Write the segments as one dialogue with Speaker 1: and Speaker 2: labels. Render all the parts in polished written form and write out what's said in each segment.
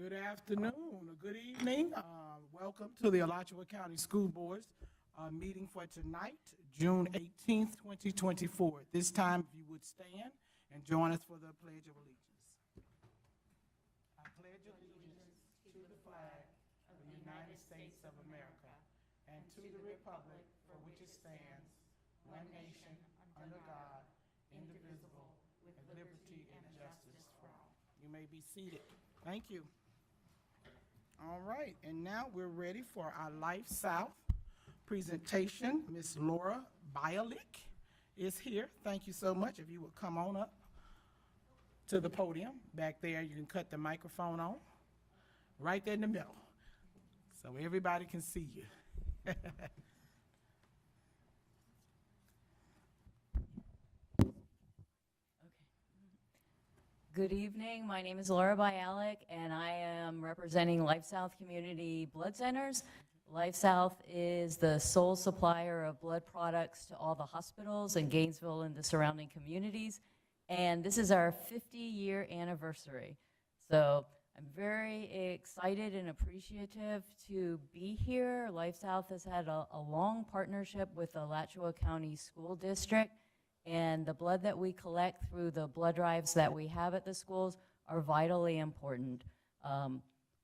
Speaker 1: Good afternoon, or good evening. Welcome to the Alachua County School Board's meeting for tonight, June 18th, 2024. At this time, if you would stand and join us for the Pledge of Allegiance. I pledge allegiance to the flag of the United States of America and to the republic for which it stands, one nation, under God, indivisible, with liberty and justice for all. You may be seated. Thank you. All right, and now we're ready for our LifeSouth presentation. Ms. Laura Bialik is here. Thank you so much. If you would come on up to the podium. Back there, you can cut the microphone on. Right there in the middle, so everybody can see you.
Speaker 2: Good evening. My name is Laura Bialik, and I am representing LifeSouth Community Blood Centers. LifeSouth is the sole supplier of blood products to all the hospitals in Gainesville and the surrounding communities, and this is our 50-year anniversary. So I'm very excited and appreciative to be here. LifeSouth has had a long partnership with the Alachua County School District, and the blood that we collect through the blood drives that we have at the schools are vitally important.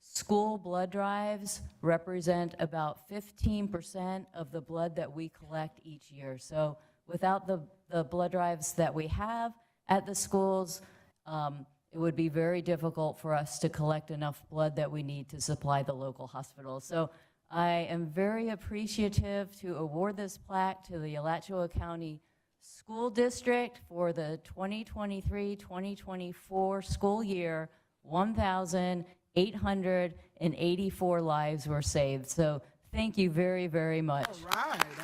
Speaker 2: School blood drives represent about 15% of the blood that we collect each year. So without the blood drives that we have at the schools, it would be very difficult for us to collect enough blood that we need to supply the local hospitals. So I am very appreciative to award this plaque to the Alachua County School District for the 2023-2024 school year. 1,884 lives were saved. So thank you very, very much.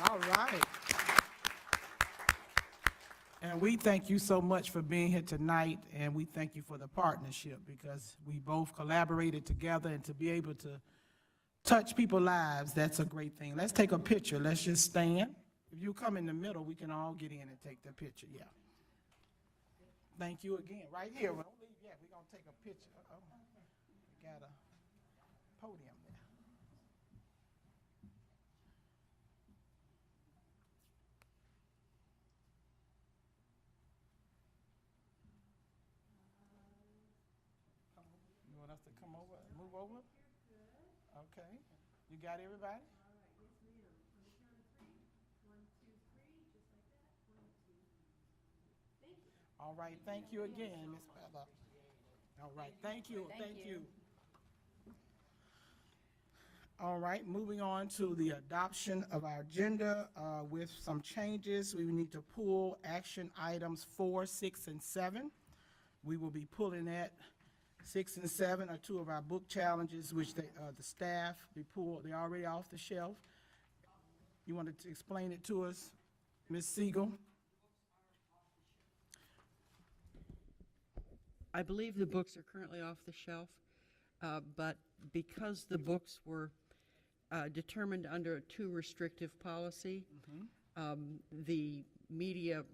Speaker 1: All right. And we thank you so much for being here tonight, and we thank you for the partnership, because we both collaborated together, and to be able to touch people's lives, that's a great thing. Let's take a picture. Let's just stand. If you come in the middle, we can all get in and take the picture. Yeah. Thank you again. Right here. Don't leave yet. We're going to take a picture. We got a podium there. You want us to come over, move over? Okay. You got everybody? All right, thank you again, Ms. Bella. All right, thank you. All right, moving on to the adoption of our agenda with some changes. We need to pull action items 4, 6, and 7. We will be pulling at 6 and 7 are two of our book challenges, which the staff, they're already off the shelf. You wanted to explain it to us, Ms. Siegel?
Speaker 3: I believe the books are currently off the shelf, but because the books were determined under a too restrictive policy, the media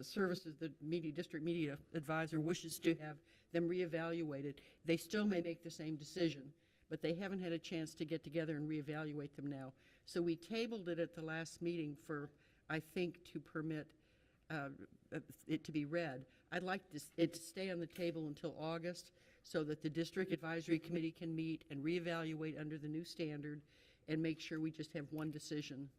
Speaker 3: services, the district media advisor wishes to have them reevaluated. They still may make the same decision, but they haven't had a chance to get together and reevaluate them now. So we tabled it at the last meeting for, I think, to permit it to be read. I'd like it to stay on the table until August so that the district advisory committee can meet and reevaluate under the new standard and make sure we just have one decision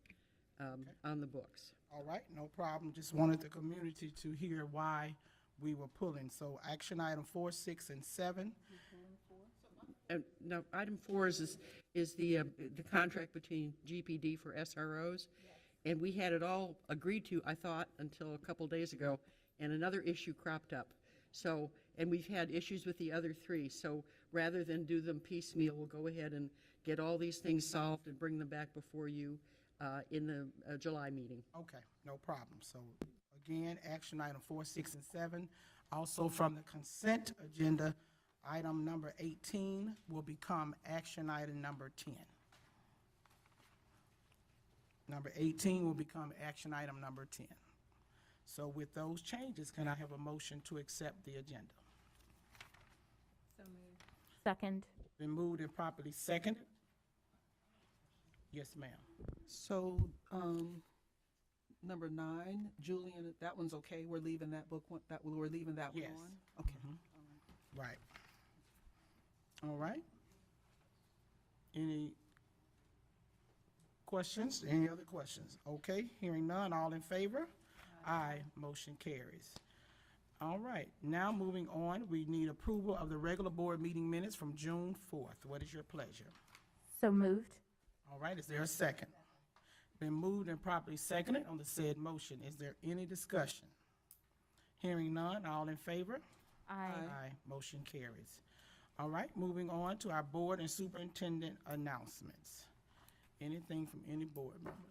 Speaker 3: on the books.
Speaker 1: All right, no problem. Just wanted the community to hear why we were pulling. So action item 4, 6, and 7.
Speaker 3: Now, item 4 is the contract between GPD for SROs, and we had it all agreed to, I thought, until a couple days ago, and another issue cropped up. So, and we've had issues with the other 3. So rather than do them piecemeal, we'll go ahead and get all these things solved and bring them back before you in the July meeting.
Speaker 1: Okay, no problem. So again, action item 4, 6, and 7. Also from the consent agenda, item number 18 will become action item number 10. Number 18 will become action item number 10. So with those changes, can I have a motion to accept the agenda?
Speaker 4: So moved. Second.
Speaker 1: Been moved and properly seconded. Yes, ma'am.
Speaker 4: So, number 9, Julian, that one's okay, we're leaving that book, we're leaving that one
Speaker 1: Yes.
Speaker 4: on? Okay.
Speaker 1: Right. All right. Any questions? Any other questions? Okay, hearing none, all in favor? Aye. Motion carries. All right, now moving on, we need approval of the regular board meeting minutes from June 4th. What is your pleasure?
Speaker 5: So moved.
Speaker 1: All right, is there a second? Been moved and properly seconded on the said motion. Is there any discussion? Hearing none, all in favor?
Speaker 5: Aye.
Speaker 1: Aye. Motion carries. All right, moving on to our board and superintendent announcements. Anything from any board members?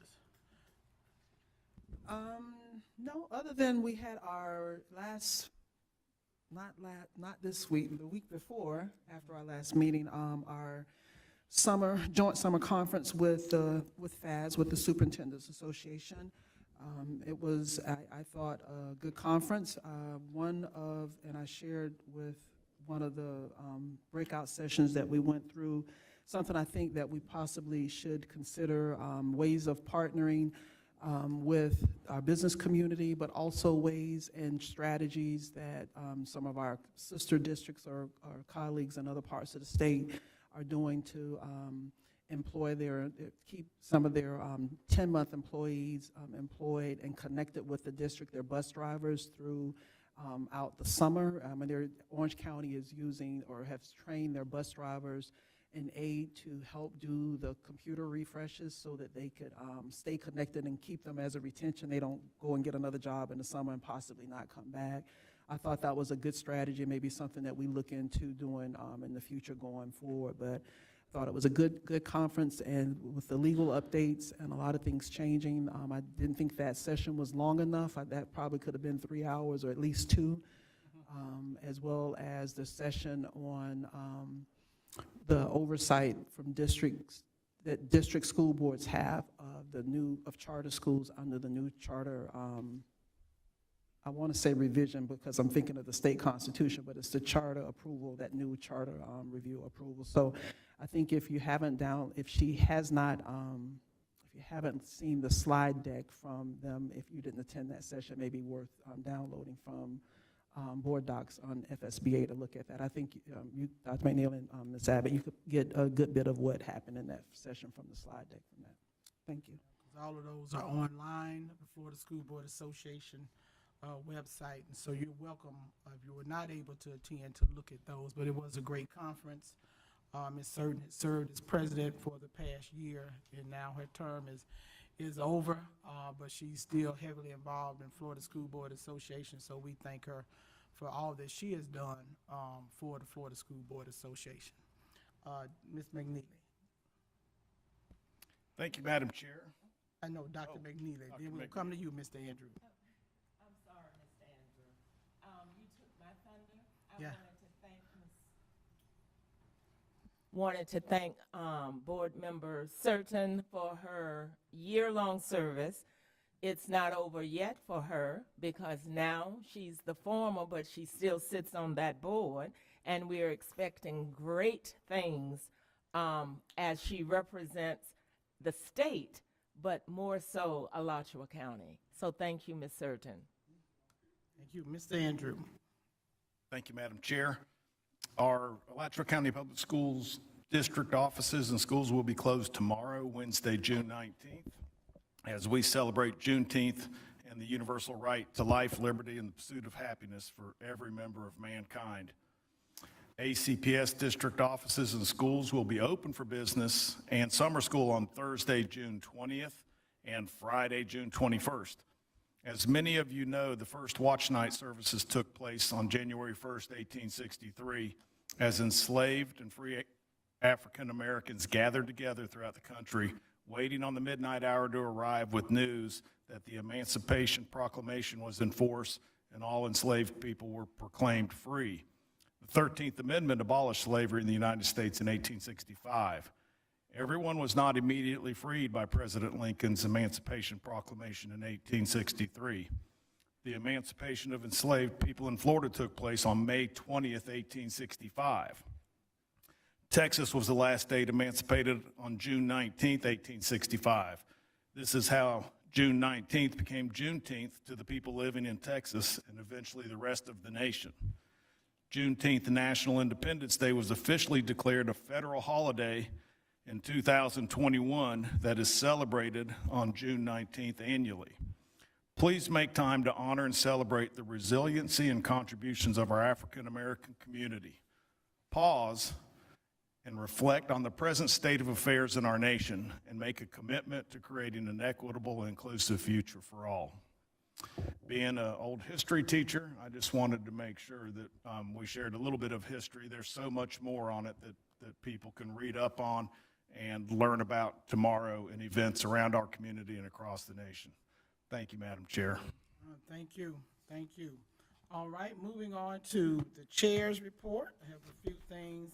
Speaker 4: No, other than we had our not this week, the week before, after our last meeting, our joint summer conference with FAS, with the Superintendents Association. It was, I thought, a good conference. And I shared with one of the breakout sessions that we went through, something I think that we possibly should consider, ways of partnering with our business community, but also ways and strategies that some of our sister districts or our colleagues in other parts of the state are doing to keep some of their 10-month employees employed and connected with the district, their bus drivers through out the summer. Orange County is using or has trained their bus drivers an aid to help do the computer refreshes so that they could stay connected and keep them as a retention. They don't go and get another job in the summer and possibly not come back. I thought that was a good strategy, maybe something that we look into doing in the future going forward. But I thought it was a good conference, and with the legal updates and a lot of things changing, I didn't think that session was long enough. That probably could have been 3 hours or at least 2, as well as the session on the oversight from districts that district school boards have of charter schools under the new charter. I want to say revision because I'm thinking of the state constitution, but it's the charter approval, that new charter review approval. So I think if you haven't seen the slide deck from them, if you didn't attend that session, it may be worth downloading from board docs on FSBA to look at that. I think you, Dr. McNeil and Ms. Abbott, you could get a good bit of what happened in that session from the slide deck from that. Thank you.
Speaker 1: All of those are online, the Florida School Board Association website, and so you're welcome, if you were not able to attend, to look at those. But it was a great conference. Ms. Certain has served as president for the past year, and now her term is over, but she's still heavily involved in Florida School Board Association, so we thank her for all that she has done for the Florida School Board Association. Ms. McNeely.
Speaker 6: Thank you, Madam Chair.
Speaker 1: I know, Dr. McNeely. Then we'll come to you, Mr. Andrew.
Speaker 7: I'm sorry, Mr. Andrew. You took my thunder.
Speaker 1: Yeah.
Speaker 7: Wanted to thank Board Member Certain for her year-long service. It's not over yet for her because now she's the former, but she still sits on that board, and we're expecting great things as she represents the state, but more so Alachua County. So thank you, Ms. Certain.
Speaker 1: Thank you. Mr. Andrew.
Speaker 6: Thank you, Madam Chair. Our Alachua County Public Schools district offices and schools will be closed tomorrow, Wednesday, June 19th, as we celebrate Juneteenth and the universal right to life, liberty, and the pursuit of happiness for every member of mankind. ACPS district offices and schools will be open for business and summer school on Thursday, June 20th and Friday, June 21st. As many of you know, the first watch night services took place on January 1st, 1863, as enslaved and free African Americans gathered together throughout the country, waiting on the midnight hour to arrive with news that the Emancipation Proclamation was in force and all enslaved people were proclaimed free. The 13th Amendment abolished slavery in the United States in 1865. Everyone was not immediately freed by President Lincoln's Emancipation Proclamation in 1863. The emancipation of enslaved people in Florida took place on May 20th, 1865. Texas was the last state emancipated on June 19th, 1865. This is how June 19th became Juneteenth to the people living in Texas and eventually the rest of the nation. Juneteenth, National Independence Day, was officially declared a federal holiday in 2021 that is celebrated on June 19th annually. Please make time to honor and celebrate the resiliency and contributions of our African American community. Pause and reflect on the present state of affairs in our nation and make a commitment to creating an equitable and inclusive future for all. Being an old history teacher, I just wanted to make sure that we shared a little bit of history. There's so much more on it that people can read up on and learn about tomorrow in events around our community and across the nation. Thank you, Madam Chair.
Speaker 1: Thank you. Thank you. All right, moving on to the chair's report. I have a few things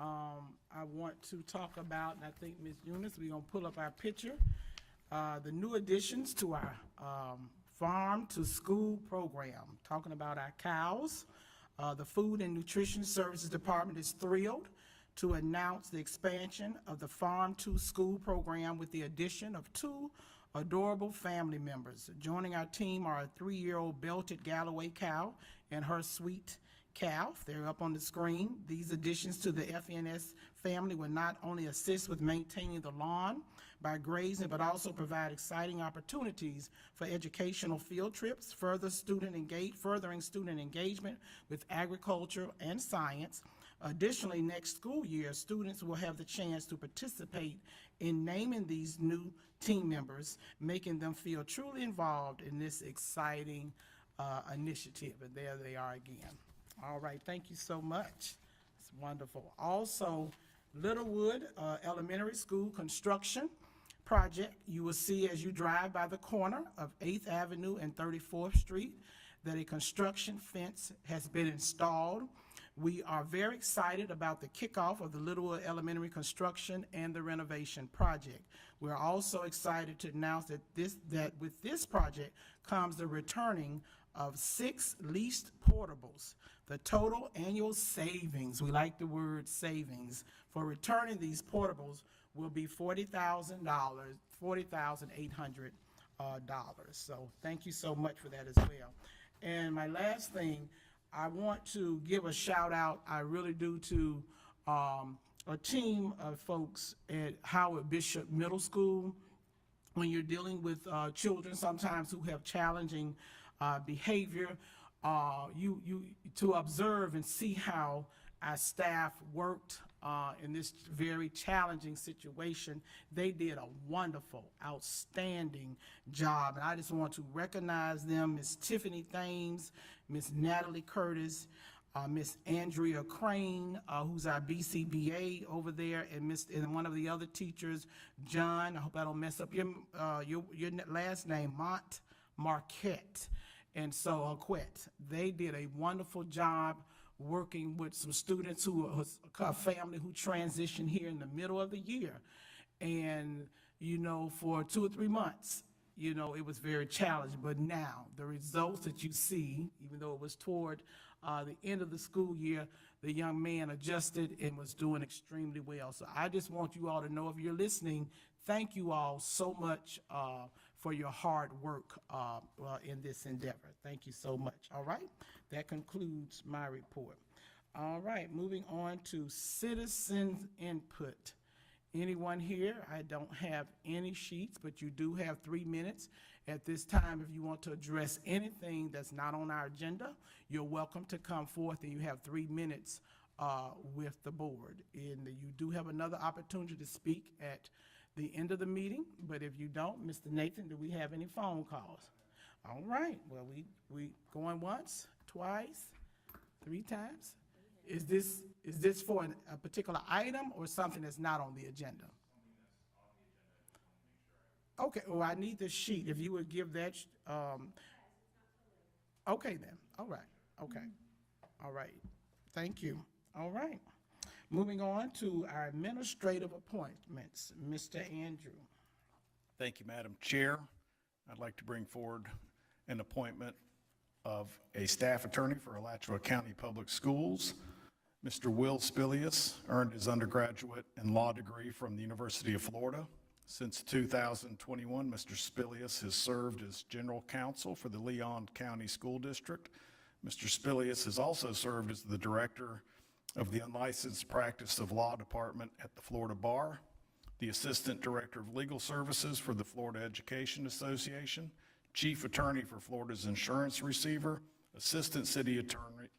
Speaker 1: I want to talk about, and I think Ms. Eunice, we're going to pull up our picture. The new additions to our farm to school program, talking about our cows. The Food and Nutrition Services Department is thrilled to announce the expansion of the farm to school program with the addition of 2 adorable family members. Joining our team are a 3-year-old belted Galloway cow and her sweet calf. They're up on the screen. These additions to the FNS family will not only assist with maintaining the lawn by grazing, but also provide exciting opportunities for educational field trips, furthering student engagement with agriculture and science. Additionally, next school year, students will have the chance to participate in naming these new team members, making them feel truly involved in this exciting initiative. And there they are again. All right, thank you so much. It's wonderful. Also, Littlewood Elementary School construction project. You will see as you drive by the corner of 8th Avenue and 34th Street that a construction fence has been installed. We are very excited about the kickoff of the Littlewood Elementary construction and the renovation project. We're also excited to announce that with this project comes the returning of 6 leased portables. The total annual savings, we like the word savings, for returning these portables will be $40,800. So thank you so much for that as well. And my last thing, I want to give a shout out, I really do, to a team of folks at Howard Bishop Middle School. When you're dealing with children sometimes who have challenging behavior, to observe and see how our staff worked in this very challenging situation. They did a wonderful, outstanding job, and I just want to recognize them. Miss Tiffany Thames, Miss Natalie Curtis, Miss Andrea Crane, who's our BCBA over there, and one of the other teachers, John, I hope I don't mess up your last name, Marquette. And so Quet, they did a wonderful job working with some students who was a family who transitioned here in the middle of the year. And, for 2 or 3 months, it was very challenging. But now the results that you see, even though it was toward the end of the school year, the young man adjusted and was doing extremely well. So I just want you all to know, if you're listening, thank you all so much for your hard work in this endeavor. Thank you so much. All right, that concludes my report. All right, moving on to citizens input. Anyone here? I don't have any sheets, but you do have 3 minutes at this time. If you want to address anything that's not on our agenda, you're welcome to come forth, and you have 3 minutes with the board. And you do have another opportunity to speak at the end of the meeting, but if you don't, Mr. Nathan, do we have any phone calls? All right, well, we going once, twice, 3 times? Is this for a particular item or something that's not on the agenda? Okay, well, I need the sheet. If you would give that, okay then, all right, okay, all right, thank you, all right. Moving on to our administrative appointments, Mr. Andrew.
Speaker 6: Thank you, Madam Chair. I'd like to bring forward an appointment of a staff attorney for Alachua County Public Schools, Mr. Will Spilius earned his undergraduate and law degree from the University of Florida. Since 2021, Mr. Spilius has served as general counsel for the Leon County School District. Mr. Spilius has also served as the director of the Unlicensed Practice of Law Department at the Florida Bar, the Assistant Director of Legal Services for the Florida Education Association, Chief Attorney for Florida's Insurance Receiver, Assistant City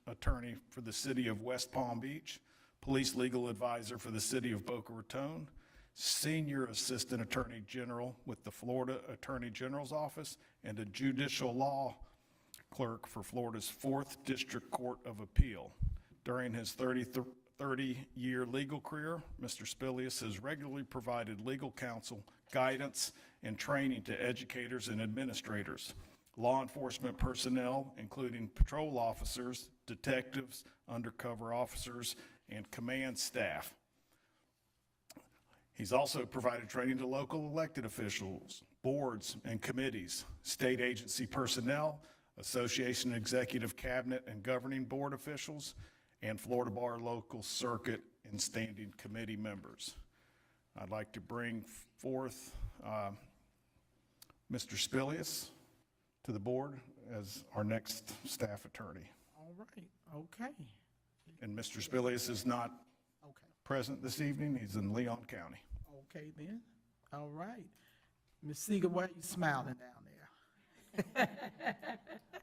Speaker 6: Attorney for the City of West Palm Beach, Police Legal Advisor for the City of Boca Raton, Senior Assistant Attorney General with the Florida Attorney General's Office, and a Judicial Law Clerk for Florida's 4th District Court of Appeal. During his 30-year legal career, Mr. Spilius has regularly provided legal counsel, guidance, and training to educators and administrators, law enforcement personnel, including patrol officers, detectives, undercover officers, and command staff. He's also provided training to local elected officials, boards and committees, state agency personnel, association executive cabinet and governing board officials, and Florida Bar local circuit and standing committee members. I'd like to bring forth Mr. Spilius to the board as our next staff attorney.
Speaker 1: All right, okay,
Speaker 6: And Mr. Spilius is not
Speaker 1: okay,
Speaker 6: present this evening. He's in Leon County.
Speaker 1: okay then. All right. Ms. Seeger, why are you smiling down there?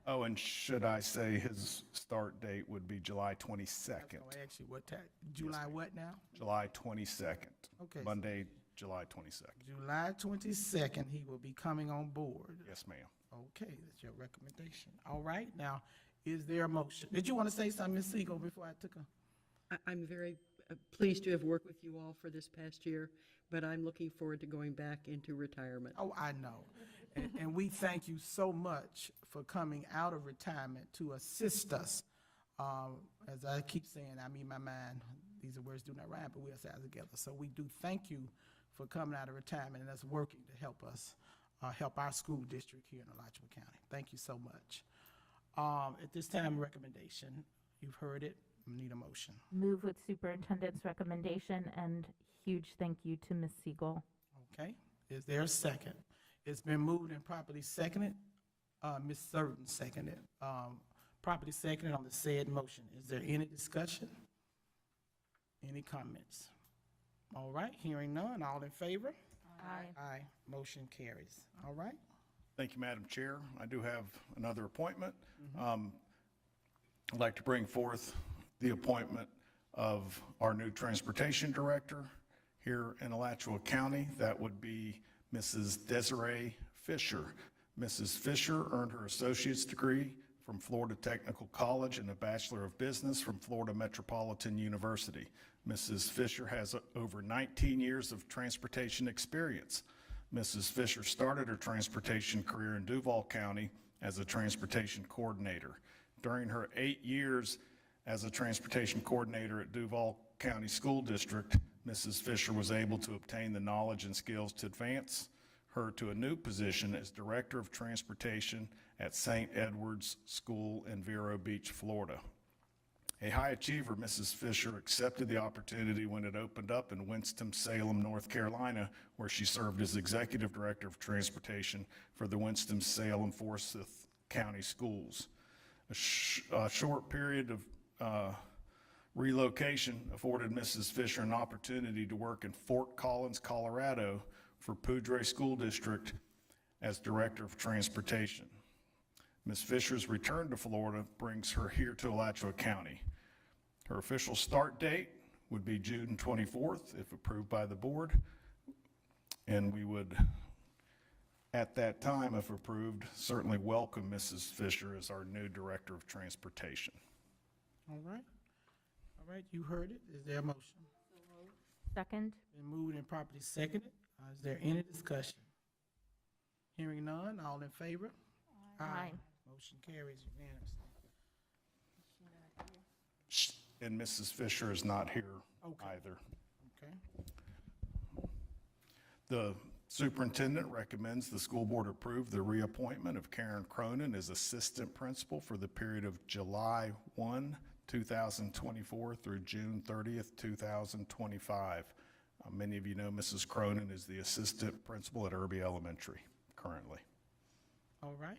Speaker 6: Oh, and should I say his start date would be July 22nd?
Speaker 1: I was gonna ask you what time, July what now?
Speaker 6: July 22nd.
Speaker 1: Okay.
Speaker 6: Monday, July 22nd.
Speaker 1: July 22nd, he will be coming on board.
Speaker 6: Yes, ma'am.
Speaker 1: Okay, that's your recommendation. All right, now, is there a motion? Did you want to say something, Ms. Siegel, before I took a?
Speaker 3: I'm very pleased to have worked with you all for this past year, but I'm looking forward to going back into retirement.
Speaker 1: Oh, I know. And we thank you so much for coming out of retirement to assist us. As I keep saying, I mean, my mind, these are words do not rhyme, but we are sad together. So we do thank you for coming out of retirement and us working to help us, help our school district here in Alachua County. Thank you so much. At this time, recommendation, you've heard it, need a motion.
Speaker 5: Move with superintendent's recommendation, and huge thank you to Ms. Siegel.
Speaker 1: Okay, is there a second? It's been moved and properly seconded. Ms. Surton seconded. Properly seconded on the said motion. Is there any discussion? Any comments? All right, hearing none, all in favor?
Speaker 5: Aye.
Speaker 1: Aye, motion carries. All right,
Speaker 6: Thank you, Madam Chair. I do have another appointment. I'd like to bring forth the appointment of our new transportation director here in Alachua County. That would be Mrs. Desiree Fisher. Mrs. Fisher earned her associate's degree from Florida Technical College and a Bachelor of Business from Florida Metropolitan University. Mrs. Fisher has over 19 years of transportation experience. Mrs. Fisher started her transportation career in Duval County as a transportation coordinator. During her 8 years as a transportation coordinator at Duval County School District, Mrs. Fisher was able to obtain the knowledge and skills to advance her to a new position as Director of Transportation at St. Edward's School in Vero Beach, Florida. A high achiever, Mrs. Fisher accepted the opportunity when it opened up in Winston-Salem, North Carolina, where she served as Executive Director of Transportation for the Winston-Salem Forsyth County Schools. A short period of relocation afforded Mrs. Fisher an opportunity to work in Fort Collins, Colorado for Poudre School District as Director of Transportation. Ms. Fisher's return to Florida brings her here to Alachua County. Her official start date would be June 24th, if approved by the board. And we would, at that time, if approved, certainly welcome Mrs. Fisher as our new Director of Transportation.
Speaker 1: all right. All right, you heard it. Is there a motion?
Speaker 5: Second?
Speaker 1: Been moved and properly seconded. Is there any discussion? Hearing none, all in favor?
Speaker 5: Aye.
Speaker 1: Motion carries unanimously.
Speaker 6: And Mrs. Fisher is not here
Speaker 1: Okay.
Speaker 6: either.
Speaker 1: Okay,
Speaker 6: The superintendent recommends the school board approve the reappointment of Karen Cronin as assistant principal for the period of July 1, 2024 through June 30th, 2025. Many of you know Mrs. Cronin is the assistant principal at Irby Elementary currently.
Speaker 1: All right.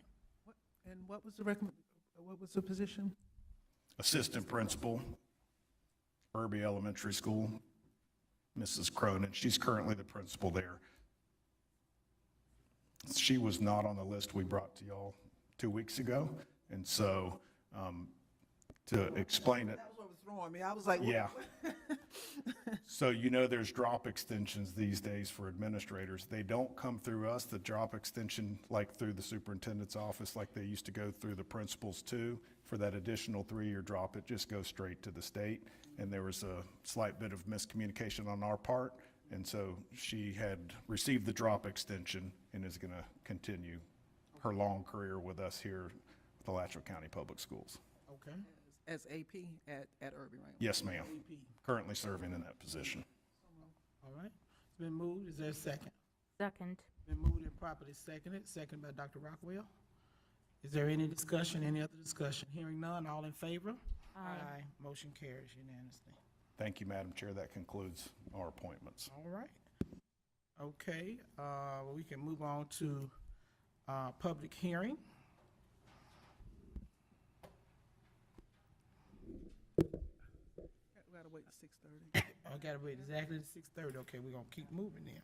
Speaker 4: And what was the position?
Speaker 6: Assistant principal, Irby Elementary School, Mrs. Cronin. She's currently the principal there. She was not on the list we brought to y'all 2 weeks ago, and so to explain it.
Speaker 4: That was what was throwing me. I was like,
Speaker 6: Yeah. So you know there's drop extensions these days for administrators. They don't come through us, the drop extension, like through the superintendent's office, like they used to go through the principals too. For that additional 3-year drop, it just goes straight to the state. And there was a slight bit of miscommunication on our part. And so she had received the drop extension and is going to continue her long career with us here at Alachua County Public Schools.
Speaker 1: Okay.
Speaker 4: as AP at Irby, right?
Speaker 6: Yes, ma'am. Currently serving in that position.
Speaker 1: All right. It's been moved. Is there a second?
Speaker 5: Second.
Speaker 1: Been moved and properly seconded. Second by Dr. Rockwell. Is there any discussion, any other discussion? Hearing none, all in favor?
Speaker 5: Aye.
Speaker 1: Motion carries unanimously.
Speaker 6: Thank you, Madam Chair. That concludes our appointments.
Speaker 1: All right. Okay, we can move on to public hearing.
Speaker 4: We gotta wait till 6:30.
Speaker 1: I gotta wait exactly to 6:30. Okay, we're gonna keep moving then.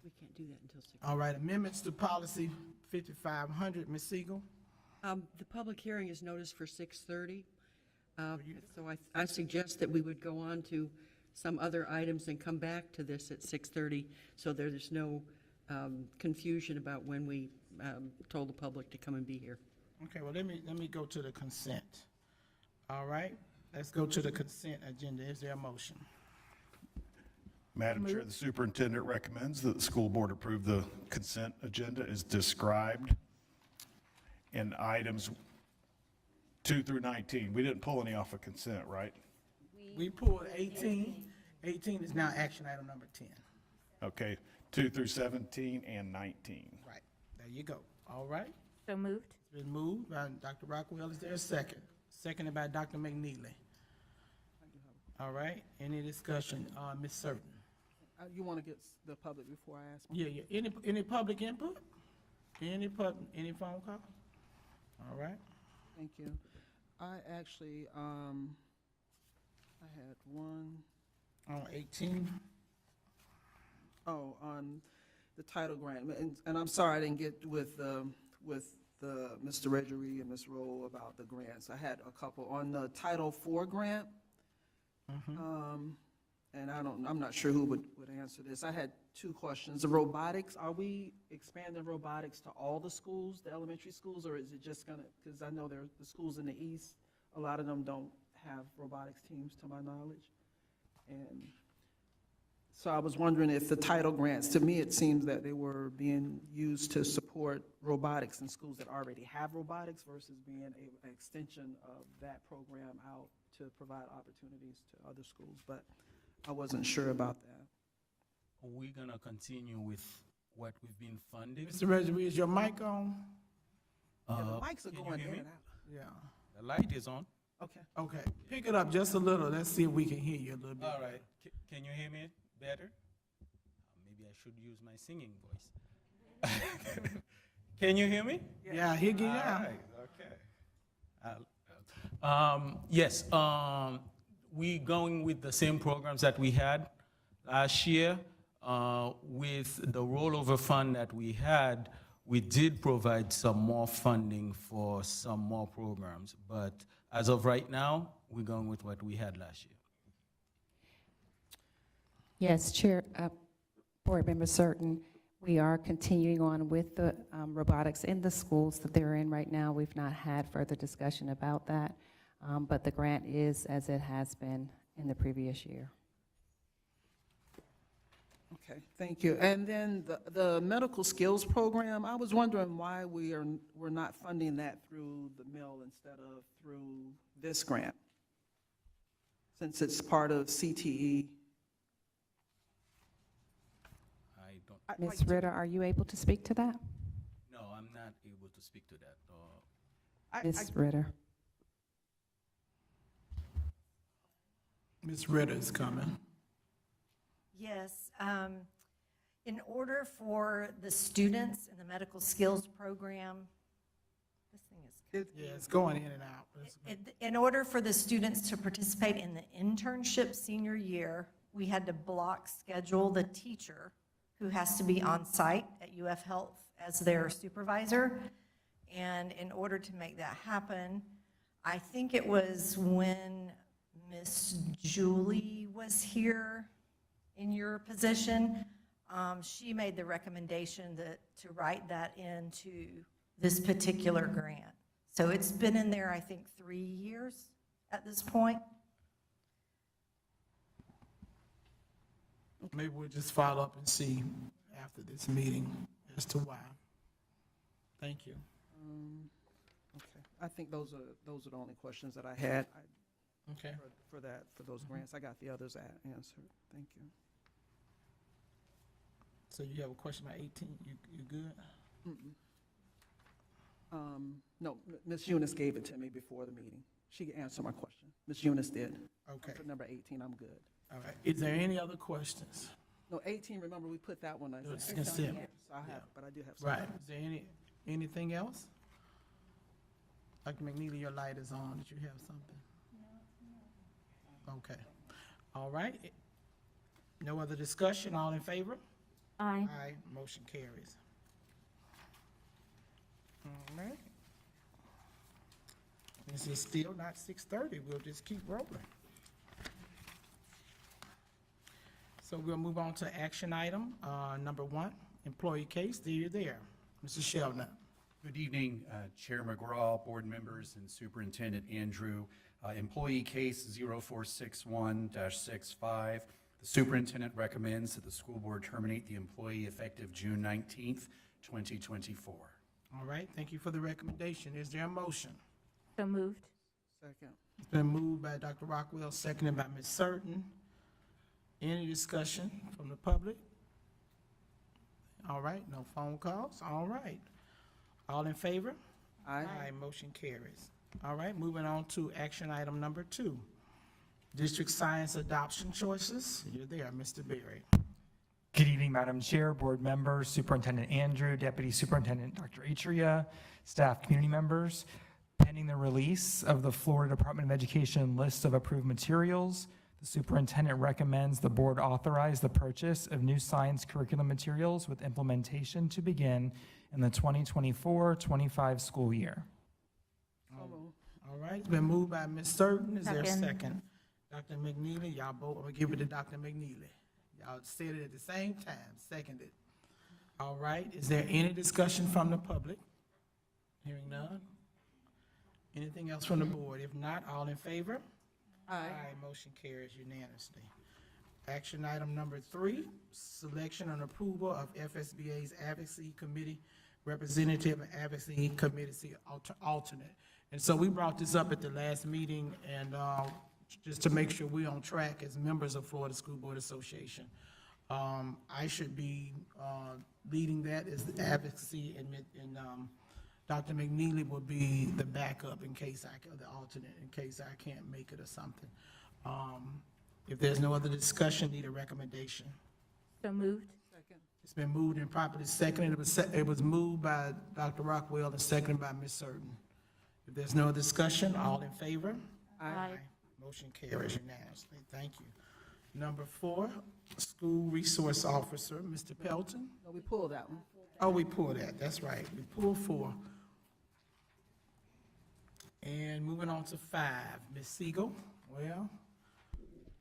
Speaker 3: We can't do that until 6.
Speaker 1: All right, amendments to policy 5500, Ms. Siegel.
Speaker 3: The public hearing is noticed for 6:30. So I suggest that we would go on to some other items and come back to this at 6:30, so there's no confusion about when we told the public to come and be here.
Speaker 1: Okay, well, let me go to the consent. All right, let's go to the consent agenda. Is there a motion?
Speaker 6: Madam Chair, the superintendent recommends that the school board approve the consent agenda as described in items 2 through 19. We didn't pull any off of consent, right?
Speaker 1: We pulled 18. 18 is now action item number 10.
Speaker 6: Okay, 2 through 17 and 19.
Speaker 1: Right, there you go. All right,
Speaker 5: So moved.
Speaker 1: it's been moved by Dr. Rockwell. Is there a second? Seconded by Dr. McNeely. All right, any discussion? Ms. Surton?
Speaker 4: You want to get the public before I ask?
Speaker 1: Yeah. Any public input? Any phone call? All right.
Speaker 4: Thank you. I actually, I had one,
Speaker 1: On 18.
Speaker 4: on the title grant. And I'm sorry I didn't get with Mr. Redgery and Ms. Rowe about the grants. I had a couple. On the Title IV grant, and I'm not sure who would answer this. I had two questions. The robotics, are we expanding robotics to all the schools, the elementary schools, or is it just gonna, because I know the schools in the east, a lot of them don't have robotics teams to my knowledge. And so I was wondering if the title grants, to me, it seems that they were being used to support robotics in schools that already have robotics versus being an extension of that program out to provide opportunities to other schools, but I wasn't sure about that.
Speaker 8: We're gonna continue with what we've been funding.
Speaker 1: Mr. Redgery, is your mic on?
Speaker 4: Yeah, the mics are
Speaker 8: can you
Speaker 4: going
Speaker 8: hear
Speaker 4: in
Speaker 8: me?
Speaker 4: and out.
Speaker 1: Yeah.
Speaker 8: The light is on.
Speaker 4: Okay.
Speaker 1: Okay, pick it up just a little. Let's see if we can hear you a little bit.
Speaker 8: All right. Can you hear me better? Maybe I should use my singing voice. Can you hear me?
Speaker 1: Yeah, hear you
Speaker 8: All
Speaker 1: now.
Speaker 8: right, okay. Yes, we going with the same programs that we had last year. With the rollover fund that we had, we did provide some more funding for some more programs. But as of right now, we're going with what we had last year.
Speaker 9: Yes, Chair, Board Member Certain, we are continuing on with the robotics in the schools that they're in right now. We've not had further discussion about that, but the grant is as it has been in the previous year.
Speaker 4: Okay, thank you. And then the medical skills program, I was wondering why we're not funding that through the mill instead of through this grant, since it's part of CTE.
Speaker 8: I don't,
Speaker 9: Ms. Ritter, are you able to speak to that?
Speaker 8: no, I'm not able to speak to that.
Speaker 9: Ms. Ritter?
Speaker 1: Ms. Ritter is coming.
Speaker 10: Yes. In order for the students in the medical skills program, this thing is,
Speaker 1: Yeah, it's going in and out.
Speaker 10: in order for the students to participate in the internship senior year, we had to block schedule the teacher who has to be on site at UF Health as their supervisor. And in order to make that happen, I think it was when Miss Julie was here in your position, she made the recommendation to write that into this particular grant. So it's been in there, I think, 3 years at this point.
Speaker 1: Maybe we'll just follow up and see after this meeting as to why. Thank you.
Speaker 4: Okay, I think those are the only questions that I had
Speaker 1: Okay.
Speaker 4: for those grants. I got the others answered. Thank you.
Speaker 1: So you have a question about 18? You good?
Speaker 4: No, Ms. Eunice gave it to me before the meeting. She answered my question. Ms. Eunice did.
Speaker 1: Okay.
Speaker 4: For number 18, I'm good.
Speaker 1: All right. Is there any other questions?
Speaker 4: No, 18, remember, we put that one as
Speaker 1: It's
Speaker 4: a
Speaker 1: consent.
Speaker 4: So I have, but I do have some.
Speaker 1: Right. Is there anything else? Dr. McNeely, your light is on. Did you have something? Okay. All right. No other discussion? All in favor?
Speaker 5: Aye.
Speaker 1: Aye. Motion carries. All right. This is still not 6:30. We'll just keep rolling. So we'll move on to action item number 1, employee case. You're there. Mrs. Sheldon.
Speaker 11: Good evening, Chair McGraw, board members, and Superintendent Andrew. Employee case 0461-65. The superintendent recommends that the school board terminate the employee effective June 19th, 2024.
Speaker 1: All right, thank you for the recommendation. Is there a motion?
Speaker 5: So moved.
Speaker 4: Second.
Speaker 1: It's been moved by Dr. Rockwell, seconded by Ms. Surton. Any discussion from the public? All right, no phone calls? All right. All in favor?
Speaker 4: Aye.
Speaker 1: Aye, motion carries. All right, moving on to action item number 2. District Science Adoption Choices. You're there, Mr. Berry.
Speaker 12: Good evening, Madam Chair, board members, Superintendent Andrew, Deputy Superintendent Dr. Atria, staff, community members. Pending the release of the Florida Department of Education list of approved materials, the superintendent recommends the board authorize the purchase of new science curriculum materials with implementation to begin in the 2024-25 school year.
Speaker 1: All right, it's been moved by Ms. Surton. Is there a
Speaker 5: Second.
Speaker 1: second? Dr. McNeely, y'all both, I'm gonna give it to Dr. McNeely. Y'all said it at the same time, seconded. All right, is there any discussion from the public? Hearing none? Anything else from the board? If not, all in favor? Aye. Motion carries unanimously. Action item number 3, selection and approval of FSBA's Advocacy Committee Representative and Advocacy Committee Alternate. And so we brought this up at the last meeting, and just to make sure we're on track as members of Florida School Board Association. I should be leading that as the advocacy, and Dr. McNeely will be the backup in case the alternate, in case I can't make it or something. If there's no other discussion, need a recommendation.
Speaker 5: So moved.
Speaker 1: It's been moved and properly seconded. It was moved by Dr. Rockwell and seconded by Ms. Surton. If there's no discussion, all in favor?
Speaker 5: Aye.
Speaker 1: Motion carries unanimously. Thank you. Number 4, School Resource Officer, Mr. Pelton.
Speaker 4: No, we pulled that one.
Speaker 1: Oh, we pulled that, that's right. We pulled 4. And moving on to 5, Ms. Siegel. Well,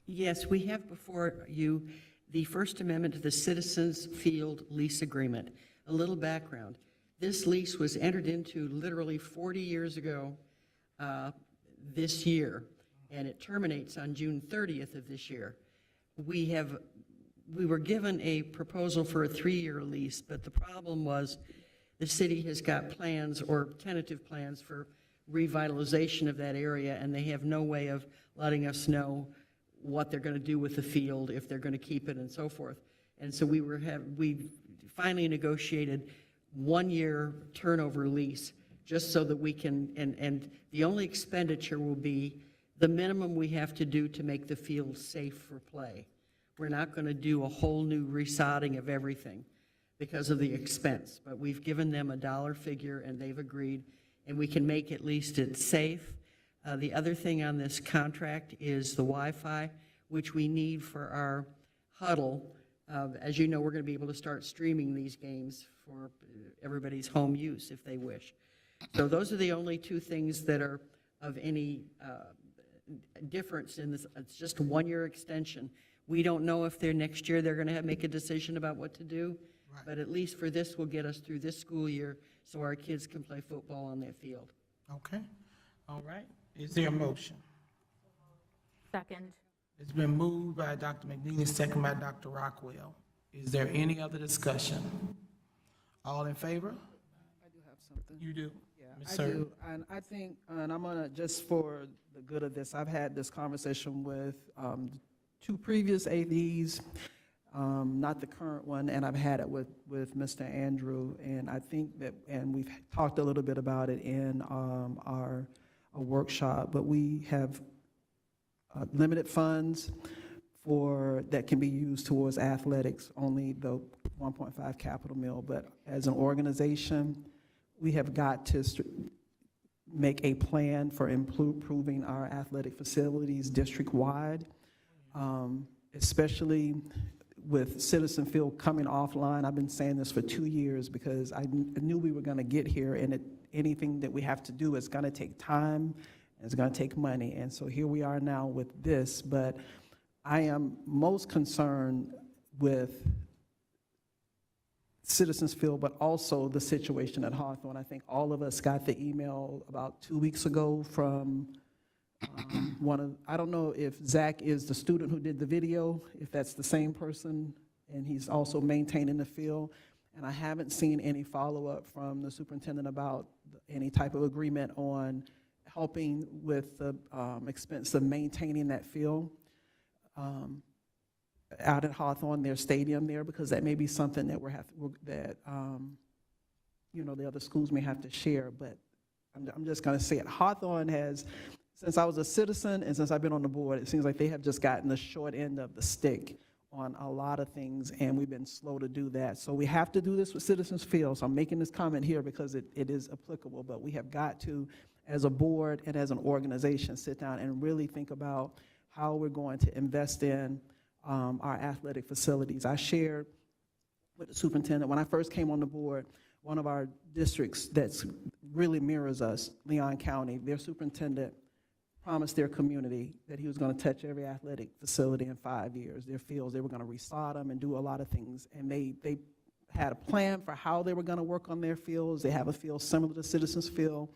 Speaker 3: Yes, we have before you the First Amendment to the Citizens Field Lease Agreement. A little background. This lease was entered into literally 40 years ago this year, and it terminates on June 30th of this year. We were given a proposal for a 3-year lease, but the problem was the city has got plans or tentative plans for revitalization of that area, and they have no way of letting us know what they're going to do with the field, if they're going to keep it, and so forth. And so we finally negotiated 1-year turnover lease, just so that we can, and the only expenditure will be the minimum we have to do to make the field safe for play. We're not going to do a whole new resodding of everything because of the expense, but we've given them a dollar figure and they've agreed, and we can make at least it safe. The other thing on this contract is the Wi-Fi, which we need for our huddle. As you know, we're going to be able to start streaming these games for everybody's home use if they wish. So those are the only two things that are of any difference in this. It's just a one-year extension. We don't know if next year they're going to make a decision about what to do, but at least for this will get us through this school year so our kids can play football on that field.
Speaker 1: Okay, all right. Is there a motion?
Speaker 5: Second.
Speaker 1: It's been moved by Dr. McNeely, second by Dr. Rockwell. Is there any other discussion? All in favor?
Speaker 4: I do have something.
Speaker 1: You do?
Speaker 4: Yeah,
Speaker 1: Ms.
Speaker 4: I
Speaker 1: Hurd.
Speaker 4: do, and I think, and I'm gonna, just for the good of this, I've had this conversation with two previous ADs, not the current one, and I've had it with Mr. Andrew, and I think that, and we've talked a little bit about it in our workshop, but we have limited funds that can be used towards athletics, only the 1.5 capital mil, but as an organization, we have got to make a plan for improving our athletic facilities district-wide, especially with Citizen Field coming offline. I've been saying this for 2 years because I knew we were going to get here, and anything that we have to do is going to take time, and it's going to take money, and so here we are now with this, but I am most concerned with Citizens Field, but also the situation at Hawthorne. I think all of us got the email about 2 weeks ago from I don't know if Zach is the student who did the video, if that's the same person, and he's also maintaining the field. And I haven't seen any follow-up from the superintendent about any type of agreement on helping with the expense of maintaining that field out at Hawthorne, their stadium there, because that may be something that the other schools may have to share. But I'm just going to say it. Hawthorne has, since I was a citizen and since I've been on the board, it seems like they have just gotten the short end of the stick on a lot of things, and we've been slow to do that. So we have to do this with Citizens Field. So I'm making this comment here because it is applicable, but we have got to, as a board and as an organization, sit down and really think about how we're going to invest in our athletic facilities. I shared with the superintendent, when I first came on the board, one of our districts that really mirrors us, Leon County, their superintendent promised their community that he was going to touch every athletic facility in 5 years. Their fields, they were going to resod them and do a lot of things. And they had a plan for how they were going to work on their fields. They have a field similar to Citizens Field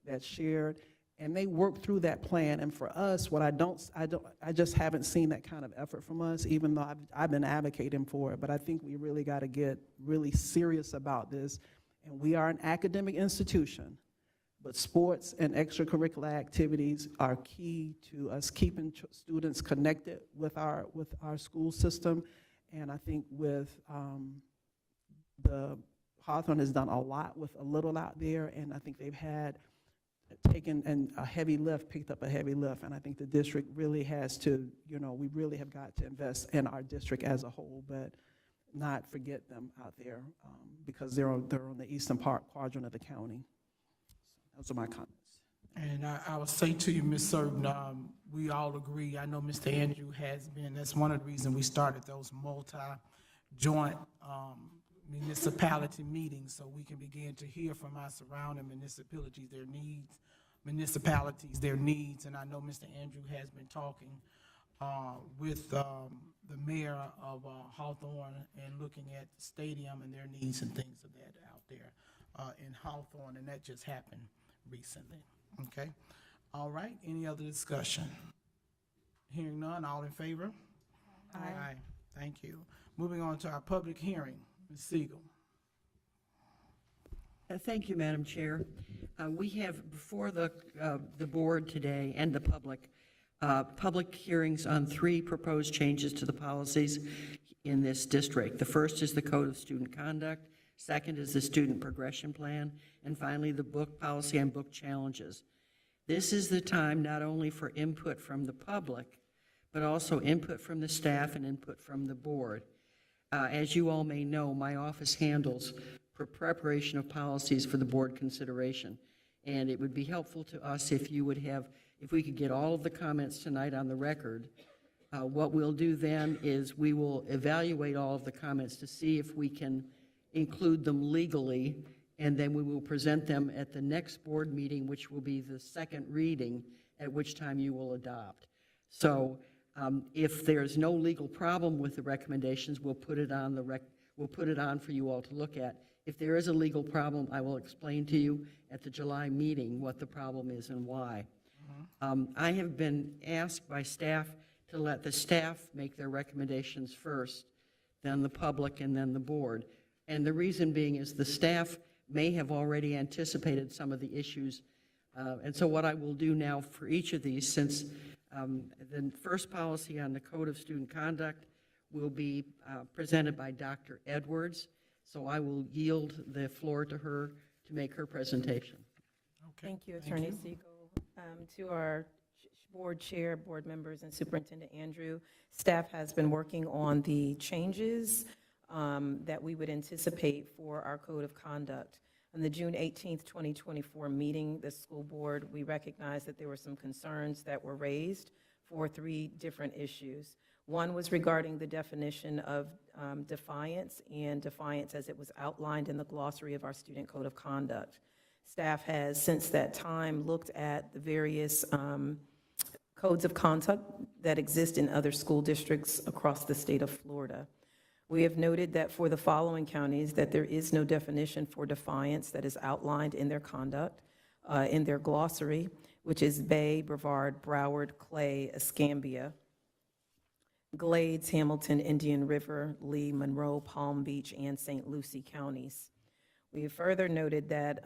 Speaker 4: that's shared. And they worked through that plan. And for us, I just haven't seen that kind of effort from us, even though I've been advocating for it. But I think we really got to get really serious about this. And we are an academic institution, but sports and extracurricular activities are key to us keeping students connected with our school system. And I think with the Hawthorne has done a lot with a little out there, and I think they've picked up a heavy lift, and I think the district really has to, we really have got to invest in our district as a whole, but not forget them out there because they're on the eastern quadrant of the county. So those are my comments. And
Speaker 1: I will say to you, Ms. Surden, we all agree. I know Mr. Andrew has been, that's one of the reasons we started those multi-joint municipality meetings, so we can begin to hear from our surrounding municipalities, their needs, and I know Mr. Andrew has been talking with the mayor of Hawthorne and looking at the stadium and their needs and things of that out there in Hawthorne, and that just happened recently. Okay, all right, any other discussion? Hearing none, all in favor? Aye. Thank you. Moving on to our public hearing. Ms. Siegel.
Speaker 3: Thank you, Madam Chair. We have before the board today and the public hearings on 3 proposed changes to the policies in this district. The first is the Code of Student Conduct, second is the Student Progression Plan, and finally the book policy on book challenges. This is the time not only for input from the public, but also input from the staff and input from the board. As you all may know, my office handles preparation of policies for the board consideration. And it would be helpful to us if we could get all of the comments tonight on the record. What we'll do then is we will evaluate all of the comments to see if we can include them legally, and then we will present them at the next board meeting, which will be the second reading, at which time you will adopt. So if there's no legal problem with the recommendations, we'll put it on for you all to look at. If there is a legal problem, I will explain to you at the July meeting what the problem is and why. I have been asked by staff to let the staff make their recommendations first, then the public, and then the board. And the reason being is the staff may have already anticipated some of the issues. And so what I will do now for each of these, since the first policy on the Code of Student Conduct will be presented by Dr. Edwards. So I will yield the floor to her to make her presentation.
Speaker 1: Okay.
Speaker 7: Thank you, Attorney Siegel. To our board chair, board members, and Superintendent Andrew, staff has been working on the changes that we would anticipate for our Code of Conduct. On the June 18th, 2024 meeting, the school board, we recognized that there were some concerns that were raised for 3 different issues. One was regarding the definition of defiance, and defiance as it was outlined in the glossary of our Student Code of Conduct. Staff has, since that time, looked at the various codes of conduct that exist in other school districts across the state of Florida. We have noted that for the following counties that there is no definition for defiance that is outlined in their conduct, in their glossary, which is Bay, Brevard, Broward, Clay, Escambia, Glades, Hamilton, Indian River, Lee, Monroe, Palm Beach, and St. Lucie counties. We have further noted that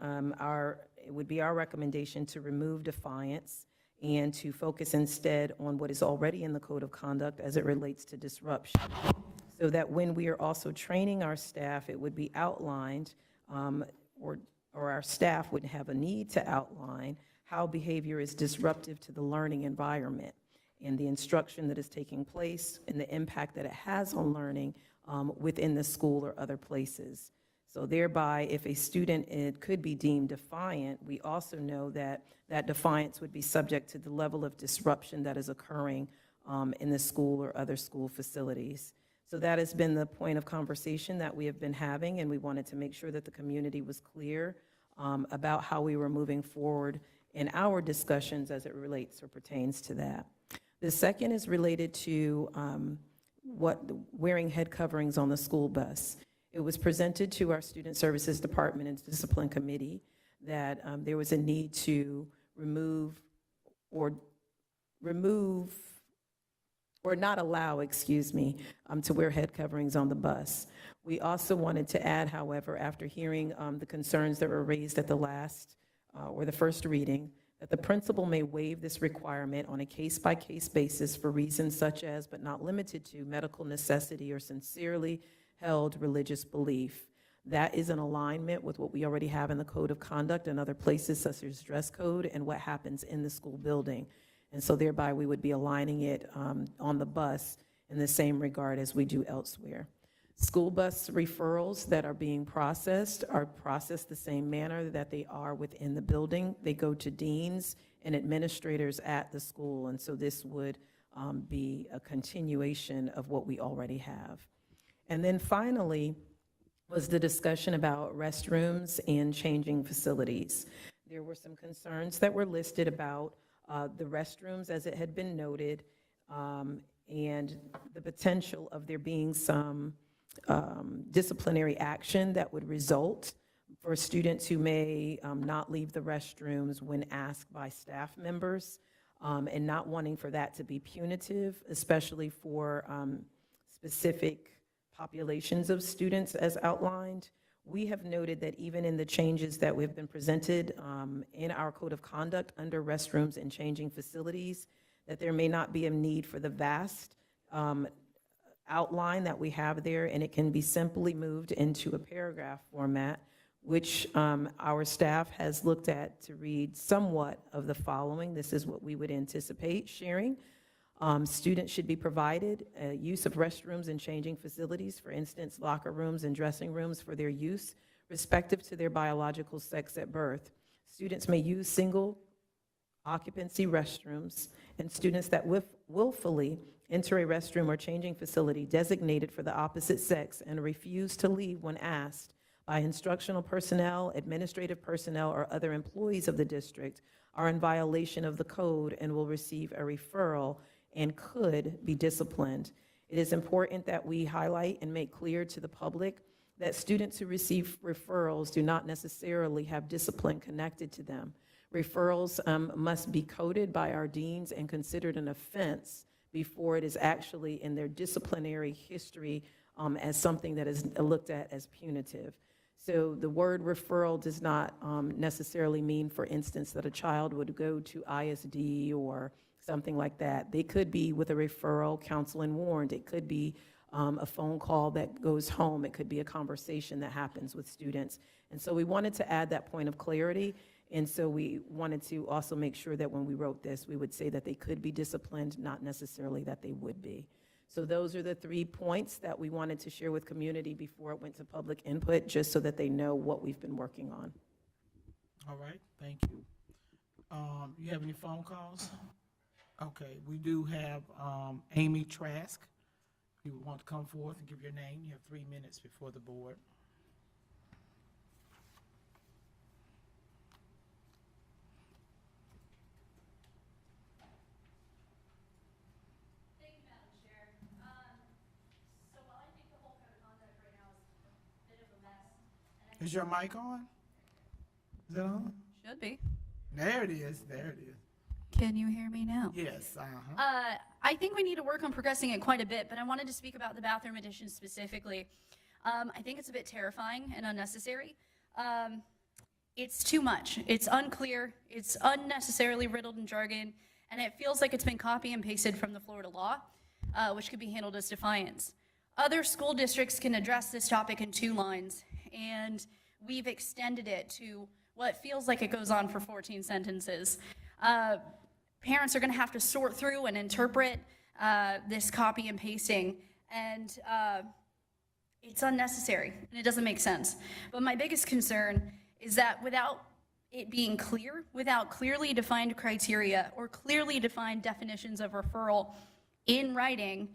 Speaker 7: it would be our recommendation to remove defiance and to focus instead on what is already in the Code of Conduct as it relates to disruption, so that when we are also training our staff, it would be outlined, or our staff would have a need to outline how behavior is disruptive to the learning environment and the instruction that is taking place and the impact that it has on learning within the school or other places. So thereby, if a student could be deemed defiant, we also know that that defiance would be subject to the level of disruption that is occurring in the school or other school facilities. So that has been the point of conversation that we have been having, and we wanted to make sure that the community was clear about how we were moving forward in our discussions as it relates or pertains to that. The second is related to wearing head coverings on the school bus. It was presented to our Student Services Department and Discipline Committee that there was a need to remove or not allow, to wear head coverings on the bus. We also wanted to add, however, after hearing the concerns that were raised at the last or the first reading, that the principal may waive this requirement on a case-by-case basis for reasons such as, but not limited to, medical necessity or sincerely held religious belief. That is in alignment with what we already have in the Code of Conduct and other places such as dress code and what happens in the school building. And so thereby we would be aligning it on the bus in the same regard as we do elsewhere. School bus referrals that are being processed are processed the same manner that they are within the building. They go to deans and administrators at the school, and so this would be a continuation of what we already have. And then finally was the discussion about restrooms and changing facilities. There were some concerns that were listed about the restrooms, as it had been noted, and the potential of there being some disciplinary action that would result for students who may not leave the restrooms when asked by staff members, and not wanting for that to be punitive, especially for specific populations of students as outlined. We have noted that even in the changes that we've been presented in our Code of Conduct under restrooms and changing facilities, that there may not be a need for the vast outline that we have there, and it can be simply moved into a paragraph format which our staff has looked at to read somewhat of the following. This is what we would anticipate sharing. Students should be provided use of restrooms and changing facilities, for instance, locker rooms and dressing rooms for their use, respective to their biological sex at birth. Students may use single occupancy restrooms, and students that willfully enter a restroom or changing facility designated for the opposite sex and refuse to leave when asked by instructional personnel, administrative personnel, or other employees of the district are in violation of the code and will receive a referral and could be disciplined. It is important that we highlight and make clear to the public that students who receive referrals do not necessarily have discipline connected to them. Referrals must be coded by our deans and considered an offense before it is actually in their disciplinary history as something that is looked at as punitive. So the word referral does not necessarily mean, for instance, that a child would go to ISD or something like that. They could be with a referral, counsel and warned. It could be a phone call that goes home. It could be a conversation that happens with students. And so we wanted to add that point of clarity. And so we wanted to also make sure that when we wrote this, we would say that they could be disciplined, not necessarily that they would be. So those are the 3 points that we wanted to share with community before it went to public input, just so that they know what we've been working on.
Speaker 1: All right, thank you. You have any phone calls? Okay, we do have Amy Trask. If you want to come forth and give your name, you have 3 minutes before the board.
Speaker 13: Thank you, Madam Chair. So while I think the whole code of conduct right now is a bit of a mess. And
Speaker 1: Is your mic on? Is it on?
Speaker 13: should be.
Speaker 1: There it is, there it is.
Speaker 13: Can you hear me now?
Speaker 1: Yes,
Speaker 13: I think we need to work on progressing it quite a bit, but I wanted to speak about the bathroom addition specifically. I think it's a bit terrifying and unnecessary. It's too much. It's unclear. It's unnecessarily riddled in jargon, and it feels like it's been copy and pasted from the Florida law, which could be handled as defiance. Other school districts can address this topic in 2 lines, and we've extended it to what feels like it goes on for 14 sentences. Parents are going to have to sort through and interpret this copy and pasting, and it's unnecessary, and it doesn't make sense. But my biggest concern is that without it being clear, without clearly defined criteria or clearly defined definitions of referral in writing,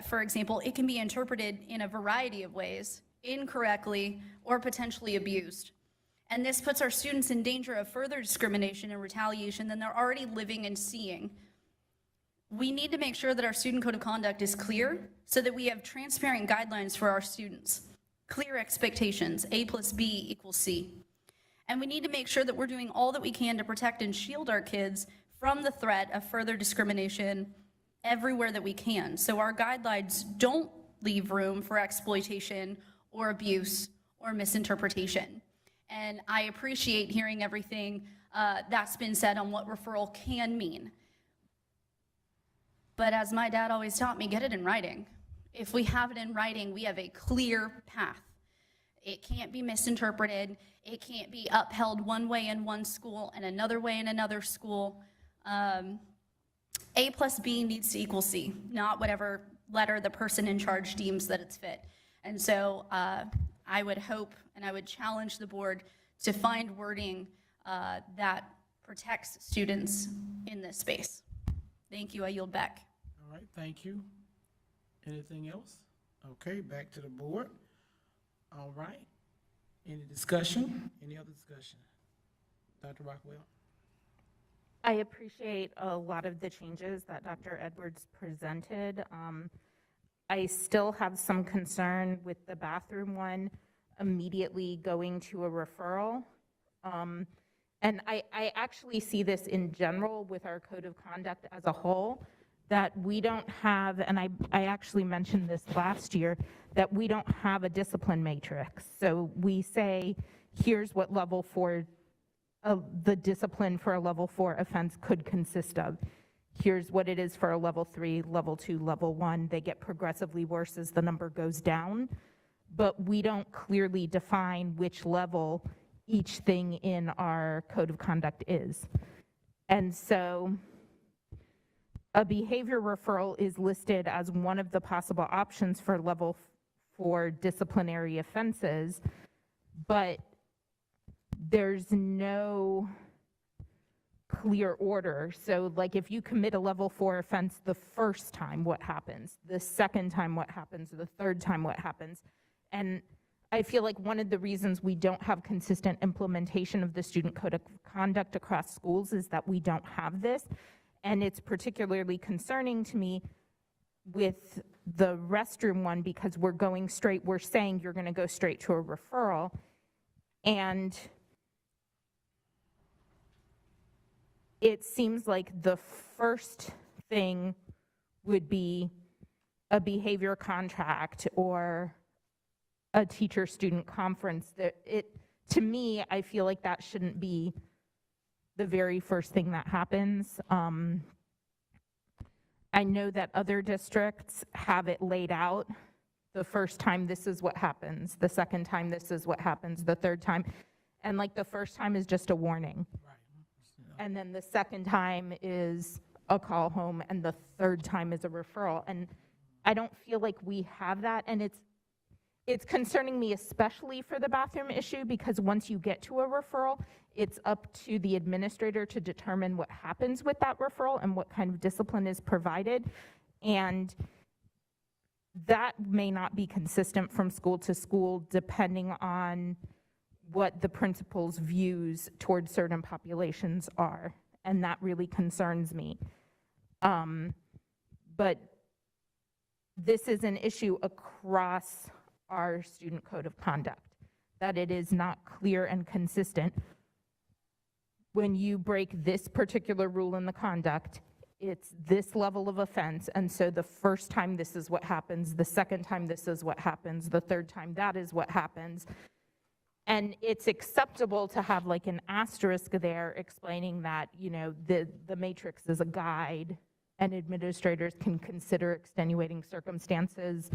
Speaker 13: for example, it can be interpreted in a variety of ways, incorrectly or potentially abused. And this puts our students in danger of further discrimination and retaliation than they're already living and seeing. We need to make sure that our student code of conduct is clear so that we have transparent guidelines for our students, clear expectations, A plus B equals C. And we need to make sure that we're doing all that we can to protect and shield our kids from the threat of further discrimination everywhere that we can. So our guidelines don't leave room for exploitation or abuse or misinterpretation. And I appreciate hearing everything that's been said on what referral can mean. But as my dad always taught me, get it in writing. If we have it in writing, we have a clear path. It can't be misinterpreted. It can't be upheld one way in one school and another way in another school. A plus B needs to equal C, not whatever letter the person in charge deems that it's fit. And so I would hope and I would challenge the board to find wording that protects students in this space. Thank you. I yield back.
Speaker 1: all right, thank you. Anything else? Okay, back to the board. All right. Any discussion? Any other discussion? Dr. Rockwell?
Speaker 5: I appreciate a lot of the changes that Dr. Edwards presented. I still have some concern with the bathroom one immediately going to a referral. And I actually see this in general with our code of conduct as a whole, that we don't have, and I actually mentioned this last year, that we don't have a discipline matrix. So we say, here's what level 4, the discipline for a level 4 offense could consist of. Here's what it is for a level 3, level 2, level 1. They get progressively worse as the number goes down. but we don't clearly define which level each thing in our code of conduct is. And so a behavior referral is listed as one of the possible options for level 4 disciplinary offenses, but there's no clear order. So like if you commit a level 4 offense the first time, what happens? The second time, what happens? The third time, what happens? And I feel like one of the reasons we don't have consistent implementation of the student code of conduct across schools is that we don't have this. And it's particularly concerning to me with the restroom one because we're saying you're going to go straight to a referral. And it seems like the first thing would be a behavior contract or a teacher-student conference. To me, I feel like that shouldn't be the very first thing that happens. I know that other districts have it laid out. The first time, this is what happens. The second time, this is what happens. The third time. And like the first time is just a warning. And then the second time is a call home, and the third time is a referral. And I don't feel like we have that, and it's concerning me especially for the bathroom issue because once you get to a referral, it's up to the administrator to determine what happens with that referral and what kind of discipline is provided. And that may not be consistent from school to school depending on what the principal's views towards certain populations are. And that really concerns me. But this is an issue across our student code of conduct, that it is not clear and consistent. When you break this particular rule in the conduct, it's this level of offense, and so the first time this is what happens, the second time this is what happens, the third time that is what happens. And it's acceptable to have like an asterisk there explaining that, you know, the matrix is a guide and administrators can consider extenuating circumstances.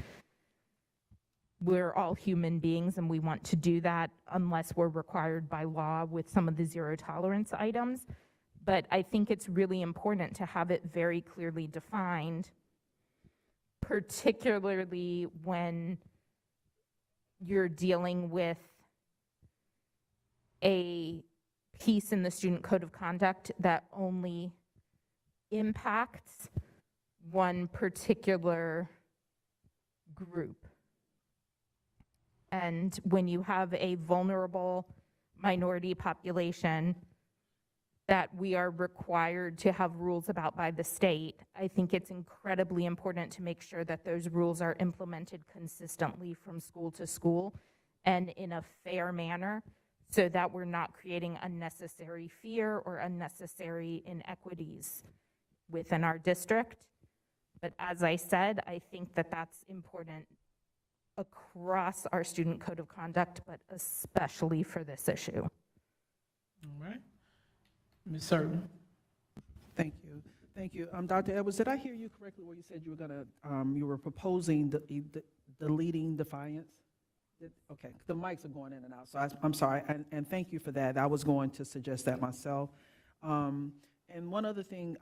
Speaker 5: We're all human beings and we want to do that unless we're required by law with some of the zero tolerance items. But I think it's really important to have it very clearly defined, particularly when you're dealing with a piece in the student code of conduct that only impacts one particular group. And when you have a vulnerable minority population that we are required to have rules about by the state, I think it's incredibly important to make sure that those rules are implemented consistently from school to school and in a fair manner so that we're not creating unnecessary fear or unnecessary inequities within our district. But as I said, I think that that's important across our student code of conduct, but especially for this issue.
Speaker 1: All right. Ms. Certain.
Speaker 4: Thank you. Thank you. Dr. Edwards, did I hear you correctly where you said you were going to, you were proposing deleting defiance? Okay, the mics are going in and out, so I'm sorry, and thank you for that. I was going to suggest that myself. And one other thing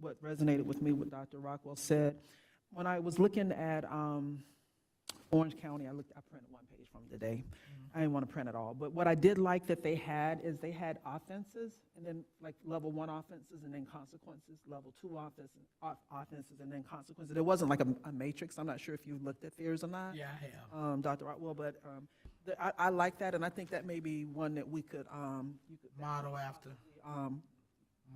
Speaker 4: what resonated with me, what Dr. Rockwell said, when I was looking at Orange County, I printed one page from today. I didn't want to print it all, but what I did like that they had is they had offenses, and then like level 1 offenses, and then consequences, level 2 offenses, and then consequences. There wasn't like a matrix. I'm not sure if you looked at theirs or not.
Speaker 1: Yeah, I have.
Speaker 4: Dr. Rockwell, but I like that, and I think that may be one that we could
Speaker 1: Model after.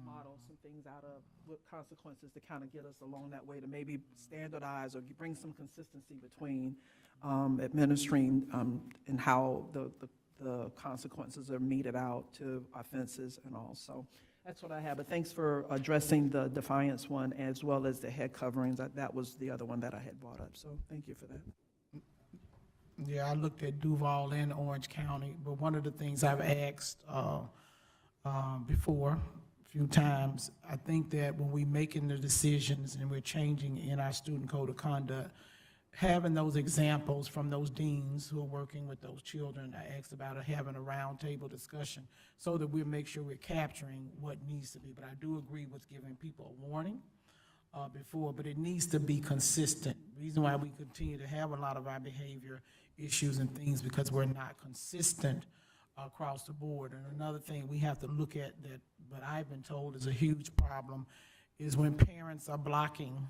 Speaker 4: Model some things out of with consequences to kind of get us along that way to maybe standardize or bring some consistency between administering and how the consequences are meted out to offenses and all. So that's what I have. But thanks for addressing the defiance one as well as the head coverings. That was the other one that I had brought up. So thank you for that.
Speaker 1: Yeah, I looked at Duval and Orange County, but one of the things I've asked before a few times, I think that when we're making the decisions and we're changing in our student code of conduct, having those examples from those deans who are working with those children, I asked about having a roundtable discussion so that we make sure we're capturing what needs to be. But I do agree with giving people a warning before, but it needs to be consistent. Reason why we continue to have a lot of our behavior issues and things because we're not consistent across the board. And another thing we have to look at that, but I've been told is a huge problem, is when parents are blocking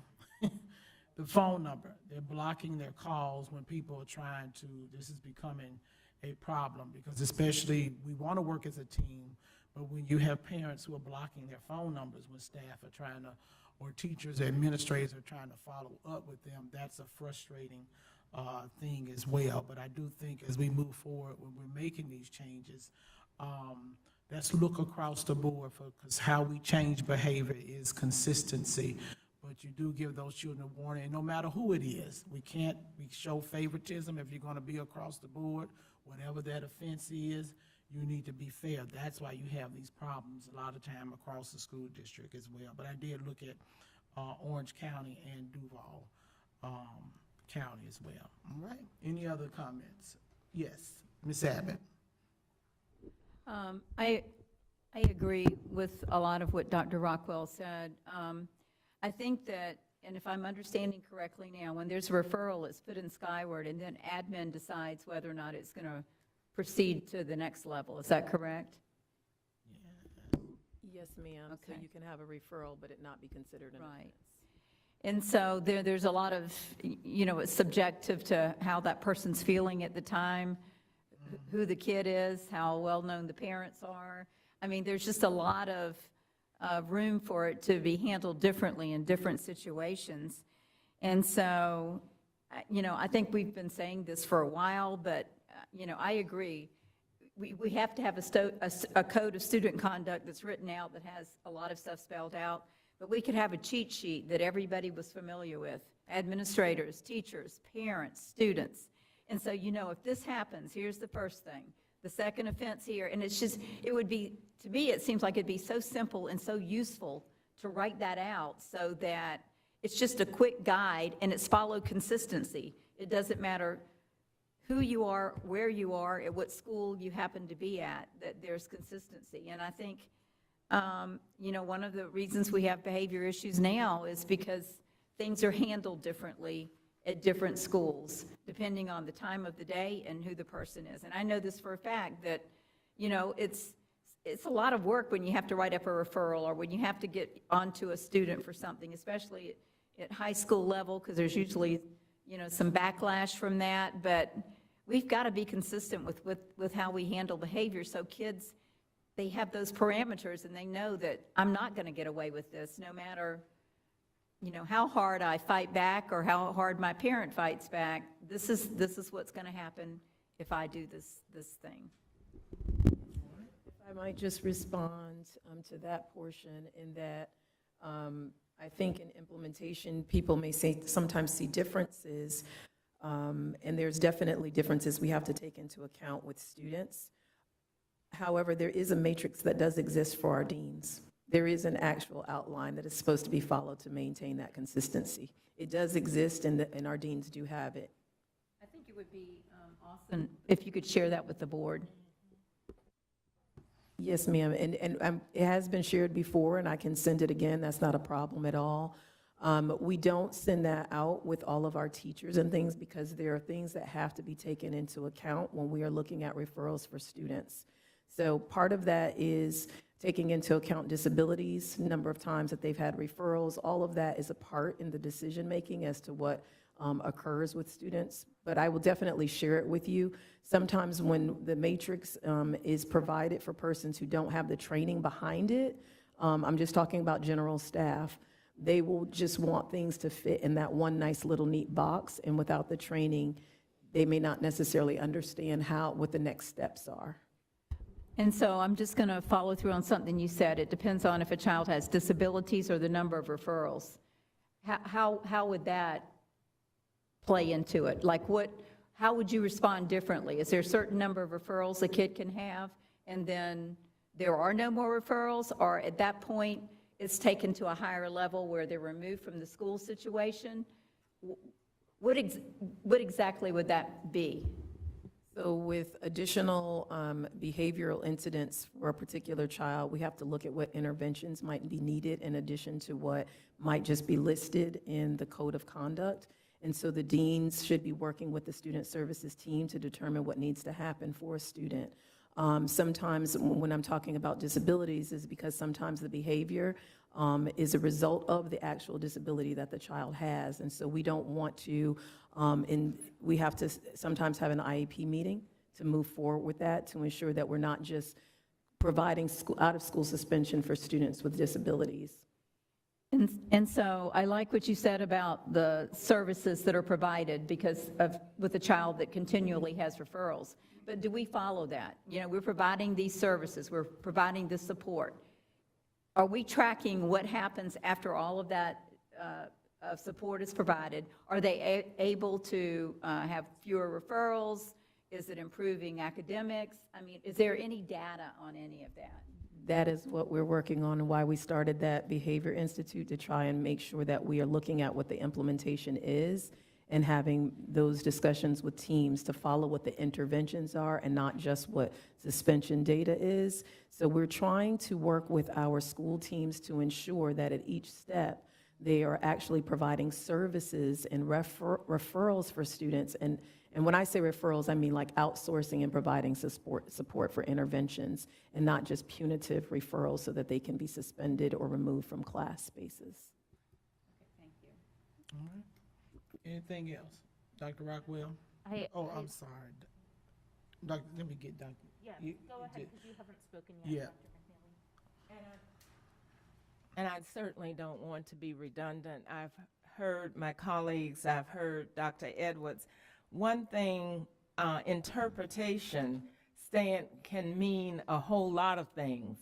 Speaker 1: the phone number. They're blocking their calls when people are trying to, this is becoming a problem because especially we want to work as a team, but when you have parents who are blocking their phone numbers when staff are trying to, or teachers, administrators are trying to follow up with them, that's a frustrating thing as well. But I do think as we move forward, when we're making these changes, let's look across the board because how we change behavior is consistency. But you do give those children a warning, and no matter who it is, we show favoritism if you're going to be across the board, whatever that offense is, you need to be fair. That's why you have these problems a lot of time across the school district as well. But I did look at Orange County and Duval County as well. All right. Any other comments? Yes, Ms. Abbott.
Speaker 14: I agree with a lot of what Dr. Rockwell said. I think that, and if I'm understanding correctly now, when there's a referral, it's put in Skyward, and then admin decides whether or not it's going to proceed to the next level. Is that correct?
Speaker 15: Yes, ma'am. So
Speaker 14: Okay.
Speaker 15: you can have a referral, but it not be considered an
Speaker 14: Right.
Speaker 15: offense.
Speaker 14: And so there's a lot of, it's subjective to how that person's feeling at the time, who the kid is, how well-known the parents are. I mean, there's just a lot of room for it to be handled differently in different situations. And so, I think we've been saying this for a while, but, I agree. We have to have a code of student conduct that's written out that has a lot of stuff spelled out. But we could have a cheat sheet that everybody was familiar with, administrators, teachers, parents, students. And so, if this happens, here's the first thing, the second offense here, and it's just, it would be, to me, it seems like it'd be so simple and so useful to write that out so that it's just a quick guide and it's followed consistency. It doesn't matter who you are, where you are, at what school you happen to be at, that there's consistency. And I think, one of the reasons we have behavior issues now is because things are handled differently at different schools, depending on the time of the day and who the person is. And I know this for a fact that, it's a lot of work when you have to write up a referral or when you have to get onto a student for something, especially at high school level, because there's usually, some backlash from that. But we've got to be consistent with how we handle behavior so kids, they have those parameters and they know that I'm not going to get away with this no matter, how hard I fight back or how hard my parent fights back. This is what's going to happen if I do this thing.
Speaker 15: If I might just respond to that portion in that I think in implementation, people may sometimes see differences, and there's definitely differences we have to take into account with students. However, there is a matrix that does exist for our deans. There is an actual outline that is supposed to be followed to maintain that consistency. It does exist, and our deans do have it.
Speaker 14: I think it would be awesome if you could share that with the board.
Speaker 15: Yes, ma'am, and it has been shared before, and I can send it again. That's not a problem at all. We don't send that out with all of our teachers and things because there are things that have to be taken into account when we are looking at referrals for students. So part of that is taking into account disabilities, number of times that they've had referrals. All of that is a part in the decision-making as to what occurs with students. But I will definitely share it with you. Sometimes when the matrix is provided for persons who don't have the training behind it, I'm just talking about general staff, they will just want things to fit in that one nice little neat box, and without the training, they may not necessarily understand what the next steps are.
Speaker 14: And so I'm just going to follow through on something you said. It depends on if a child has disabilities or the number of referrals. How would that play into it? Like how would you respond differently? Is there a certain number of referrals a kid can have and then there are no more referrals, or at that point it's taken to a higher level where they're removed from the school situation? What exactly would that be?
Speaker 15: So with additional behavioral incidents for a particular child, we have to look at what interventions might be needed in addition to what might just be listed in the code of conduct. And so the deans should be working with the student services team to determine what needs to happen for a student. Sometimes when I'm talking about disabilities is because sometimes the behavior is a result of the actual disability that the child has. And so we don't want to, we have to sometimes have an IEP meeting to move forward with that to ensure that we're not just providing out-of-school suspension for students with disabilities.
Speaker 14: And so I like what you said about the services that are provided because of, with a child that continually has referrals. But do we follow that? You know, we're providing these services, we're providing this support. Are we tracking what happens after all of that support is provided? Are they able to have fewer referrals? Is it improving academics? I mean, is there any data on any of that?
Speaker 15: That is what we're working on and why we started that Behavior Institute, to try and make sure that we are looking at what the implementation is and having those discussions with teams to follow what the interventions are and not just what suspension data is. So we're trying to work with our school teams to ensure that at each step, they are actually providing services and referrals for students. And when I say referrals, I mean like outsourcing and providing support for interventions and not just punitive referrals so that they can be suspended or removed from class spaces.
Speaker 14: Thank you.
Speaker 1: All right. Anything else? Dr. Rockwell? I'm sorry. Let me get Dr.
Speaker 5: Yeah, go ahead, because you haven't spoken yet.
Speaker 1: Yeah.
Speaker 5: Dr. McNeely.
Speaker 7: And I certainly don't want to be redundant. I've heard my colleagues, I've heard Dr. Edwards. One thing, interpretation can mean a whole lot of things.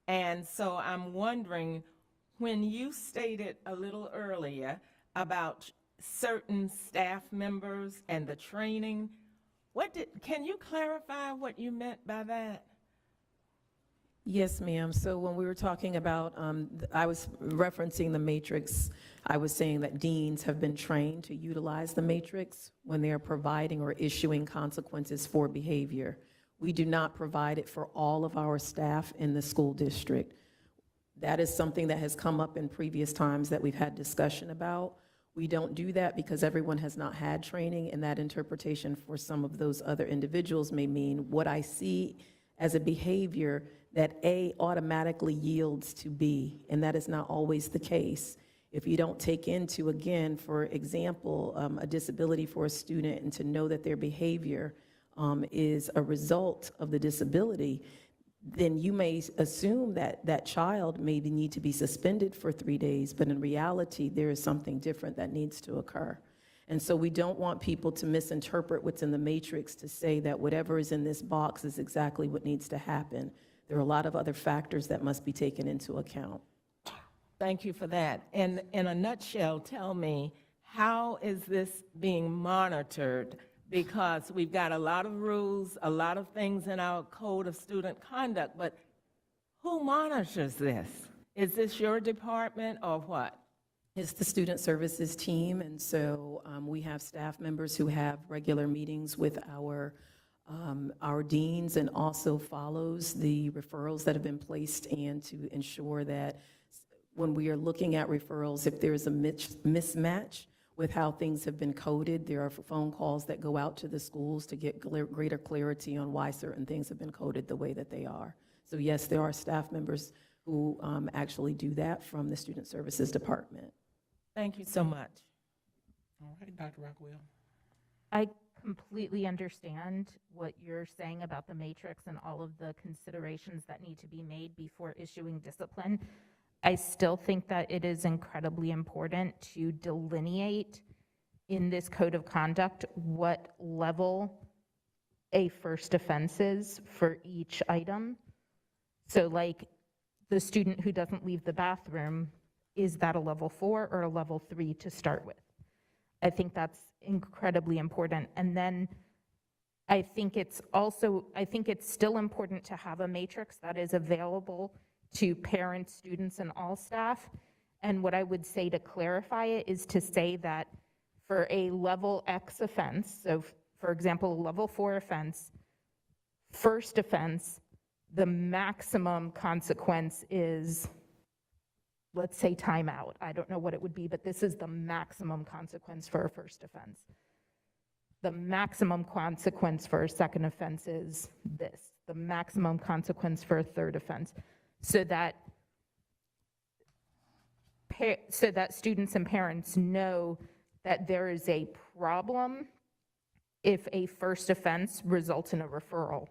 Speaker 7: And so I'm wondering, when you stated a little earlier about certain staff members and the training, can you clarify what you meant by that?
Speaker 15: Yes, ma'am. So when we were talking about, I was referencing the matrix, I was saying that deans have been trained to utilize the matrix when they are providing or issuing consequences for behavior. We do not provide it for all of our staff in the school district. That is something that has come up in previous times that we've had discussion about. We don't do that because everyone has not had training, and that interpretation for some of those other individuals may mean what I see as a behavior that A automatically yields to B, and that is not always the case. If you don't take into, again, for example, a disability for a student and to know that their behavior is a result of the disability, then you may assume that that child may need to be suspended for 3 days, but in reality, there is something different that needs to occur. And so we don't want people to misinterpret what's in the matrix to say that whatever is in this box is exactly what needs to happen. There are a lot of other factors that must be taken into account.
Speaker 7: Thank you for that. And in a nutshell, tell me, how is this being monitored? Because we've got a lot of rules, a lot of things in our code of student conduct, but who monitors this? Is this your department or what?
Speaker 15: It's the student services team, and so we have staff members who have regular meetings with our deans and also follows the referrals that have been placed and to ensure that when we are looking at referrals, if there is a mismatch with how things have been coded, there are phone calls that go out to the schools to get greater clarity on why certain things have been coded the way that they are. So yes, there are staff members who actually do that from the Student Services Department.
Speaker 7: Thank you so much.
Speaker 1: All right, Dr. Rockwell.
Speaker 5: I completely understand what you're saying about the matrix and all of the considerations that need to be made before issuing discipline. I still think that it is incredibly important to delineate in this code of conduct what level a first offense is for each item. So like the student who doesn't leave the bathroom, is that a level 4 or a level 3 to start with? I think that's incredibly important. And then I think it's still important to have a matrix that is available to parents, students, and all staff. And what I would say to clarify it is to say that for a level X offense, so for example, a level 4 offense, first offense, the maximum consequence is, let's say, timeout. I don't know what it would be, but this is the maximum consequence for a first offense. The maximum consequence for a second offense is this. The maximum consequence for a third offense, so that students and parents know that there is a problem if a first offense results in a referral,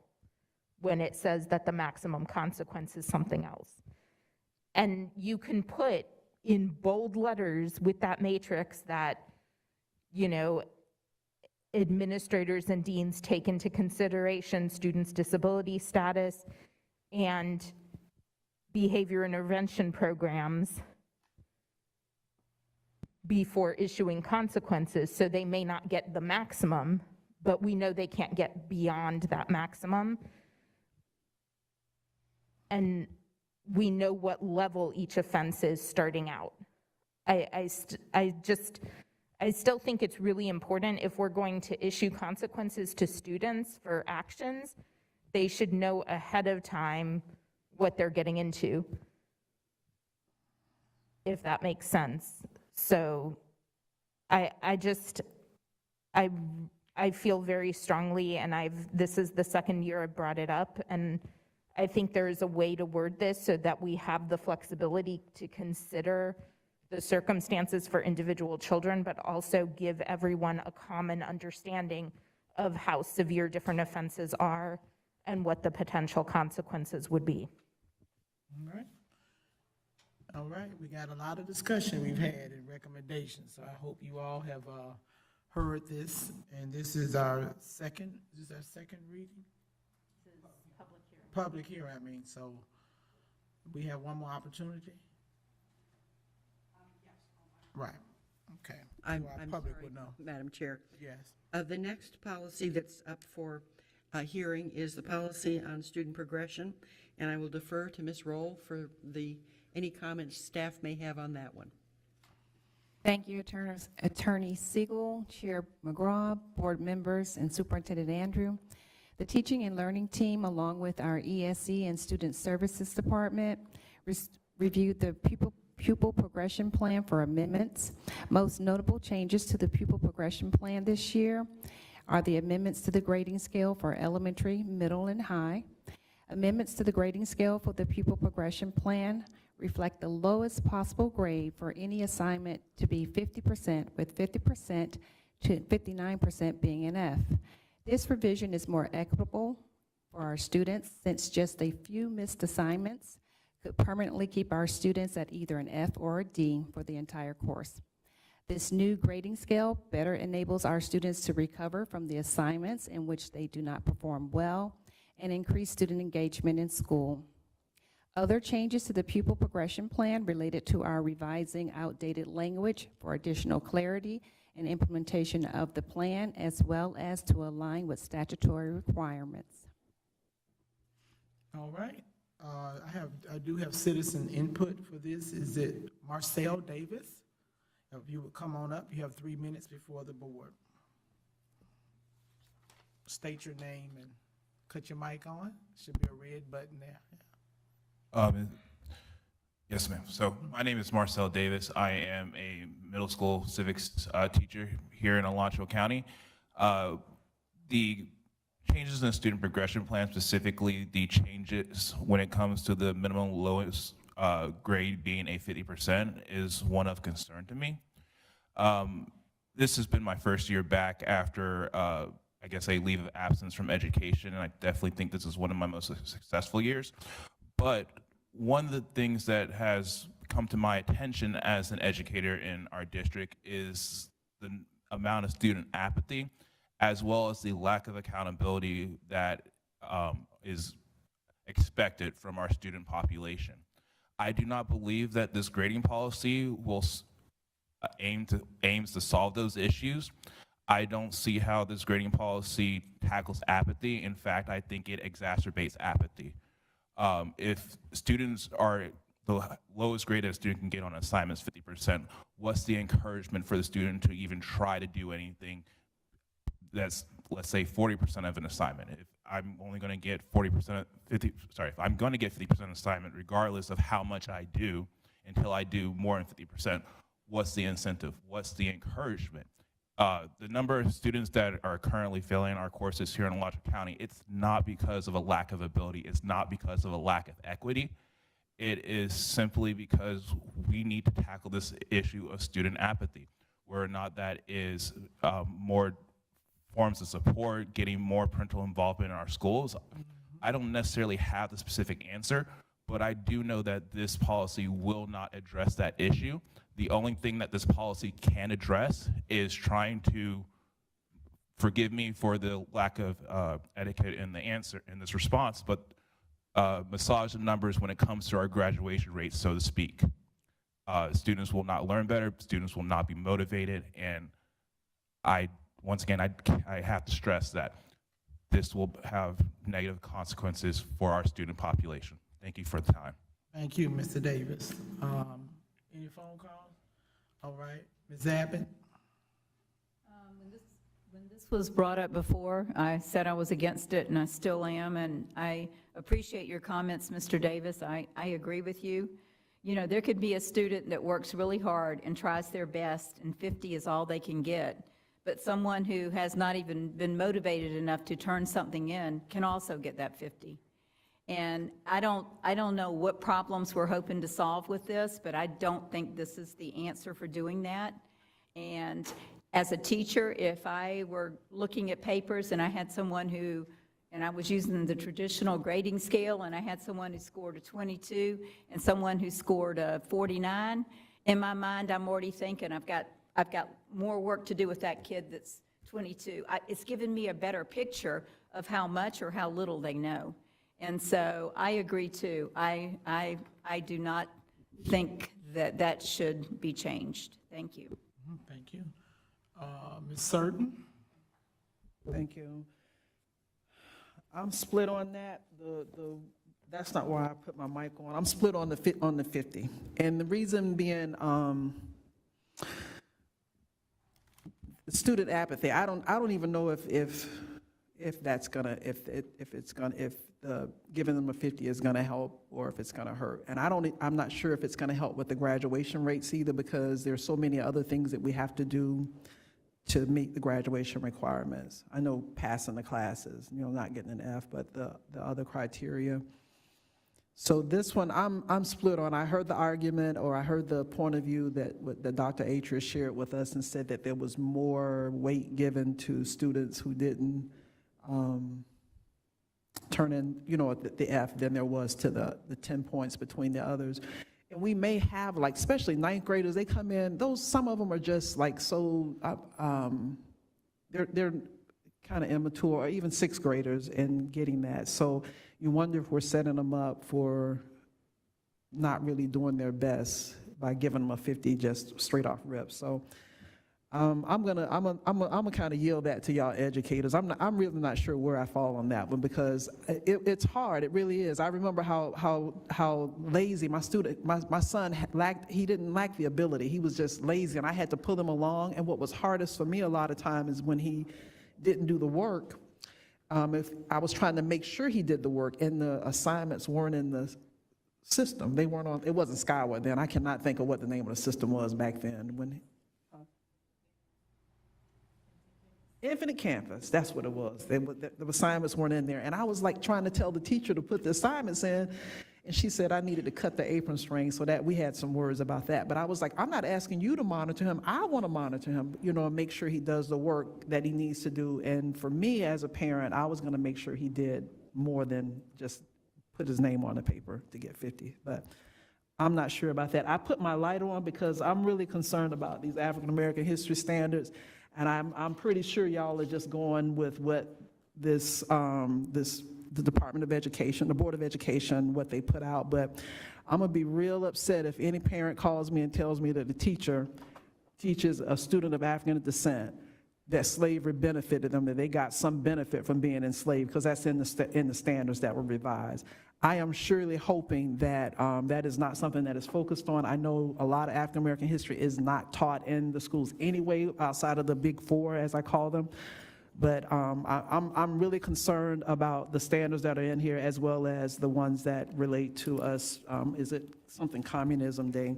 Speaker 5: when it says that the maximum consequence is something else. And you can put in bold letters with that matrix that, you know, administrators and deans take into consideration students' disability status and behavior intervention programs before issuing consequences. So they may not get the maximum, but we know they can't get beyond that maximum. And we know what level each offense is starting out. I still think it's really important, if we're going to issue consequences to students for actions, they should know ahead of time what they're getting into, if that makes sense. So I feel very strongly, and this is the second year I brought it up, and I think there is a way to word this so that we have the flexibility to consider the circumstances for individual children, but also give everyone a common understanding of how severe different offenses are and what the potential consequences would be.
Speaker 1: All right. All right, we got a lot of discussion we've had and recommendations, so I hope you all have heard this, and this is our second reading?
Speaker 5: This is public hearing.
Speaker 1: Public hearing, I mean, so we have one more opportunity? Right, okay.
Speaker 3: I'm
Speaker 1: So our
Speaker 3: I'm
Speaker 1: public
Speaker 3: sorry,
Speaker 1: would know.
Speaker 3: Madam Chair.
Speaker 1: Yes.
Speaker 3: The next policy that's up for hearing is the policy on student progression, and I will defer to Ms. Roll for any comments staff may have on that one.
Speaker 9: Thank you, Attorney Siegel, Chair McGraw, board members, and Superintendent Andrew. The teaching and learning team, along with our ESE and Student Services Department, reviewed the pupil progression plan for amendments. Most notable changes to the pupil progression plan this year are the amendments to the grading scale for elementary, middle, and high. Amendments to the grading scale for the pupil progression plan reflect the lowest possible grade for any assignment to be 50%, with 50% to 59% being an F. This revision is more equitable for our students, since just a few missed assignments could permanently keep our students at either an F or a D for the entire course. This new grading scale better enables our students to recover from the assignments in which they do not perform well and increase student engagement in school. Other changes to the pupil progression plan related to our revising outdated language for additional clarity and implementation of the plan, as well as to align with statutory requirements.
Speaker 1: All right, I do have citizen input for this. Is it Marcel Davis? If you would come on up, you have 3 minutes before the board. State your name and cut your mic on. Should be a red button there.
Speaker 16: Yes, ma'am. So my name is Marcel Davis. I am a middle school civics teacher here in Alachua County. The changes in the student progression plan, specifically the changes when it comes to the minimum lowest grade being a 50%, is one of concern to me. This has been my first year back after, I guess, a leave of absence from education, and I definitely think this is one of my most successful years. But one of the things that has come to my attention as an educator in our district is the amount of student apathy, as well as the lack of accountability that is expected from our student population. I do not believe that this grading policy will aims to solve those issues. I don't see how this grading policy tackles apathy. In fact, I think it exacerbates apathy. If students are the lowest grade that a student can get on an assignment is 50%. What's the encouragement for the student to even try to do anything that's, let's say, 40% of an assignment? If I'm only going to get 40%, if I'm going to get 50% assignment, regardless of how much I do, until I do more than 50%, what's the incentive? What's the encouragement? The number of students that are currently failing our courses here in Alachua County, it's not because of a lack of ability. It's not because of a lack of equity. It is simply because we need to tackle this issue of student apathy, whether or not that is more forms of support, getting more parental involvement in our schools. I don't necessarily have the specific answer, but I do know that this policy will not address that issue. The only thing that this policy can address is trying to, forgive me for the lack of etiquette in the answer, in this response, but massage the numbers when it comes to our graduation rates, so to speak. Students will not learn better, students will not be motivated, and once again, I have to stress that this will have negative consequences for our student population. Thank you for the time.
Speaker 1: Thank you, Mr. Davis. Any phone calls? All right, Ms. Abbott?
Speaker 14: When this was brought up before, I said I was against it, and I still am, and I appreciate your comments, Mr. Davis. I agree with you. You know, there could be a student that works really hard and tries their best, and 50 is all they can get. But someone who has not even been motivated enough to turn something in can also get that 50. And I don't know what problems we're hoping to solve with this, but I don't think this is the answer for doing that. And as a teacher, if I were looking at papers and I had someone who, and I was using the traditional grading scale, and I had someone who scored a 22 and someone who scored a 49, in my mind, I'm already thinking I've got more work to do with that kid that's 22. It's given me a better picture of how much or how little they know. And so I agree too. I do not think that that should be changed. Thank you.
Speaker 1: Thank you. Ms. Surton?
Speaker 4: Thank you. I'm split on that. That's not why I put my mic on. I'm split on the 50. And the reason being, student apathy. I don't even know if giving them a 50 is gonna help or if it's gonna hurt. And I'm not sure if it's gonna help with the graduation rates either, because there's so many other things that we have to do to meet the graduation requirements. I know passing the classes, not getting an F, but the other criteria. So this one, I'm split on. I heard the argument, or I heard the point of view that Dr. Atria shared with us, and said that there was more weight given to students who didn't turn in, the F than there was to the 10 points between the others. And we may have, like, especially ninth graders, they come in, some of them are just like so, they're kind of immature, or even sixth graders in getting that. So you wonder if we're setting them up for not really doing their best by giving them a 50 just straight off rip. So I'm gonna kind of yield that to y'all educators. I'm really not sure where I fall on that one, because it's hard. It really is. I remember how lazy my son he didn't lack the ability. He was just lazy, and I had to pull him along. And what was hardest for me a lot of time is when he didn't do the work. If I was trying to make sure he did the work, and the assignments weren't in the system. They weren't on. It wasn't Skyward then. I cannot think of what the name of the system was back then. Infinite Campus, that's what it was. The assignments weren't in there. And I was like trying to tell the teacher to put the assignments in, and she said I needed to cut the apron string, so that we had some words about that. But I was like, I'm not asking you to monitor him. I want to monitor him, and make sure he does the work that he needs to do. And for me as a parent, I was going to make sure he did more than just put his name on the paper to get 50. But I'm not sure about that. I put my light on because I'm really concerned about these African American history standards. And I'm pretty sure y'all are just going with what the Department of Education, the Board of Education, what they put out. But I'm gonna be real upset if any parent calls me and tells me that the teacher teaches a student of African descent that slavery benefited them, that they got some benefit from being enslaved, because that's in the standards that were revised. I am surely hoping that that is not something that is focused on. I know a lot of African American history is not taught in the schools anyway, outside of the big four, as I call them. But I'm really concerned about the standards that are in here, as well as the ones that relate to us. Is it something Communism Day?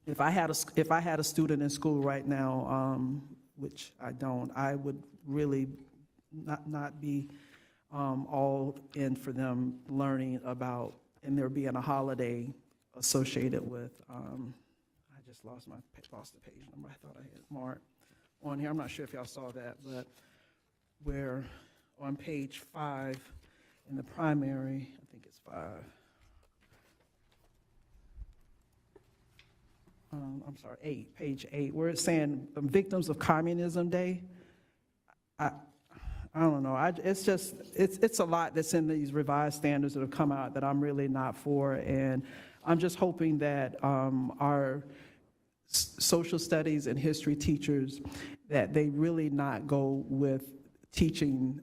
Speaker 4: If I had a student in school right now, which I don't, I would really not be all in for them learning about, and there being a holiday associated with, I just lost the page number. I thought I had marked on here. I'm not sure if y'all saw that, but where on page 5 in the primary, I think it's 5. I'm sorry, 8, page 8, where it's saying Victims of Communism Day. I don't know. It's a lot that's in these revised standards that have come out that I'm really not for, and I'm just hoping that our social studies and history teachers, that they really not go with teaching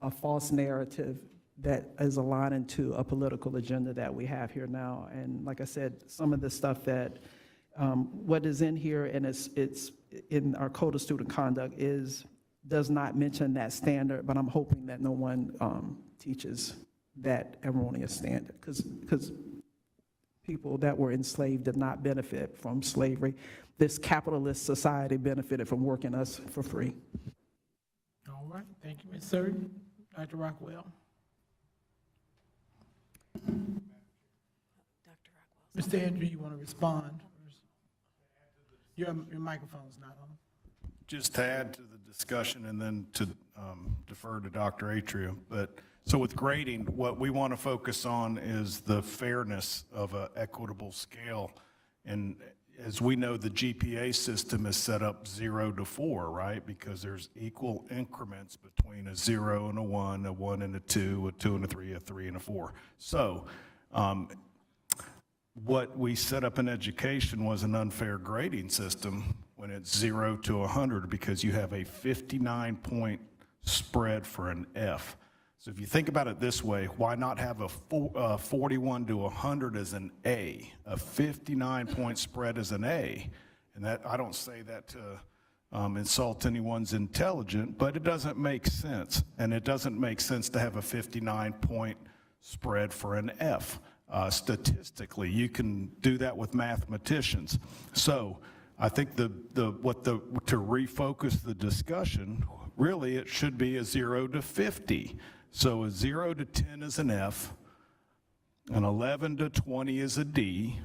Speaker 4: a false narrative that is aligning to a political agenda that we have here now. And like I said, some of the stuff that what is in here, and it's in our Code of Student Conduct, does not mention that standard, but I'm hoping that no one teaches that erroneous standard, because people that were enslaved did not benefit from slavery. This capitalist society benefited from working us for free.
Speaker 1: All right, thank you, Ms. Surton. Dr. Rockwell. Mr. Andrew, you want to respond? Your microphone's not on.
Speaker 6: Just to add to the discussion and then to defer to Dr. Atria. But so with grading, what we want to focus on is the fairness of an equitable scale. And as we know, the GPA system is set up 0 to 4, right? Because there's equal increments between a 0 and a 1 and a 2, a 2 and a 3, a 3 and a 4. So what we set up in education was an unfair grading system when it's 0 to 100, because you have a 59-point spread for an F. So if you think about it this way, why not have a 41 to 100 as an A, a 59-point spread as an A? And that, I don't say that to insult anyone's intelligence, but it doesn't make sense. And it doesn't make sense to have a 59-point spread for an F. Statistically, you can do that with mathematicians. So I think to refocus the discussion, really it should be a 0 to 50. So a 0 to 10 is an F, an 11 to 20 is a D,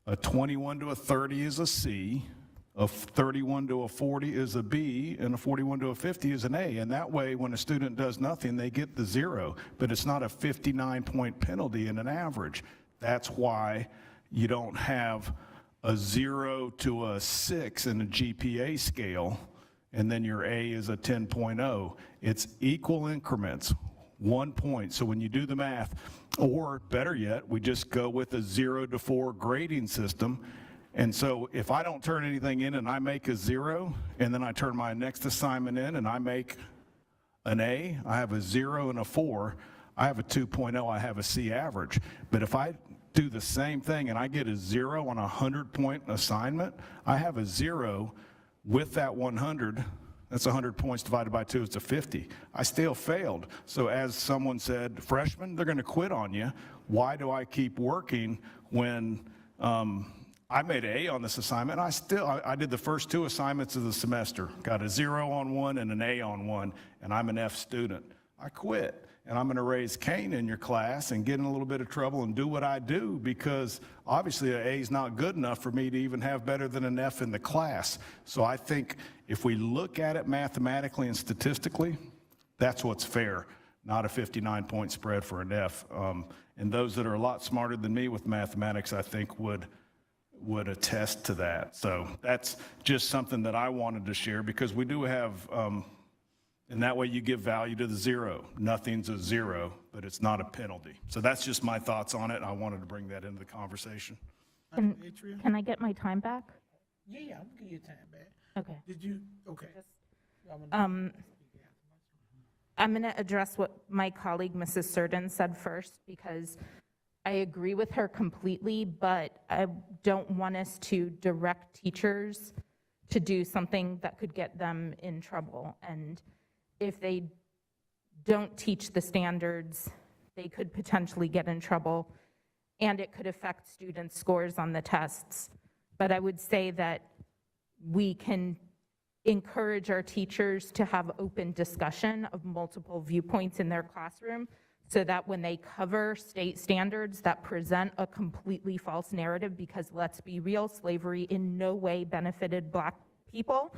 Speaker 6: a 21 to a 30 is a C, a 31 to a 40 is a B, and a 41 to a 50 is an A. And that way, when a student does nothing, they get the 0, but it's not a 59-point penalty in an average. That's why you don't have a 0 to a 6 in a GPA scale, and then your A is a 10.0. It's equal increments, 1 point. So when you do the math, or better yet, we just go with a 0 to 4 grading system. And so if I don't turn anything in and I make a 0, and then I turn my next assignment in and I make an A, I have a 0 and a 4, I have a 2.0, I have a C average. But if I do the same thing and I get a 0 on a 100-point assignment, I have a 0 with that 100. That's 100 points divided by 2, it's a 50. I still failed. So as someone said, freshmen, they're going to quit on you. Why do I keep working when I made an A on this assignment? I did the first 2 assignments of the semester, got a 0 on 1 and an A on 1, and I'm an F student. I quit. And I'm going to raise Cain in your class and get in a little bit of trouble and do what I do, because obviously an A is not good enough for me to even have better than an F in the class. So I think if we look at it mathematically and statistically, that's what's fair, not a 59-point spread for an F. And those that are a lot smarter than me with mathematics, I think, would attest to that. So that's just something that I wanted to share, because we do have and that way you give value to the 0. Nothing's a 0, but it's not a penalty. So that's just my thoughts on it. I wanted to bring that into the conversation.
Speaker 5: Can I get my time back?
Speaker 1: Yeah, I'll give you time back.
Speaker 5: Okay.
Speaker 1: Did you? Okay.
Speaker 5: I'm going to address what my colleague, Mrs. Surden, said first, because I agree with her completely, but I don't want us to direct teachers to do something that could get them in trouble. And if they don't teach the standards, they could potentially get in trouble, and it could affect students' scores on the tests. But I would say that we can encourage our teachers to have open discussion of multiple viewpoints in their classroom, so that when they cover state standards that present a completely false narrative, because let's be real, slavery in no way benefited Black people,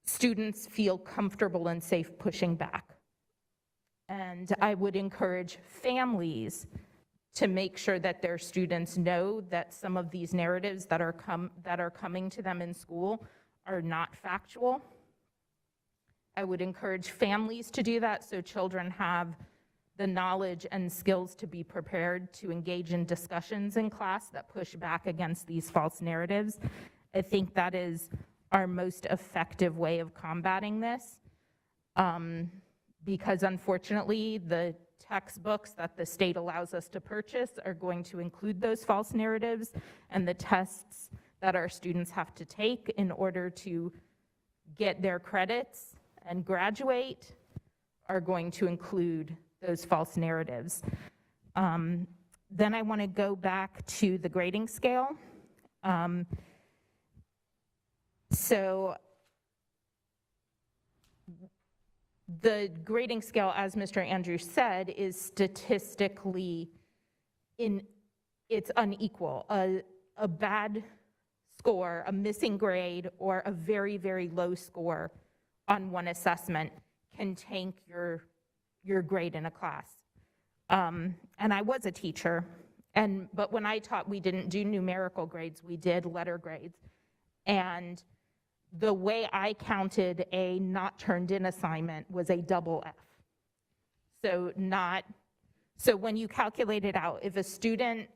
Speaker 5: students feel comfortable and safe pushing back. And I would encourage families to make sure that their students know that some of these narratives that are coming to them in school are not factual. I would encourage families to do that so children have the knowledge and skills to be prepared to engage in discussions in class that push back against these false narratives. I think that is our most effective way of combating this, because unfortunately the textbooks that the state allows us to purchase are going to include those false narratives, and the tests that our students have to take in order to get their credits and graduate are going to include those false narratives. Then I want to go back to the grading scale. So the grading scale, as Mr. Andrews said, is statistically it's unequal. A bad score, a missing grade, or a very, very low score on one assessment can tank your grade in a class. And I was a teacher, but when I taught, we didn't do numerical grades, we did letter grades. And the way I counted a not turned in assignment was a double F. So when you calculate it out, if a student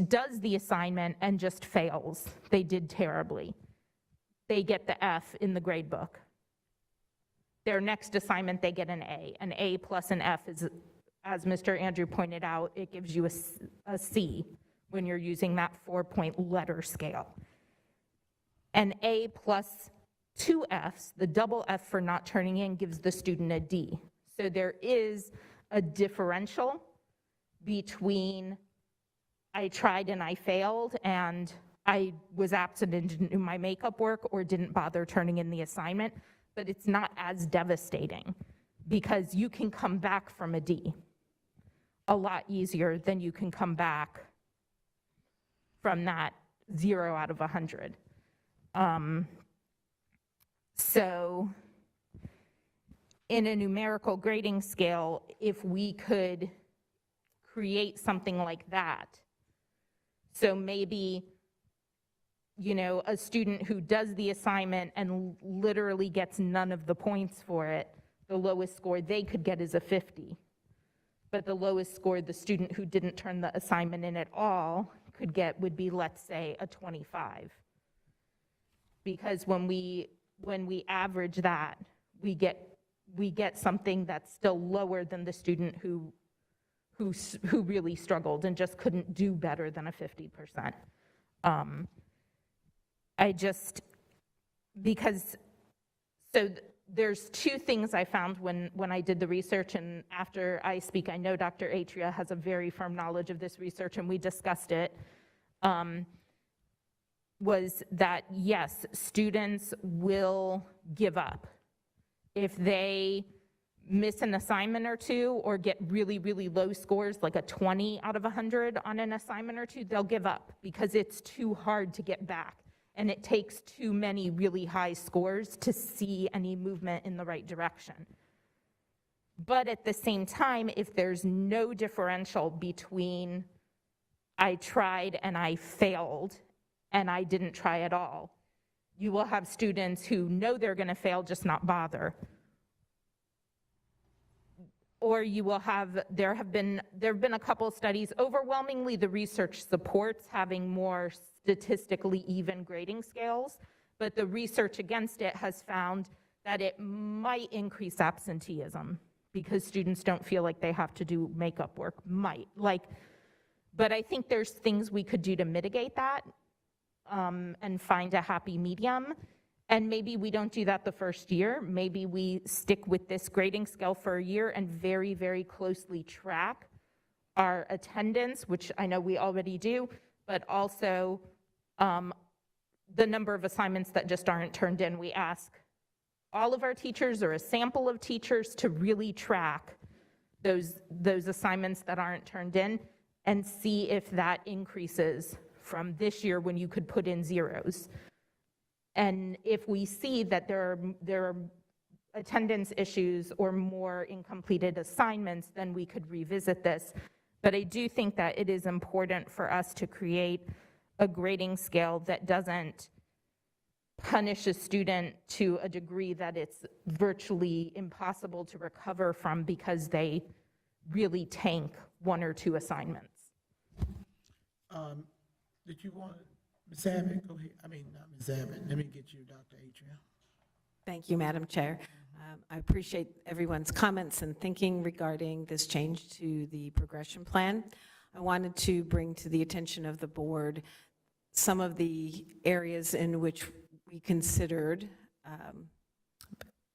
Speaker 5: does the assignment and just fails, they did terribly, they get the F in the grade book. Their next assignment, they get an A. An A plus an F is, as Mr. Andrew pointed out, it gives you a C when you're using that 4-point letter scale. An A plus 2 Fs, the double F for not turning in, gives the student a D. So there is a differential between I tried and I failed, and I was absent and didn't do my makeup work or didn't bother turning in the assignment, but it's not as devastating because you can come back from a D a lot easier than you can come back from that 0 out of 100. So in a numerical grading scale, if we could create something like that, so maybe, you know, a student who does the assignment and literally gets none of the points for it, the lowest score they could get is a 50. But the lowest score the student who didn't turn the assignment in at all could get would be, let's say, a 25. Because when we average that, we get something that's still lower than the student who really struggled and just couldn't do better than a 50%. There's two things I found when I did the research, and after I speak, I know Dr. Atria has a very firm knowledge of this research, and we discussed it, was that, yes, students will give up. If they miss an assignment or two or get really, really low scores, like a 20 out of 100 on an assignment or two, they'll give up because it's too hard to get back. And it takes too many really high scores to see any movement in the right direction. But at the same time, if there's no differential between I tried and I failed and I didn't try at all, you will have students who know they're going to fail, just not bother. Or you will have, there have been a couple of studies, overwhelmingly the research supports having more statistically even grading scales, but the research against it has found that it might increase absenteeism because students don't feel like they have to do makeup work, but I think there's things we could do to mitigate that and find a happy medium. And maybe we don't do that the first year. Maybe we stick with this grading scale for a year and very, very closely track our attendance, which I know we already do, but also the number of assignments that just aren't turned in. We ask all of our teachers or a sample of teachers to really track those assignments that aren't turned in and see if that increases from this year when you could put in zeros. And if we see that there are attendance issues or more incompleted assignments, then we could revisit this. But I do think that it is important for us to create a grading scale that doesn't punish a student to a degree that it's virtually impossible to recover from because they really tank one or two assignments.
Speaker 1: Did you want, Ms. Abbott, go ahead. I mean, not Ms. Abbott. Let me get you, Dr. Atria.
Speaker 17: Thank you, Madam Chair. I appreciate everyone's comments and thinking regarding this change to the progression plan. I wanted to bring to the attention of the board some of the areas in which we considered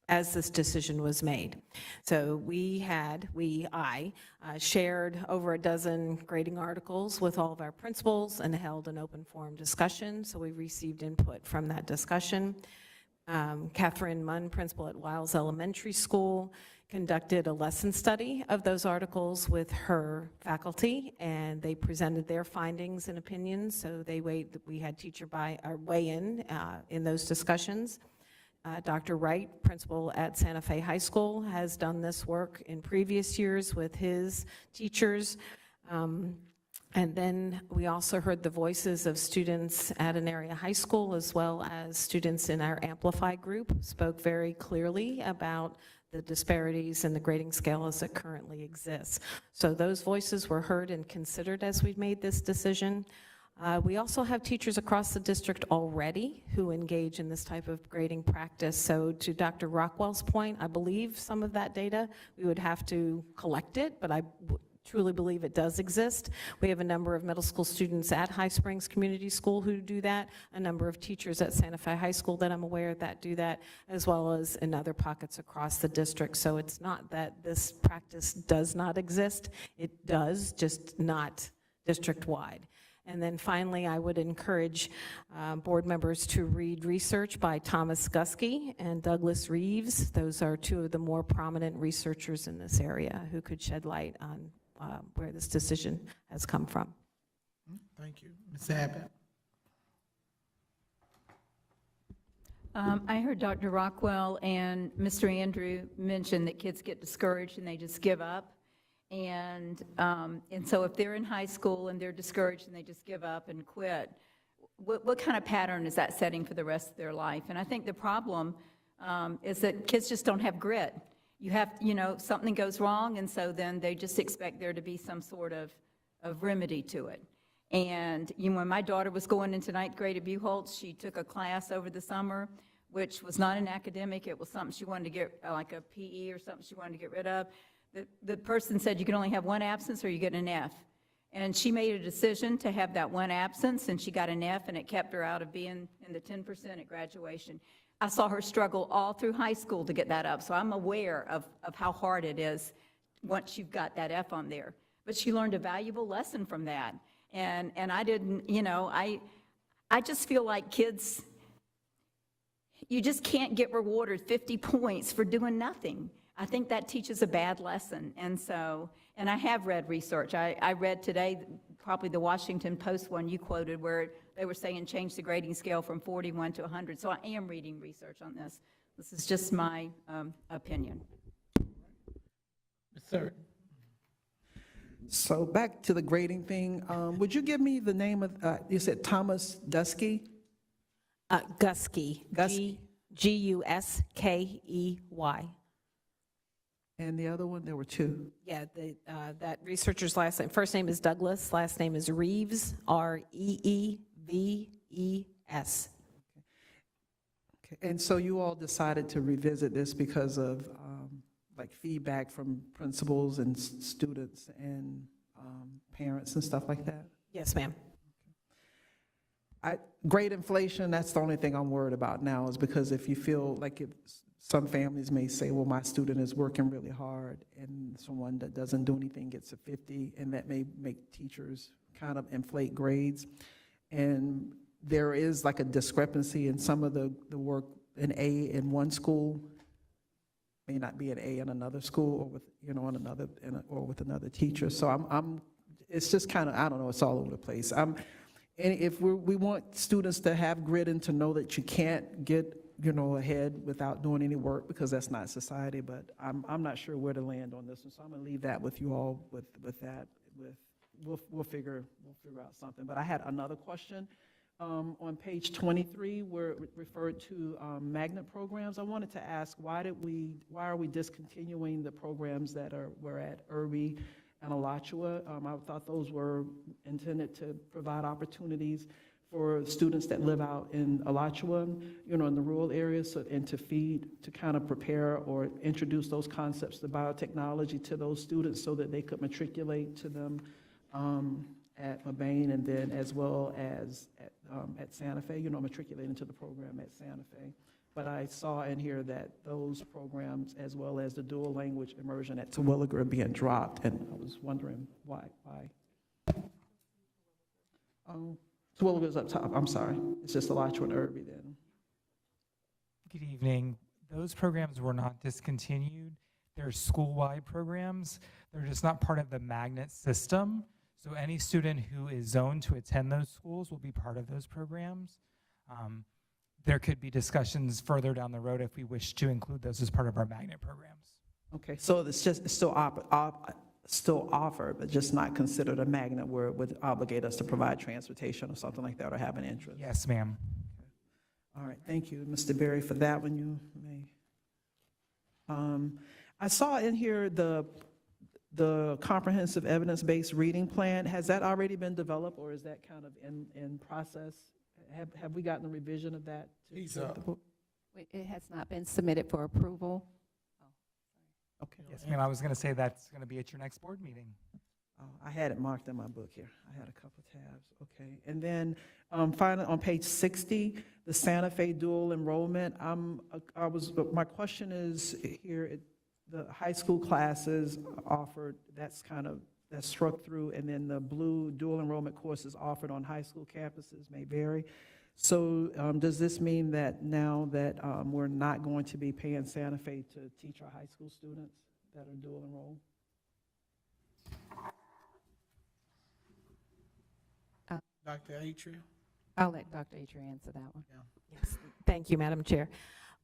Speaker 17: as this decision was made. So I shared over a dozen grading articles with all of our principals and held an open forum discussion, so we received input from that discussion. Catherine Munn, principal at Wiles Elementary School, conducted a lesson study of those articles with her faculty, and they presented their findings and opinions, so we had teacher weigh in those discussions. Dr. Wright, principal at Santa Fe High School, has done this work in previous years with his teachers. And then we also heard the voices of students at an area high school as well as students in our Amplify group spoke very clearly about the disparities in the grading scale as it currently exists. So those voices were heard and considered as we made this decision. We also have teachers across the district already who engage in this type of grading practice. So to Dr. Rockwell's point, I believe some of that data, we would have to collect it, but I truly believe it does exist. We have a number of middle school students at High Springs Community School who do that, a number of teachers at Santa Fe High School that I'm aware of that do that, as well as in other pockets across the district. So it's not that this practice does not exist. It does, just not district-wide. And then finally, I would encourage board members to read research by Thomas Guskey and Douglas Reeves. Those are two of the more prominent researchers in this area who could shed light on where this decision has come from.
Speaker 1: Thank you. Ms. Abbott.
Speaker 14: I heard Dr. Rockwell and Mr. Andrew mention that kids get discouraged and they just give up. And so if they're in high school and they're discouraged and they just give up and quit, what kind of pattern is that setting for the rest of their life? And I think the problem is that kids just don't have grit. Something goes wrong, and so then they just expect there to be some sort of remedy to it. And when my daughter was going into 9th grade at Buchholz, she took a class over the summer, which was not an academic. It was something she wanted to get, like a PE or something she wanted to get rid of. The person said you can only have one absence or you get an F. And she made a decision to have that one absence, and she got an F, and it kept her out of being in the 10% at graduation. I saw her struggle all through high school to get that up, so I'm aware of how hard it is once you've got that F on there. But she learned a valuable lesson from that. And I didn't, I just feel like kids, you just can't get rewarded 50 points for doing nothing. I think that teaches a bad lesson. And I have read research. I read today probably the Washington Post one you quoted where they were saying change the grading scale from 41 to 100. So I am reading research on this. This is just my opinion.
Speaker 1: Sir.
Speaker 4: So back to the grading thing, would you give me the name of, you said Thomas Guskey?
Speaker 17: Guskey, Guskey. Guskey.
Speaker 4: And the other one, there were two.
Speaker 17: Yeah, that researcher's first name is Douglas, last name is Reeves, Reeves.
Speaker 4: Okay. And so you all decided to revisit this because of like feedback from principals and students and parents and stuff like that?
Speaker 17: Yes, ma'am.
Speaker 4: Grade inflation, that's the only thing I'm worried about now, is because if you feel like some families may say, well, my student is working really hard, and someone that doesn't do anything gets a 50, and that may make teachers kind of inflate grades. And there is like a discrepancy in some of the work. An A in one school may not be an A in another school, or with, or with another teacher. So it's just kind of, I don't know, it's all over the place. And if we want students to have grit and to know that you can't get, ahead without doing any work, because that's not society, but I'm not sure where to land on this one. So I'm gonna leave that with you all with that. We'll figure out something. But I had another question. On page 23, where it referred to magnet programs, I wanted to ask, why are we discontinuing the programs that were at Irby and Alachua? I thought those were intended to provide opportunities for students that live out in Alachua, in the rural areas, and to kind of prepare or introduce those concepts of biotechnology to those students so that they could matriculate to them at Mabane, and then as well as at Santa Fe, matriculate into the program at Santa Fe. But I saw in here that those programs, as well as the dual language immersion at Terwilliger, are being dropped, and I was wondering why. Terwilliger's up top, I'm sorry. It's just Alachua and Irby then.
Speaker 12: Good evening. Those programs were not discontinued. They're school-wide programs. They're just not part of the magnet system. So any student who is zoned to attend those schools will be part of those programs. There could be discussions further down the road if we wish to include those as part of our magnet programs.
Speaker 4: Okay, so it's still offered, but just not considered a magnet where it would obligate us to provide transportation or something like that, or have an interest.
Speaker 12: Yes, ma'am.
Speaker 4: Okay. All right, thank you, Mr. Berry, for that one. You may. I saw in here the comprehensive evidence-based reading plan. Has that already been developed, or is that kind of in process? Have we gotten a revision of that?
Speaker 9: It has not been submitted for approval.
Speaker 4: Okay.
Speaker 12: Yes, ma'am. I was going to say that's going to be at your next board meeting.
Speaker 4: I had it marked in my book here. I had a couple tabs. Okay. And then finally, on page 60, the Santa Fe dual enrollment. My question is here, the high school classes offered, that's struck through, and then the blue dual enrollment courses offered on high school campuses may vary. So does this mean that now that we're not going to be paying Santa Fe to teach our high school students that are dual enrolled?
Speaker 1: Dr. Atria?
Speaker 9: I'll let Dr. Atria answer that one.
Speaker 17: Yes. Thank you, Madam Chair.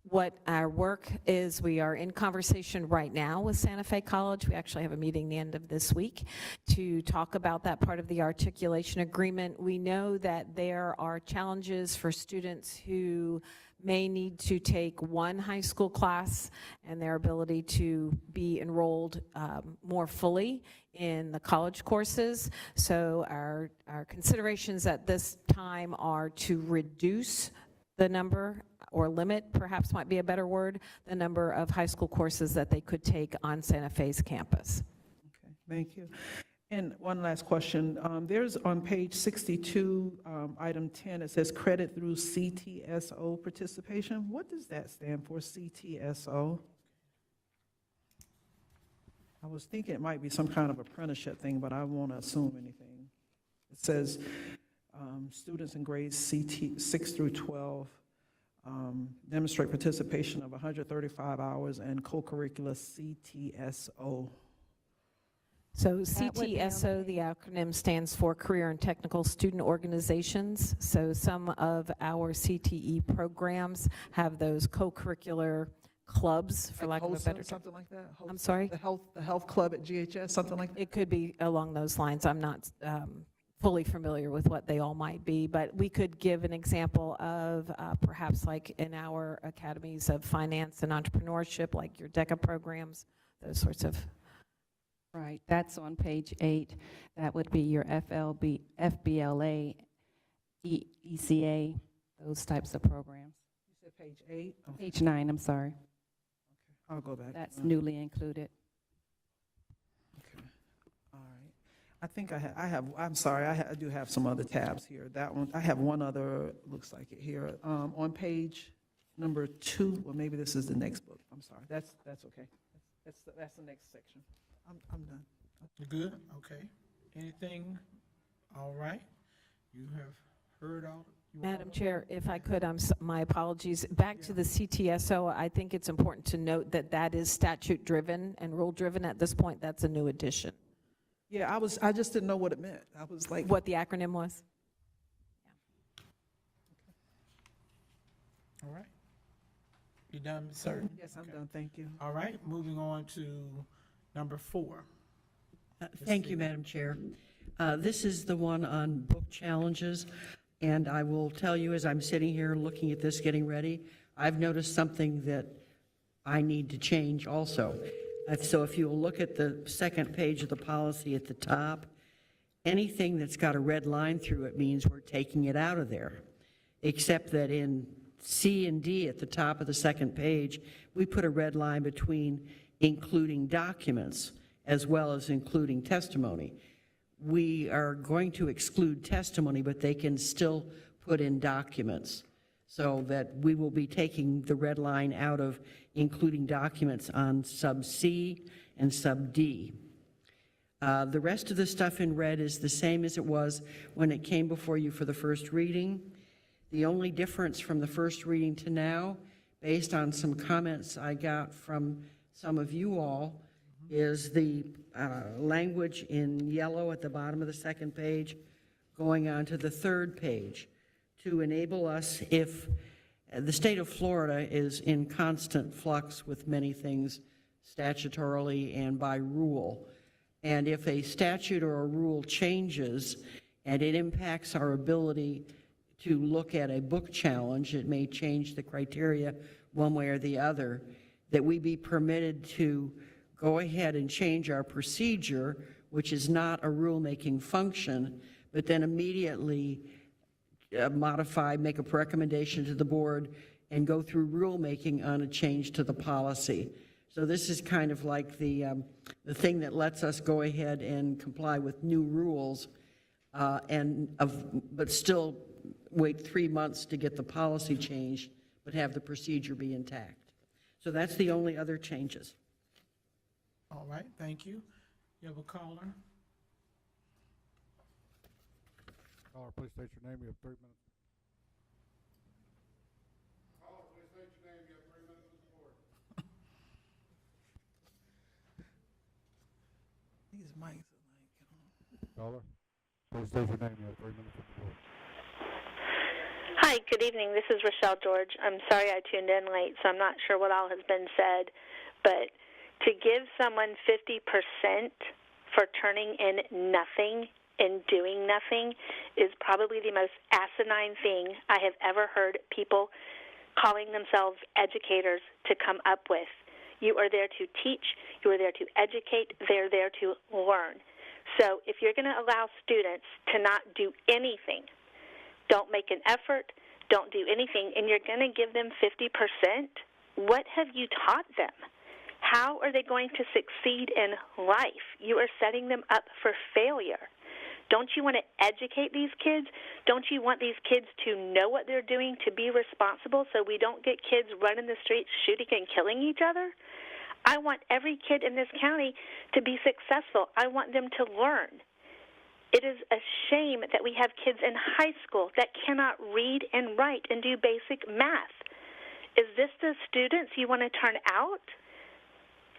Speaker 17: What our work is, we are in conversation right now with Santa Fe College. We actually have a meeting the end of this week to talk about that part of the articulation agreement. We know that there are challenges for students who may need to take one high school class and their ability to be enrolled more fully in the college courses. So our considerations at this time are to reduce the number, or limit, perhaps might be a better word, the number of high school courses that they could take on Santa Fe's campus.
Speaker 4: Okay, thank you. And one last question. There's on page 62, item 10, it says credit through CTSO participation. What does that stand for, CTSO? I was thinking it might be some kind of apprenticeship thing, but I won't assume anything. It says students in grades 6 through 12 demonstrate participation of 135 hours and co-curricular CTSO.
Speaker 17: So CTSO, the acronym stands for Career and Technical Student Organizations. So some of our CTE programs have those co-curricular clubs, for lack of a better term.
Speaker 4: Something like that?
Speaker 17: I'm sorry?
Speaker 4: The health club at GHS, something like that?
Speaker 17: It could be along those lines. I'm not fully familiar with what they all might be, but we could give an example of perhaps like in our academies of finance and entrepreneurship, like your DECA programs, those sorts of.
Speaker 9: Right, that's on page 8. That would be your FLB, FBLA, ECA, those types of programs.
Speaker 4: You said page 8? Okay,
Speaker 9: Page 9, I'm sorry.
Speaker 4: I'll go back.
Speaker 9: That's newly included.
Speaker 4: Okay, all right. I think I'm sorry, I do have some other tabs here. That one, I have one other, looks like it here. On page number 2, or maybe this is the next book. I'm sorry, that's okay. That's the next section. I'm done.
Speaker 1: You good? Okay. Anything? All right. You have heard all.
Speaker 17: Madam Chair, if I could, my apologies. Back to the CTSO, I think it's important to note that that is statute-driven and rule-driven at this point. That's a new addition.
Speaker 4: Yeah, I just didn't know what it meant. I was like.
Speaker 17: What the acronym was?
Speaker 1: All right. You done, Ms. Certain?
Speaker 4: Yes, I'm done, thank you.
Speaker 1: All right, moving on to number 4.
Speaker 3: Thank you, Madam Chair. This is the one on book challenges, and I will tell you as I'm sitting here looking at this, getting ready, I've noticed something that I need to change also. So if you'll look at the second page of the policy at the top, anything that's got a red line through it means we're taking it out of there, except that in C and D at the top of the second page, we put a red line between including documents as well as including testimony. We are going to exclude testimony, but they can still put in documents, so that we will be taking the red line out of including documents on sub C and sub D. The rest of the stuff in red is the same as it was when it came before you for the first reading. The only difference from the first reading to now, based on some comments I got from some of you all, is the language in yellow at the bottom of the second page going on to the third page to enable us, if the state of Florida is in constant flux with many things statutorily and by rule, and if a statute or a rule changes and it impacts our ability to look at a book challenge, it may change the criteria one way or the other, that we be permitted to go ahead and change our procedure, which is not a rulemaking function, but then immediately modify, make a recommendation to the board, and go through rulemaking on a change to the policy. So this is kind of like the thing that lets us go ahead and comply with new rules, but still wait 3 months to get the policy changed, but have the procedure be intact. So that's the only other changes.
Speaker 1: All right, thank you. You have a caller?
Speaker 18: Caller, please state your name. You have 3 minutes. Caller, please state your name. You have 3 minutes to report.
Speaker 4: These mics are like.
Speaker 18: Caller, please state your name. You have 3 minutes to report.
Speaker 19: Hi, good evening. This is Rochelle George. I'm sorry I tuned in late, so I'm not sure what all has been said, but to give someone 50% for turning in nothing and doing nothing is probably the most asinine thing I have ever heard people calling themselves educators to come up with. You are there to teach. You are there to educate. They're there to learn. So if you're going to allow students to not do anything, don't make an effort, don't do anything, and you're going to give them 50%, what have you taught them? How are they going to succeed in life? You are setting them up for failure. Don't you want to educate these kids? Don't you want these kids to know what they're doing, to be responsible, so we don't get kids running the streets shooting and killing each other? I want every kid in this county to be successful. I want them to learn. It is a shame that we have kids in high school that cannot read and write and do basic math. Is this the students you want to turn out?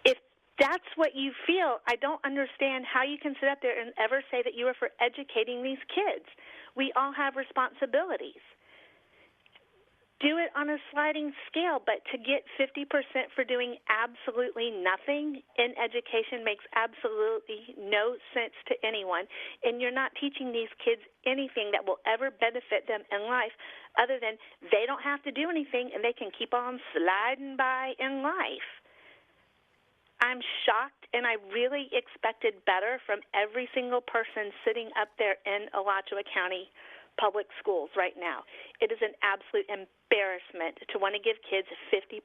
Speaker 19: If that's what you feel, I don't understand how you can sit up there and ever say that you are for educating these kids. We all have responsibilities. Do it on a sliding scale, but to get 50% for doing absolutely nothing in education makes absolutely no sense to anyone. And you're not teaching these kids anything that will ever benefit them in life other than they don't have to do anything and they can keep on sliding by in life. I'm shocked, and I really expected better from every single person sitting up there in Alachua County Public Schools right now. It is an absolute embarrassment to want to give kids 50%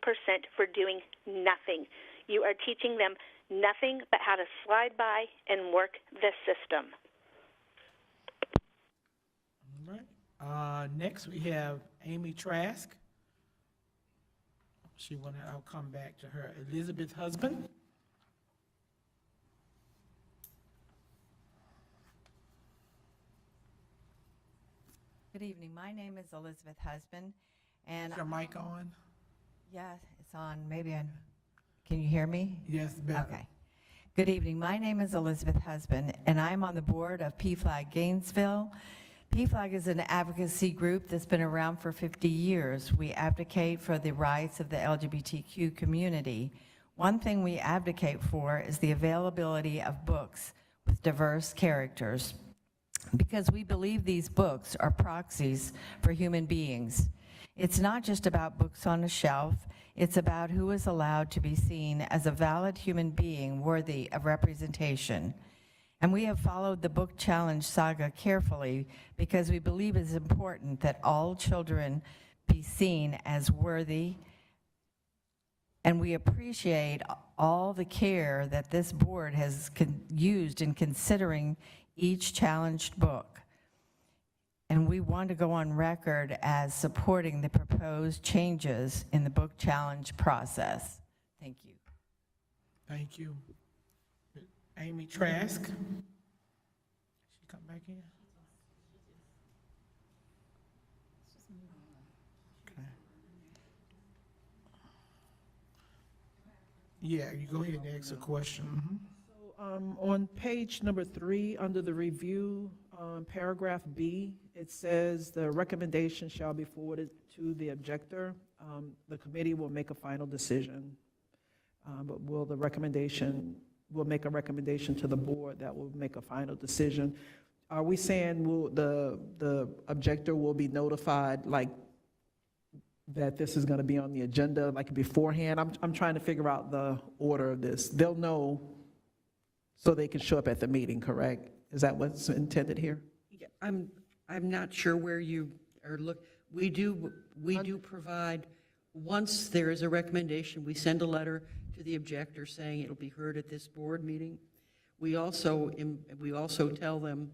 Speaker 19: for doing nothing. You are teaching them nothing but how to slide by and work the system.
Speaker 1: All right. Next, we have Amy Trask. I'll come back to her. Elizabeth Husband.
Speaker 20: Good evening. My name is Elizabeth Husband, and
Speaker 1: Is your mic on?
Speaker 20: yes, it's on. Can you hear me?
Speaker 1: Yes, better.
Speaker 20: Okay. Good evening. My name is Elizabeth Husband, and I'm on the board of PFLAG Gainesville. PFLAG is an advocacy group that's been around for 50 years. We advocate for the rights of the LGBTQ community. One thing we advocate for is the availability of books with diverse characters, because we believe these books are proxies for human beings. It's not just about books on a shelf, it's about who is allowed to be seen as a valid human being worthy of representation. And we have followed the book challenge saga carefully because we believe it's important that all children be seen as worthy, and we appreciate all the care that this board has used in considering each challenged book. And we want to go on record as supporting the proposed changes in the book challenge process. Thank you.
Speaker 1: Thank you. Amy Trask. She come back in? Okay. Yeah, you go ahead and ask a question. Mhm.
Speaker 4: On page number 3, under the review, paragraph B, it says the recommendation shall be forwarded to the objector. The committee will make a final decision, but we'll make a recommendation to the board that will make a final decision. Are we saying the objector will be notified, like, that this is going to be on the agenda, like, beforehand? I'm trying to figure out the order of this. They'll know so they can show up at the meeting, correct? Is that what's intended here?
Speaker 3: Yeah, I'm not sure where you are we do provide, once there is a recommendation, we send a letter to the objector saying it'll be heard at this board meeting. We also tell them,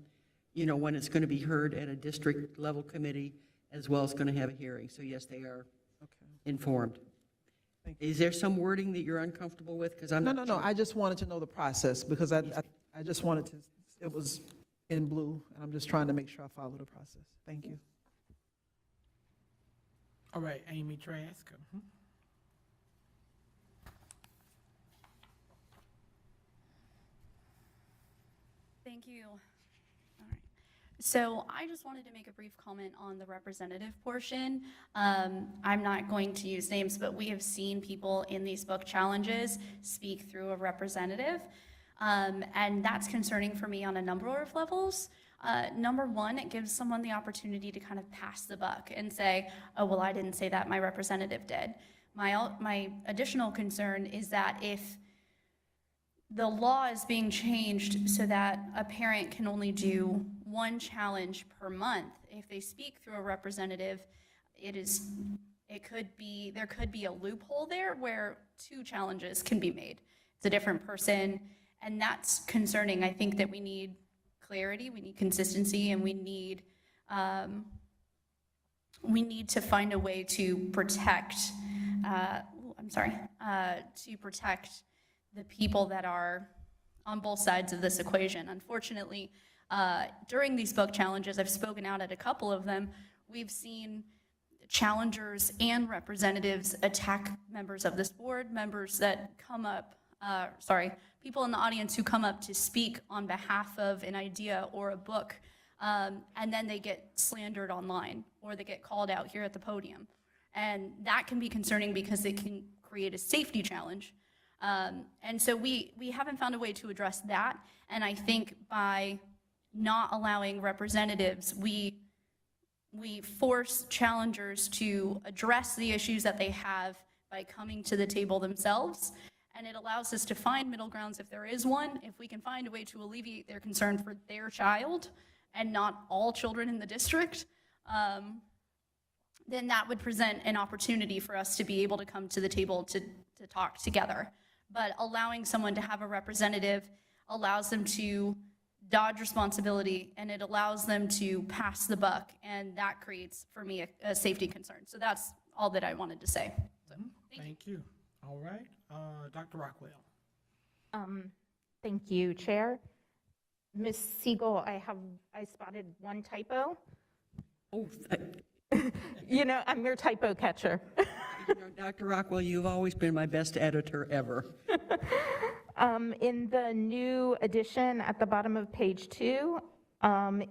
Speaker 3: when it's going to be heard at a district level committee, as well as going to have a hearing. So yes, they are informed. Is there some wording that you're uncomfortable with? Because I'm not
Speaker 4: No.
Speaker 3: sure.
Speaker 4: I just wanted to know the process, because I just wanted to, it was in blue, and I'm just trying to make sure I follow the process. Thank you.
Speaker 1: All right, Amy Trask. Mhm.
Speaker 13: Thank you. All right. So I just wanted to make a brief comment on the representative portion. I'm not going to use names, but we have seen people in these book challenges speak through a representative. And that's concerning for me on a number of levels. Number one, it gives someone the opportunity to kind of pass the buck and say, oh, well, I didn't say that, my representative did. My additional concern is that if the law is being changed so that a parent can only do one challenge per month, if they speak through a representative, there could be a loophole there where 2 challenges can be made. It's a different person, and that's concerning. I think that we need clarity, we need consistency, and we need to find a way to protect, to protect the people that are on both sides of this equation. Unfortunately, during these book challenges, I've spoken out at a couple of them, we've seen challengers and representatives attack members of this board, members that come up, people in the audience who come up to speak on behalf of an idea or a book, and then they get slandered online, or they get called out here at the podium. And that can be concerning because it can create a safety challenge. And so we haven't found a way to address that, and I think by not allowing representatives, we force challengers to address the issues that they have by coming to the table themselves, and it allows us to find middle grounds if there is one. If we can find a way to alleviate their concern for their child and not all children in the district, then that would present an opportunity for us to be able to come to the table to talk together. But allowing someone to have a representative allows them to dodge responsibility, and it allows them to pass the buck, and that creates, for me, a safety concern. So that's all that I wanted to say. So,
Speaker 1: Thank you. All right, Dr. Rockwell.
Speaker 5: Thank you, Chair. Ms. Siegel, I spotted one typo.
Speaker 3: Oh,
Speaker 5: You know, I'm your typo catcher.
Speaker 3: Dr. Rockwell, you've always been my best editor ever.
Speaker 5: In the new edition at the bottom of page 2,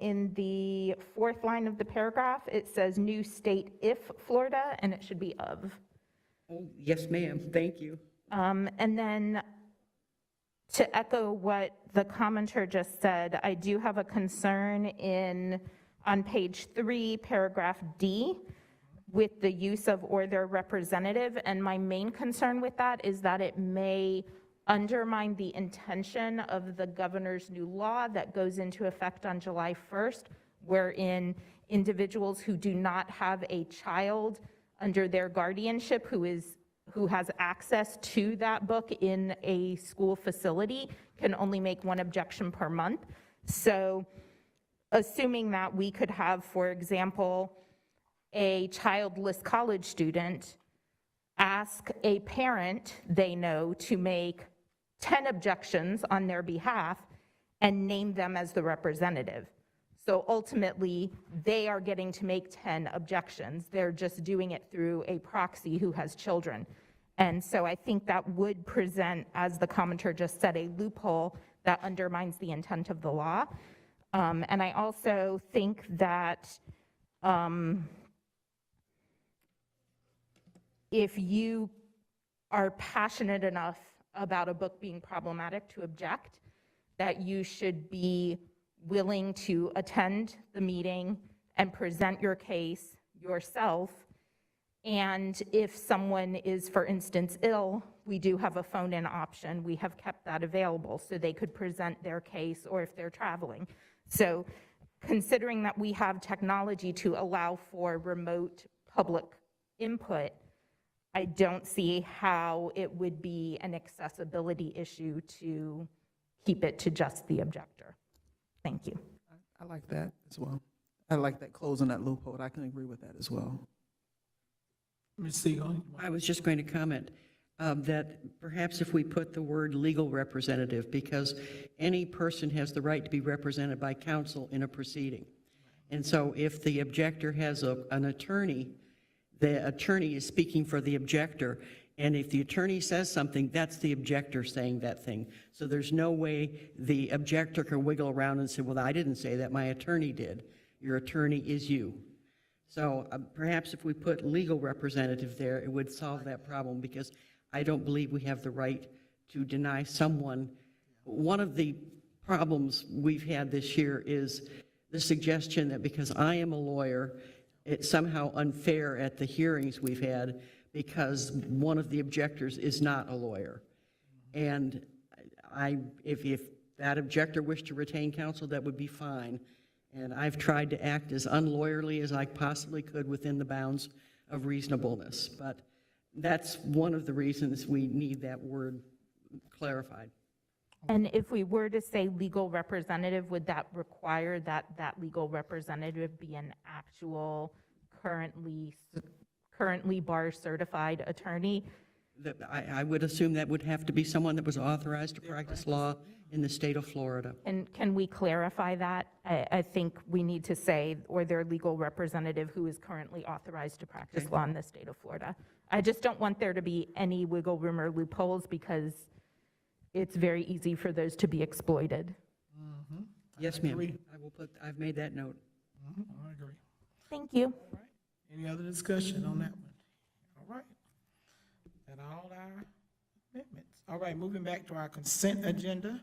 Speaker 5: in the 4th line of the paragraph, it says new state if Florida, and it should be of.
Speaker 3: Oh, yes, ma'am. Thank you.
Speaker 5: And then to echo what the commenter just said, I do have a concern on page 3, paragraph D, with the use of or their representative. And my main concern with that is that it may undermine the intention of the governor's new law that goes into effect on July 1st, wherein individuals who do not have a child under their guardianship who has access to that book in a school facility can only make one objection per month. So assuming that we could have, for example, a childless college student ask a parent they know to make 10 objections on their behalf and name them as the representative. So ultimately, they are getting to make 10 objections. They're just doing it through a proxy who has children. And so I think that would present, as the commenter just said, a loophole that undermines the intent of the law. And I also think that if you are passionate enough about a book being problematic to object, that you should be willing to attend the meeting and present your case yourself. And if someone is, for instance, ill, we do have a phone-in option. We have kept that available so they could present their case, or if they're traveling. So considering that we have technology to allow for remote public input, I don't see how it would be an accessibility issue to keep it to just the objector. Thank you.
Speaker 4: I like that as well. I like that closing that loophole. I can agree with that as well.
Speaker 1: Ms. Siegel?
Speaker 3: I was just going to comment that perhaps if we put the word legal representative, because any person has the right to be represented by counsel in a proceeding. And so if the objector has an attorney, the attorney is speaking for the objector. And if the attorney says something, that's the objector saying that thing. So there's no way the objector can wiggle around and say, well, I didn't say that, my attorney did. Your attorney is you. So perhaps if we put legal representative there, it would solve that problem, because I don't believe we have the right to deny someone. One of the problems we've had this year is the suggestion that because I am a lawyer, it's somehow unfair at the hearings we've had because one of the objectors is not a lawyer. And if that objector wished to retain counsel, that would be fine. And I've tried to act as unlawyerly as I possibly could within the bounds of reasonableness. But that's one of the reasons we need that word clarified.
Speaker 5: And if we were to say legal representative, would that require that that legal representative be an actual currently bar certified attorney?
Speaker 3: I would assume that would have to be someone that was authorized to practice law in the state of Florida.
Speaker 5: And can we clarify that? I think we need to say, or their legal representative who is currently authorized to practice law in the state of Florida. I just don't want there to be any wiggle room or loopholes, because it's very easy for those to be exploited.
Speaker 1: Mm-hmm.
Speaker 3: Yes, ma'am. I've made that note.
Speaker 1: Mm-hmm. I agree.
Speaker 5: Thank you.
Speaker 1: All right. Any other discussion on that one? All right. That all our amendments. All right, moving back to our consent agenda.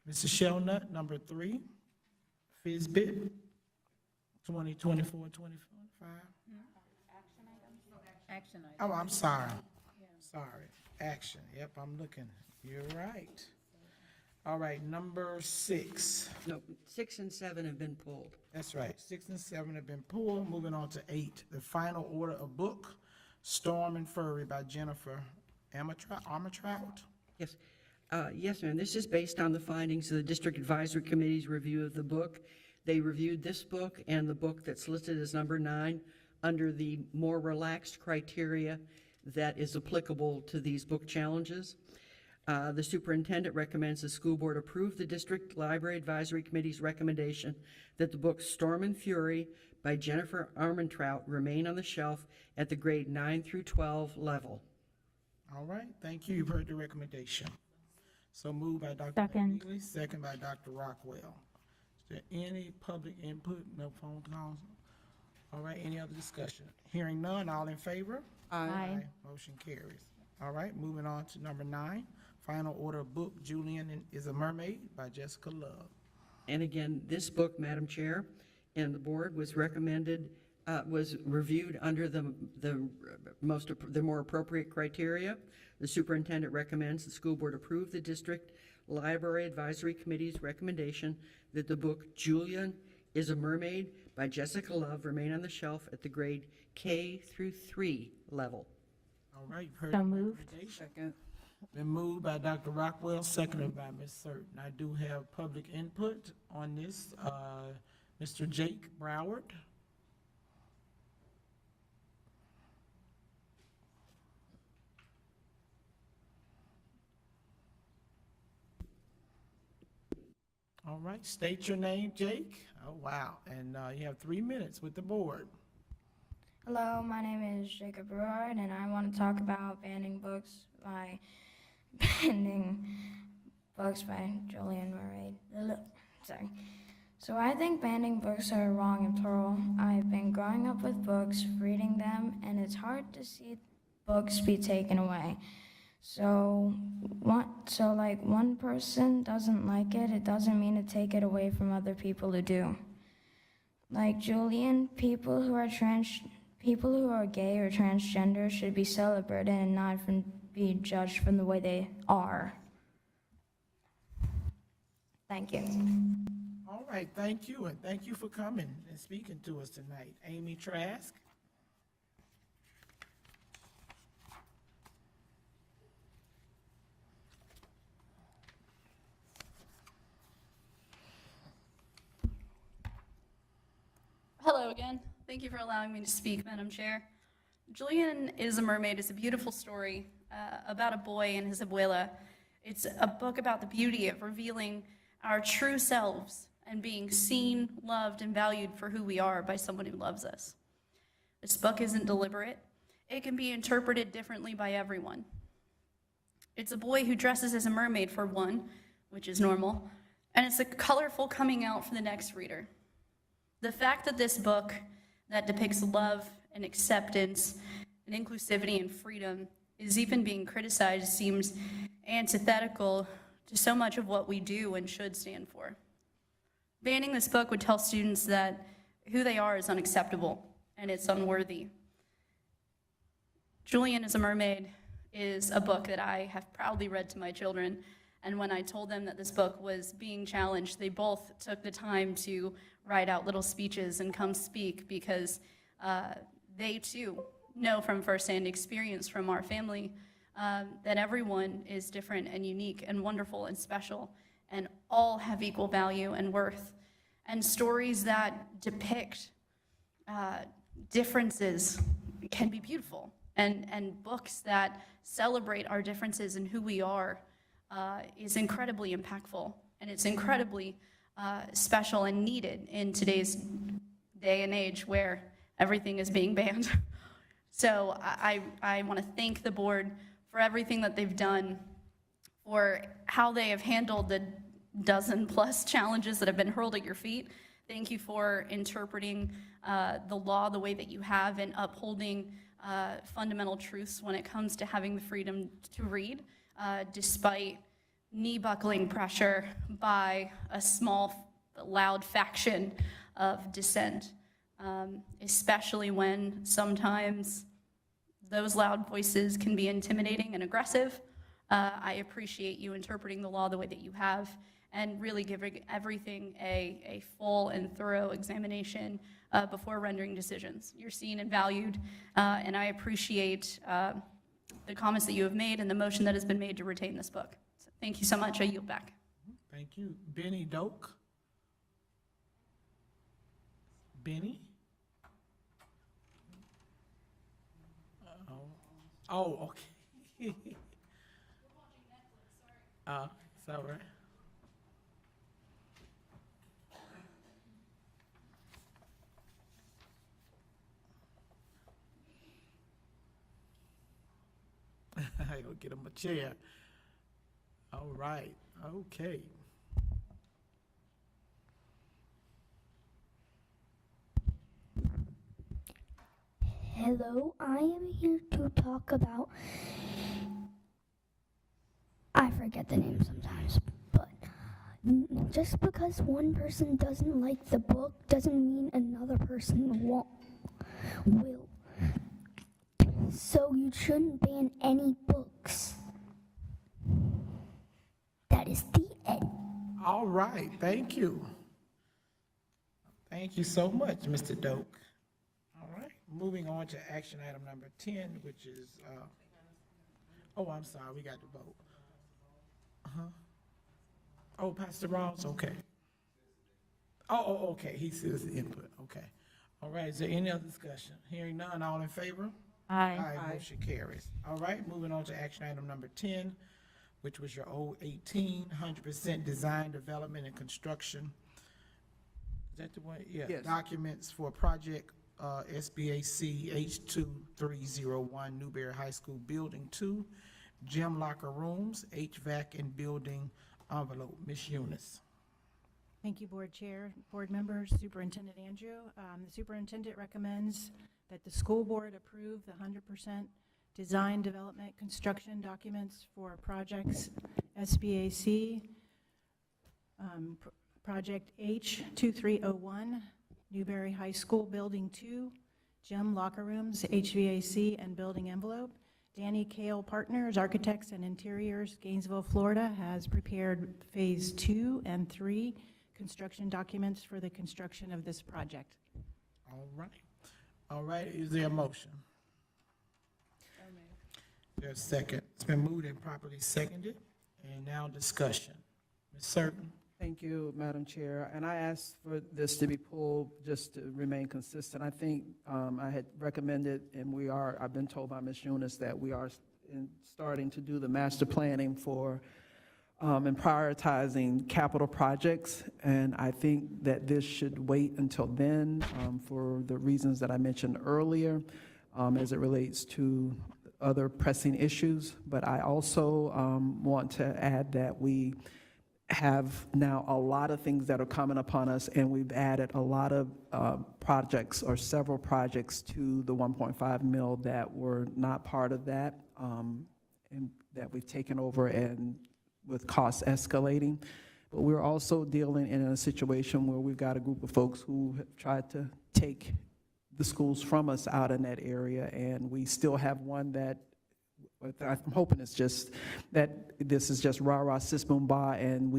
Speaker 1: Mrs. Shelnut, number 3, Fizbit, 2024-25.
Speaker 2: Action
Speaker 1: Oh, I'm sorry. Sorry. action. Yep, I'm looking. You're right. All right, number 6.
Speaker 3: No, 6 and 7 have been pulled.
Speaker 1: That's right. 6 and 7 have been pulled. Moving on to 8. The final order of book, Storm and Fury by Jennifer Armatrout.
Speaker 3: Yes. Yes, ma'am. This is based on the findings of the District Advisory Committee's review of the book. They reviewed this book and the book that's listed as number 9 under the more relaxed criteria that is applicable to these book challenges. The superintendent recommends the school board approve the District Library Advisory Committee's recommendation that the book Storm and Fury by Jennifer Armentrout remain on the shelf at the grade 9 through 12 level.
Speaker 1: All right, thank you. You've heard the recommendation. So moved by Dr.
Speaker 5: Second.
Speaker 1: McNeely, second by Dr. Rockwell. Is there any public input? No phone calls? All right, any other discussion? Hearing none, all in favor?
Speaker 5: Aye.
Speaker 1: Motion carries. All right, moving on to number 9, final order of book, Julian is a Mermaid by Jessica Love.
Speaker 3: And again, this book, Madam Chair, and the board was recommended, was reviewed under the more appropriate criteria. The superintendent recommends the school board approve the District Library Advisory Committee's recommendation that the book Julian is a Mermaid by Jessica Love remain on the shelf at the grade K through 3 level.
Speaker 1: All right, you've heard
Speaker 5: So
Speaker 1: the
Speaker 5: moved.
Speaker 1: recommendation. Second. Been moved by Dr. Rockwell, seconded by Ms. Certain. I do have public input on this. Mr. Jake Broward. All right, state your name, Jake. Oh, wow. And you have 3 minutes with the board.
Speaker 21: Hello, my name is Jacob Brewer, and I want to talk about banning books by Julian Murray. Sorry. So I think banning books are wrong and plural. I've been growing up with books, reading them, and it's hard to see books be taken away. So one person doesn't like it, it doesn't mean to take it away from other people who do. Like Julian, people who are gay or transgender should be celebrated and not be judged from the way they are. Thank you.
Speaker 1: All right, thank you, and thank you for coming and speaking to us tonight. Amy Trask.
Speaker 13: Hello again. Thank you for allowing me to speak, Madam Chair. Julian is a Mermaid is a beautiful story about a boy and his abuela. It's a book about the beauty of revealing our true selves and being seen, loved, and valued for who we are by someone who loves us. This book isn't deliberate. It can be interpreted differently by everyone. It's a boy who dresses as a mermaid for one, which is normal, and it's a colorful coming out for the next reader. The fact that this book that depicts love and acceptance and inclusivity and freedom is even being criticized seems antithetical to so much of what we do and should stand for. Banning this book would tell students that who they are is unacceptable and it's unworthy. Julian is a Mermaid is a book that I have proudly read to my children, and when I told them that this book was being challenged, they both took the time to write out little speeches and come speak because they too know from firsthand experience from our family that everyone is different and unique and wonderful and special and all have equal value and worth. And stories that depict differences can be beautiful. And books that celebrate our differences and who we are is incredibly impactful. And it's incredibly special and needed in today's day and age where everything is being banned. So I want to thank the board for everything that they've done, for how they have handled the dozen-plus challenges that have been hurled at your feet. Thank you for interpreting the law the way that you have and upholding fundamental truths when it comes to having the freedom to read, despite knee-buckling pressure by a small, loud faction of dissent, especially when sometimes those loud voices can be intimidating and aggressive. I appreciate you interpreting the law the way that you have and really giving everything a full and thorough examination before rendering decisions. You're seen and valued, and I appreciate the comments that you have made and the motion that has been made to retain this book. So thank you so much. I yield back.
Speaker 1: Thank you. Benny Doak? Benny? Oh, okay. It's all right. I go get him a chair. All right, okay.
Speaker 21: Hello, I am here to talk about. I forget the name sometimes, but just because one person doesn't like the book doesn't mean another person will. So you shouldn't ban any books. That is the end.
Speaker 1: All right, thank you. Thank you so much, Mr. Doak. All right, moving on to action item number 10, which is, oh, I'm sorry, we got to vote. Oh, Pastor Ross, okay. Oh, okay, he says input, okay. All right, is there any other discussion? Hearing none, all in favor?
Speaker 5: Aye.
Speaker 1: Motion carries. All right, moving on to action item number 10, which was your 018, 100% design, development, and construction. Is that the one? Yeah.
Speaker 4: Yes.
Speaker 1: Documents for project SBAC H2301 Newberry High School Building 2, gym locker rooms, HVAC, and building envelope. Ms. Eunice.
Speaker 8: Thank you, Board Chair, Board members, Superintendent Andrew. The Superintendent recommends that the school board approve the 100% design, development, construction documents for projects SBAC, Project H2301, Newberry High School Building 2, gym, locker rooms, HVAC, and building envelope. Danny Kale Partners, Architects and Interiors, Gainesville, Florida, has prepared Phase 2 and 3 construction documents for the construction of this project.
Speaker 1: All right. All right, is there a motion? There's a second. It's been moved and properly seconded, and now discussion. Ms. Surton?
Speaker 4: Thank you, Madam Chair. And I asked for this to be pulled just to remain consistent. I think I had recommended, and I've been told by Ms. Eunice that we are starting to do the master planning for and prioritizing capital projects. And I think that this should wait until then for the reasons that I mentioned earlier as it relates to other pressing issues. But I also want to add that we have now a lot of things that are coming upon us, and we've added a lot of projects or several projects to the 1.5 mil that were not part of that, and that we've taken over and with costs escalating. But we're also dealing in a situation where we've got a group of folks who have tried to take the schools from us out in that area, and we still have one that I'm hoping it's just that this is just rah-rah, sis, boom, bah, and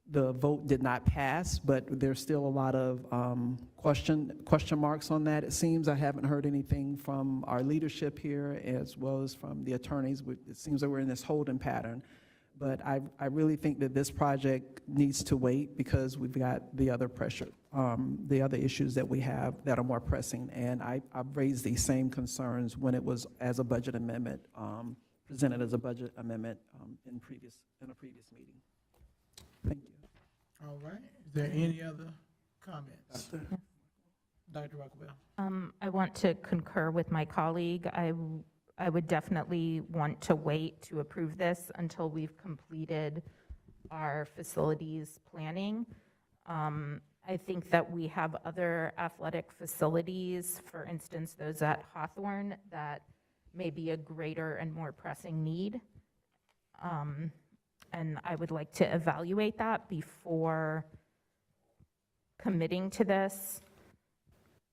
Speaker 4: the vote did not pass, but there's still a lot of question marks on that. It seems I haven't heard anything from our leadership here as well as from the attorneys. It seems that we're in this holding pattern. But I really think that this project needs to wait because we've got the other pressure, the other issues that we have that are more pressing. And I've raised these same concerns when it was as a budget amendment, presented as a budget amendment in a previous meeting. Thank you.
Speaker 1: All right. Is there any other comments? Dr. Rockwell.
Speaker 5: I want to concur with my colleague. I would definitely want to wait to approve this until we've completed our facilities planning. I think that we have other athletic facilities, for instance, those at Hawthorne, that may be a greater and more pressing need. And I would like to evaluate that before committing to this.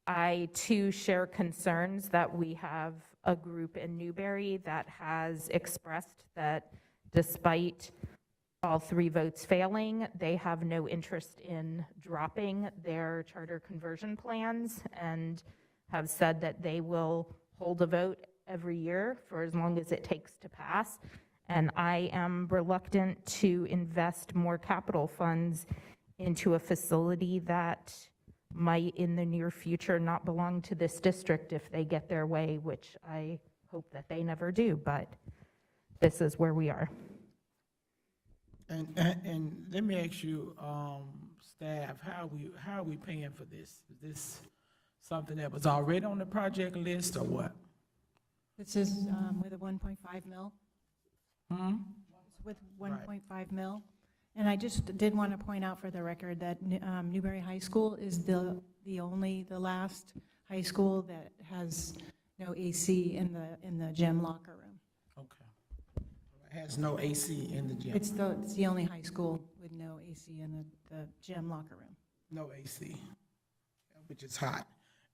Speaker 5: I too share concerns that we have a group in Newberry that has expressed that despite all 3 votes failing, they have no interest in dropping their charter conversion plans and have said that they will hold a vote every year for as long as it takes to pass. And I am reluctant to invest more capital funds into a facility that might in the near future not belong to this district if they get their way, which I hope that they never do, but this is where we are.
Speaker 1: And let me ask you, staff, how are we paying for this? Is this something that was already on the project list or what?
Speaker 8: This is with a 1.5 mil. With 1.5 mil. And I just did want to point out for the record that Newberry High School is the last high school that has no AC in the gym locker room.
Speaker 1: Okay. It has no AC in the gym.
Speaker 8: It's the only high school with no AC in the gym locker room.
Speaker 1: No AC, which is hot.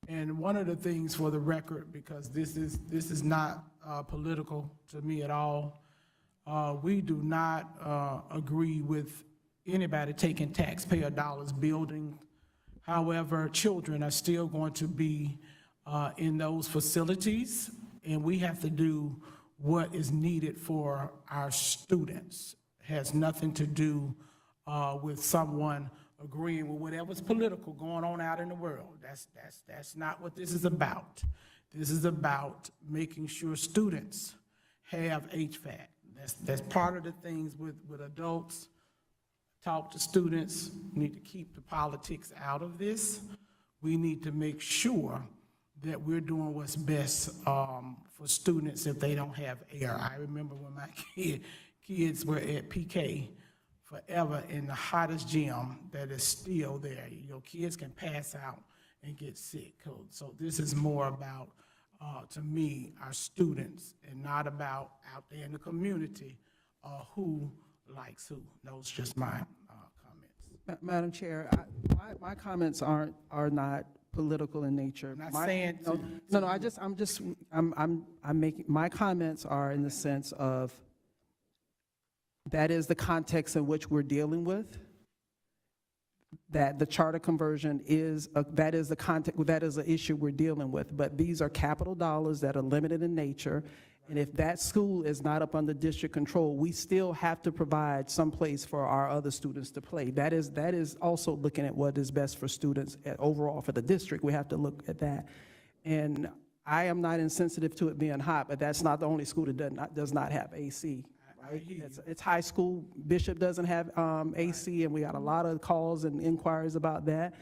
Speaker 1: And one of the things for the record, because this is not political to me at all, we do not agree with anybody taking taxpayer dollars building. However, children are still going to be in those facilities, and we have to do what is needed for our students. It has nothing to do with someone agreeing with whatever's political going on out in the world. That's not what this is about. This is about making sure students have HVAC. That's part of the things with adults. Talk to students. We need to keep the politics out of this. We need to make sure that we're doing what's best for students if they don't have air. I remember when my kids were at PK forever in the hottest gym that is still there. Your kids can pass out and get sick. So this is more about, to me, our students, and not about out there in the community who likes who. Those are just my comments.
Speaker 4: Madam Chair, my comments are not political in nature.
Speaker 1: I'm not saying
Speaker 4: I'm making, my comments are in the sense of that is the context in which we're dealing with. That the charter conversion is, that is the context, that is the issue we're dealing with. But these are capital dollars that are limited in nature. And if that school is not up under district control, we still have to provide some place for our other students to play. That is also looking at what is best for students overall for the district. We have to look at that. And I am not insensitive to it being hot, but that's not the only school that does not have AC. Right? It's high school. Bishop doesn't have AC, and we got a lot of calls and inquiries about that.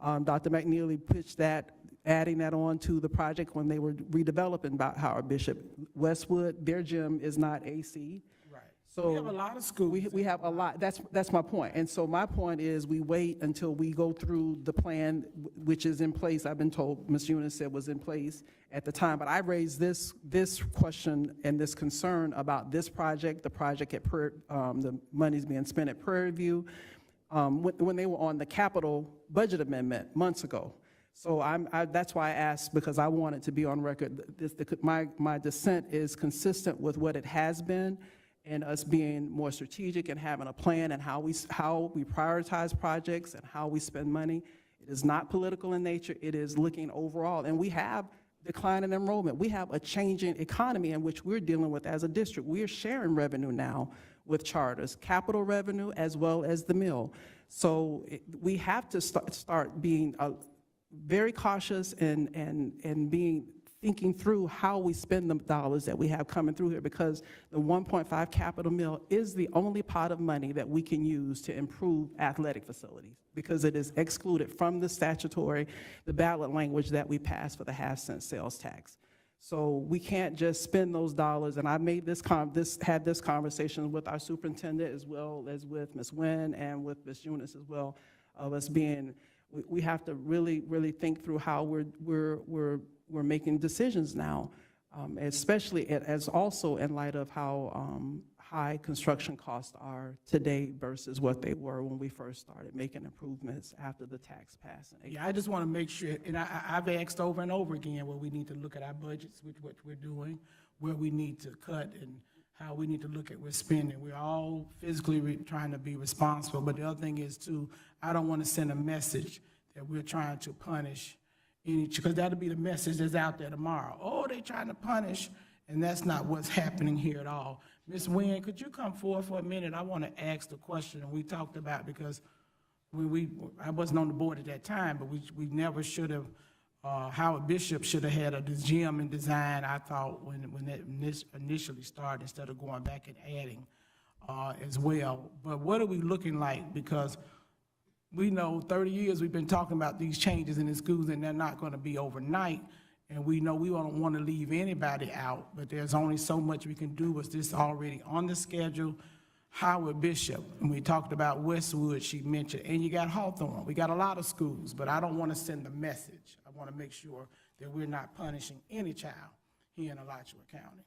Speaker 4: Dr. McNeely pitched that, adding that on to the project when they were redeveloping about Howard Bishop. Westwood, their gym is not AC.
Speaker 1: Right.
Speaker 4: So
Speaker 1: we have a lot of schools.
Speaker 4: We have a lot. That's my point. And so my point is we wait until we go through the plan, which is in place. I've been told, Ms. Eunice said was in place at the time. But I raised this question and this concern about this project, the project at the money's being spent at Prairie View, when they were on the capital budget amendment months ago. So that's why I asked, because I want it to be on record. My dissent is consistent with what it has been, and us being more strategic and having a plan and how we prioritize projects and how we spend money. It is not political in nature. It is looking overall. And we have decline in enrollment. We have a changing economy in which we're dealing with as a district. We are sharing revenue now with charters, capital revenue as well as the mill. So we have to start being very cautious and thinking through how we spend the dollars that we have coming through here, because the 1.5 capital mill is the only pot of money that we can use to improve athletic facilities, because it is excluded from the ballot language that we passed for the half-cent sales tax. So we can't just spend those dollars, and I made had this conversation with our superintendent as well as with Ms. Nguyen and with Ms. Eunice as well, of us being, we have to really, really think through how we're making decisions now, especially as also in light of how high construction costs are today versus what they were when we first started making improvements after the tax passing.
Speaker 1: Yeah, I just want to make sure, and I've asked over and over again where we need to look at our budgets, which what we're doing, where we need to cut, and how we need to look at we're spending. We're all physically trying to be responsible, but the other thing is too, I don't want to send a message that we're trying to punish any, because that'll be the message that's out there tomorrow. Oh, they're trying to punish, and that's not what's happening here at all. Ms. Nguyen, could you come forward for a minute? I want to ask the question we talked about, because I wasn't on the board at that time, but we never should have, Howard Bishop should have had a gym and design, I thought, when that initially started, instead of going back and adding as well. But what are we looking like? Because we know 30 years we've been talking about these changes in the schools, and they're not going to be overnight. And we know we don't want to leave anybody out, but there's only so much we can do. Was this already on the schedule? Howard Bishop, and we talked about Westwood, she mentioned, and you got Hawthorne. We got a lot of schools, but I don't want to send the message. I want to make sure that we're not punishing any child here in Alachua County.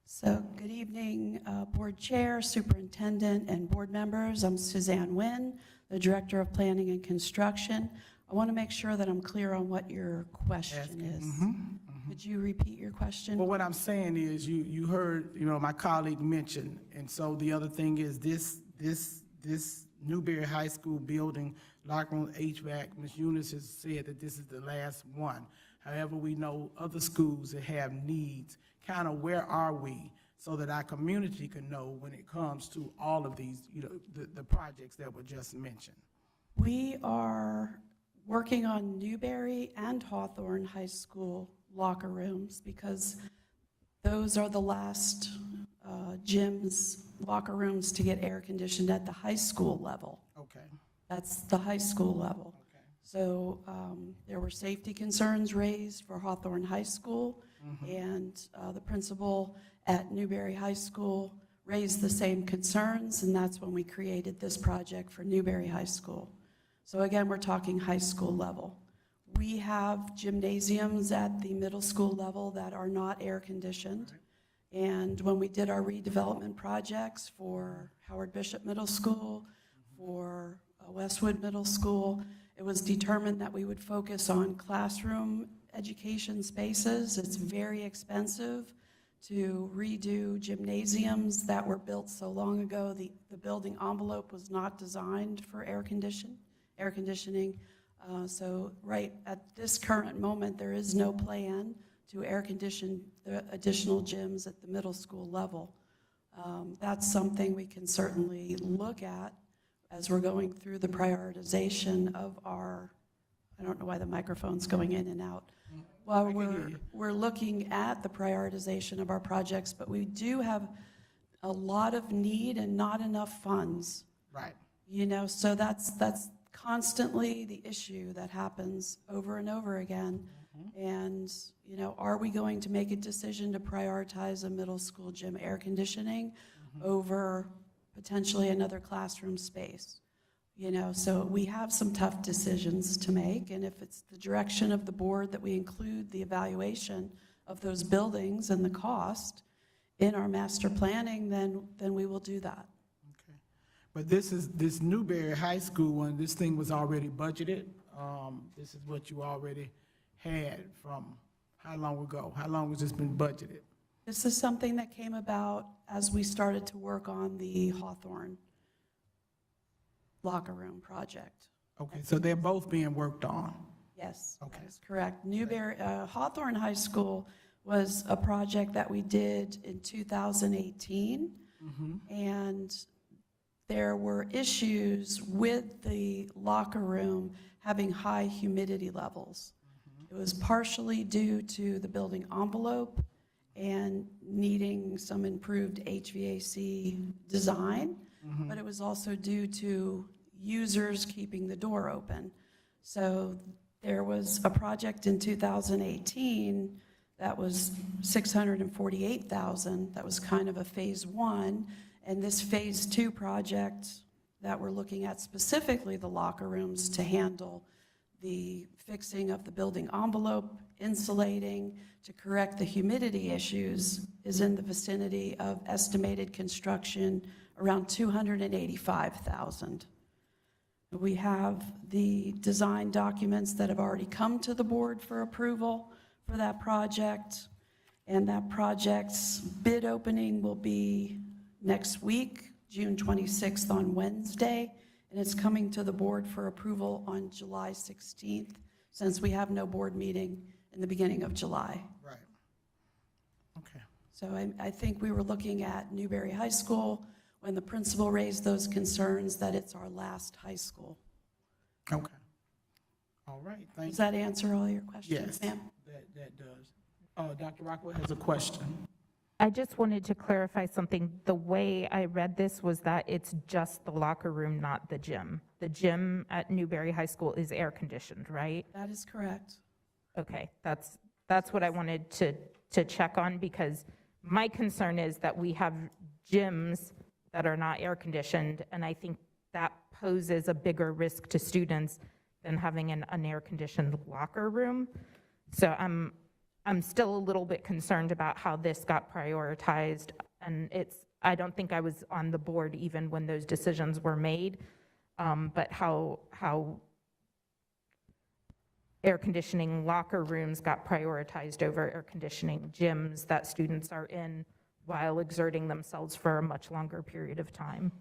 Speaker 10: So, good evening, Board Chair, Superintendent, and board members. I'm Suzanne Nguyen, the Director of Planning and Construction. I want to make sure that I'm clear on what your question is. Could you repeat your question?
Speaker 1: Well, what I'm saying is, you heard, my colleague mention, and so the other thing is this Newberry High School building, locker room, HVAC, Ms. Eunice has said that this is the last one. However, we know other schools that have needs. Kind of where are we, so that our community can know when it comes to all of these, the projects that were just mentioned.
Speaker 10: We are working on Newberry and Hawthorne High School locker rooms, because those are the last gyms, locker rooms to get air conditioned at the high school level.
Speaker 1: Okay.
Speaker 10: That's the high school level.
Speaker 1: Okay.
Speaker 10: So there were safety concerns raised for Hawthorne High School, and the principal at Newberry High School raised the same concerns, and that's when we created this project for Newberry High School. So again, we're talking high school level. We have gymnasiums at the middle school level that are not air conditioned. And when we did our redevelopment projects for Howard Bishop Middle School, for Westwood Middle School, it was determined that we would focus on classroom education spaces. It's very expensive to redo gymnasiums that were built so long ago. The building envelope was not designed for air conditioning. So right at this current moment, there is no plan to air condition the additional gyms at the middle school level. That's something we can certainly look at as we're going through the prioritization of our, I don't know why the microphone's going in and out. While we're looking at the prioritization of our projects, but we do have a lot of need and not enough funds.
Speaker 1: Right.
Speaker 10: So that's constantly the issue that happens over and over again. And, are we going to make a decision to prioritize a middle school gym air conditioning over potentially another classroom space? So we have some tough decisions to make, and if it's the direction of the board that we include the evaluation of those buildings and the cost in our master planning, then we will do that.
Speaker 1: Okay. But this Newberry High School one, this thing was already budgeted. This is what you already had from how long ago? How long has this been budgeted?
Speaker 10: This is something that came about as we started to work on the Hawthorne locker room project.
Speaker 1: Okay, so they're both being worked on.
Speaker 10: Yes,
Speaker 1: Okay.
Speaker 10: that's correct. Hawthorne High School was a project that we did in 2018, and there were issues with the locker room having high humidity levels. It was partially due to the building envelope and needing some improved HVAC design, but it was also due to users keeping the door open. So there was a project in 2018 that was $648,000. That was kind of a phase one. And this phase two project that we're looking at, specifically the locker rooms to handle the fixing of the building envelope, insulating, to correct the humidity issues is in the vicinity of estimated construction around $285,000. We have the design documents that have already come to the board for approval for that project, and that project's bid opening will be next week, June 26th on Wednesday, and it's coming to the board for approval on July 16th, since we have no board meeting in the beginning of July.
Speaker 1: Right. Okay.
Speaker 10: So I think we were looking at Newberry High School when the principal raised those concerns that it's our last high school.
Speaker 1: Okay. All right, thank you.
Speaker 10: Does that answer all your questions,
Speaker 1: Yes,
Speaker 10: ma'am?
Speaker 1: that does. Dr. Rockwell has a question.
Speaker 5: I just wanted to clarify something. The way I read this was that it's just the locker room, not the gym. The gym at Newberry High School is air conditioned, right?
Speaker 10: That is correct.
Speaker 5: Okay, that's what I wanted to check on, because my concern is that we have gyms that are not air conditioned, and I think that poses a bigger risk to students than having an unair conditioned locker room. So I'm still a little bit concerned about how this got prioritized, and I don't think I was on the board even when those decisions were made, but how air conditioning locker rooms got prioritized over air conditioning gyms that students are in while exerting themselves for a much longer period of time.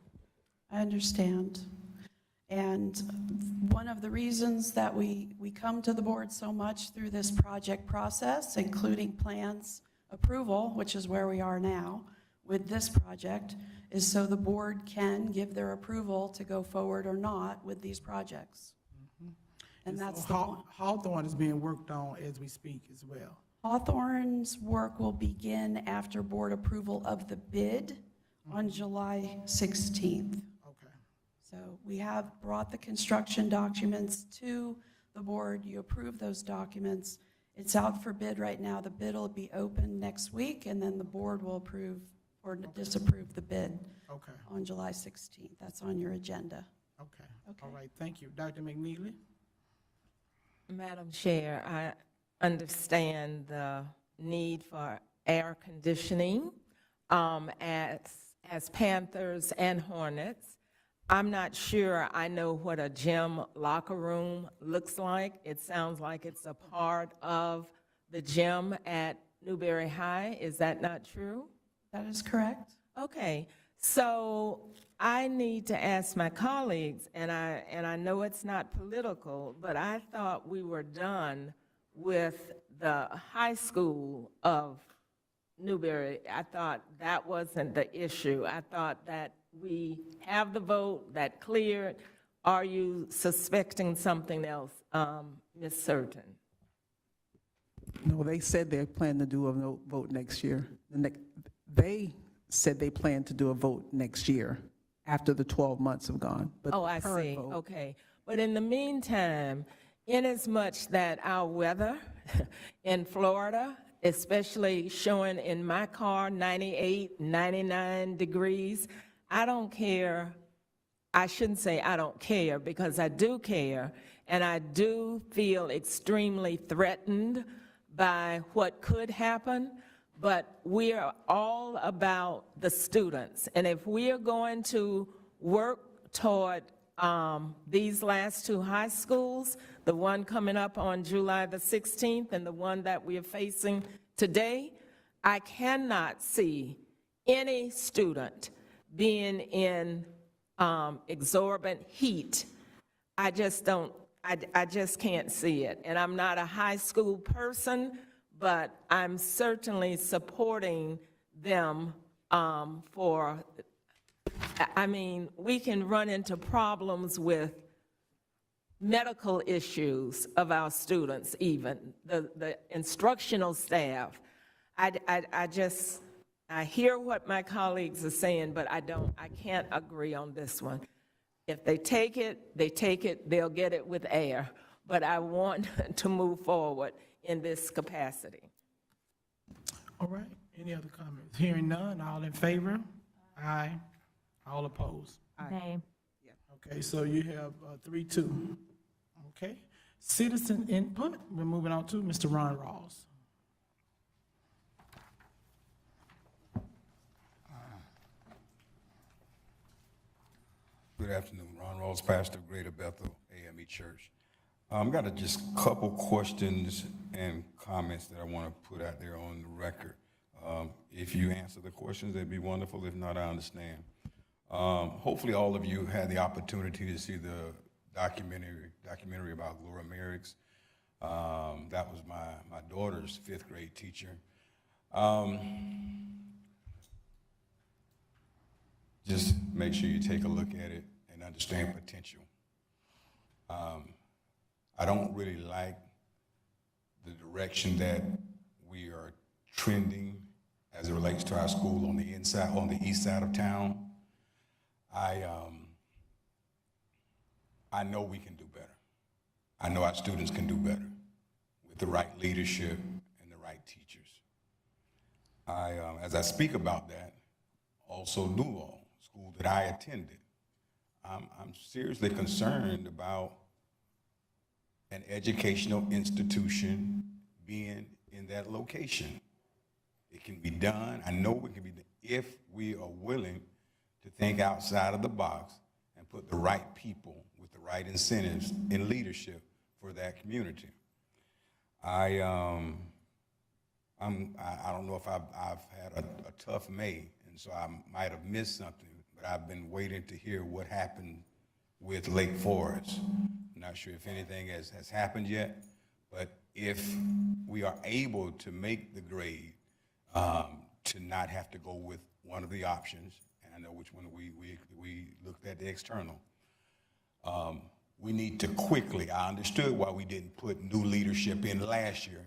Speaker 10: I understand. And one of the reasons that we come to the board so much through this project process, including plans approval, which is where we are now with this project, is so the board can give their approval to go forward or not with these projects. And that's the one.
Speaker 1: Hawthorne is being worked on as we speak as well.
Speaker 10: Hawthorne's work will begin after board approval of the bid on July 16th.
Speaker 1: Okay.
Speaker 10: So we have brought the construction documents to the board. You approve those documents. It's out for bid right now. The bid will be open next week, and then the board will approve or disapprove the bid
Speaker 1: Okay.
Speaker 10: on July 16th. That's on your agenda.
Speaker 1: Okay. All right, thank you. Dr. McNeely?
Speaker 7: Madam Chair, I understand the need for air conditioning as Panthers and Hornets. I'm not sure I know what a gym locker room looks like. It sounds like it's a part of the gym at Newberry High. Is that not true?
Speaker 10: That is correct.
Speaker 7: Okay, so I need to ask my colleagues, and I know it's not political, but I thought we were done with the high school of Newberry. I thought that wasn't the issue. I thought that we have the vote, that cleared. Are you suspecting something else, Ms. Surton?
Speaker 4: No, they said they plan to do a vote next year. They said they plan to do a vote next year after the 12 months have gone. But
Speaker 7: Oh, I
Speaker 4: current
Speaker 7: see,
Speaker 4: vote-
Speaker 7: okay. But in the meantime, inasmuch that our weather in Florida, especially showing in my car 98, 99 degrees, I don't care. I shouldn't say I don't care, because I do care, and I do feel extremely threatened by what could happen, but we are all about the students. And if we are going to work toward these last two high schools, the one coming up on July the 16th and the one that we are facing today, I cannot see any student being in exorbitant heat. I just don't, I just can't see it. And I'm not a high school person, but I'm certainly supporting them for, I mean, we can run into problems with medical issues of our students even, the instructional staff. I hear what my colleagues are saying, but I can't agree on this one. If they take it, they'll get it with air. But I want to move forward in this capacity.
Speaker 1: All right, any other comments? Hearing none, all in favor? Aye. All opposed?
Speaker 5: Nay.
Speaker 1: Okay, so you have 3-2. Okay, citizen input. We're moving on to Mr. Ron Rawls.
Speaker 11: Good afternoon. Ron Rawls, pastor of Greater Bethel AME Church. I've got just a couple questions and comments that I want to put out there on the record. If you answer the questions, that'd be wonderful. If not, I understand. Hopefully all of you had the opportunity to see the documentary about Laura Merrick's. That was my daughter's 5th grade teacher. Just make sure you take a look at it and understand potential. I don't really like the direction that we are trending as it relates to our school on the east side of town. I know we can do better. I know our students can do better with the right leadership and the right teachers. As I speak about that, also Newell, school that I attended, I'm seriously concerned about an educational institution being in that location. It can be done. I know it can be done if we are willing to think outside of the box and put the right people with the right incentives in leadership for that community. I don't know if I've had a tough May, and so I might have missed something, but I've been waiting to hear what happened with Lake Forest. I'm not sure if anything has happened yet, but if we are able to make the grade to not have to go with one of the options, and I know which one we looked at the external, we need to quickly, I understood why we didn't put new leadership in last year,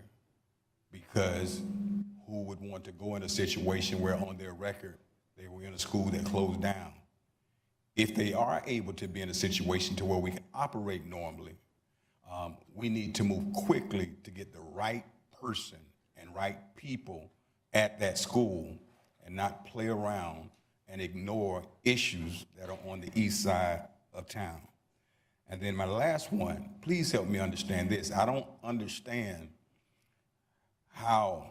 Speaker 11: because who would want to go in a situation where on their record they were in a school that closed down? If they are able to be in a situation to where we can operate normally, we need to move quickly to get the right person and right people at that school and not play around and ignore issues that are on the east side of town. And then my last one, please help me understand this. I don't understand how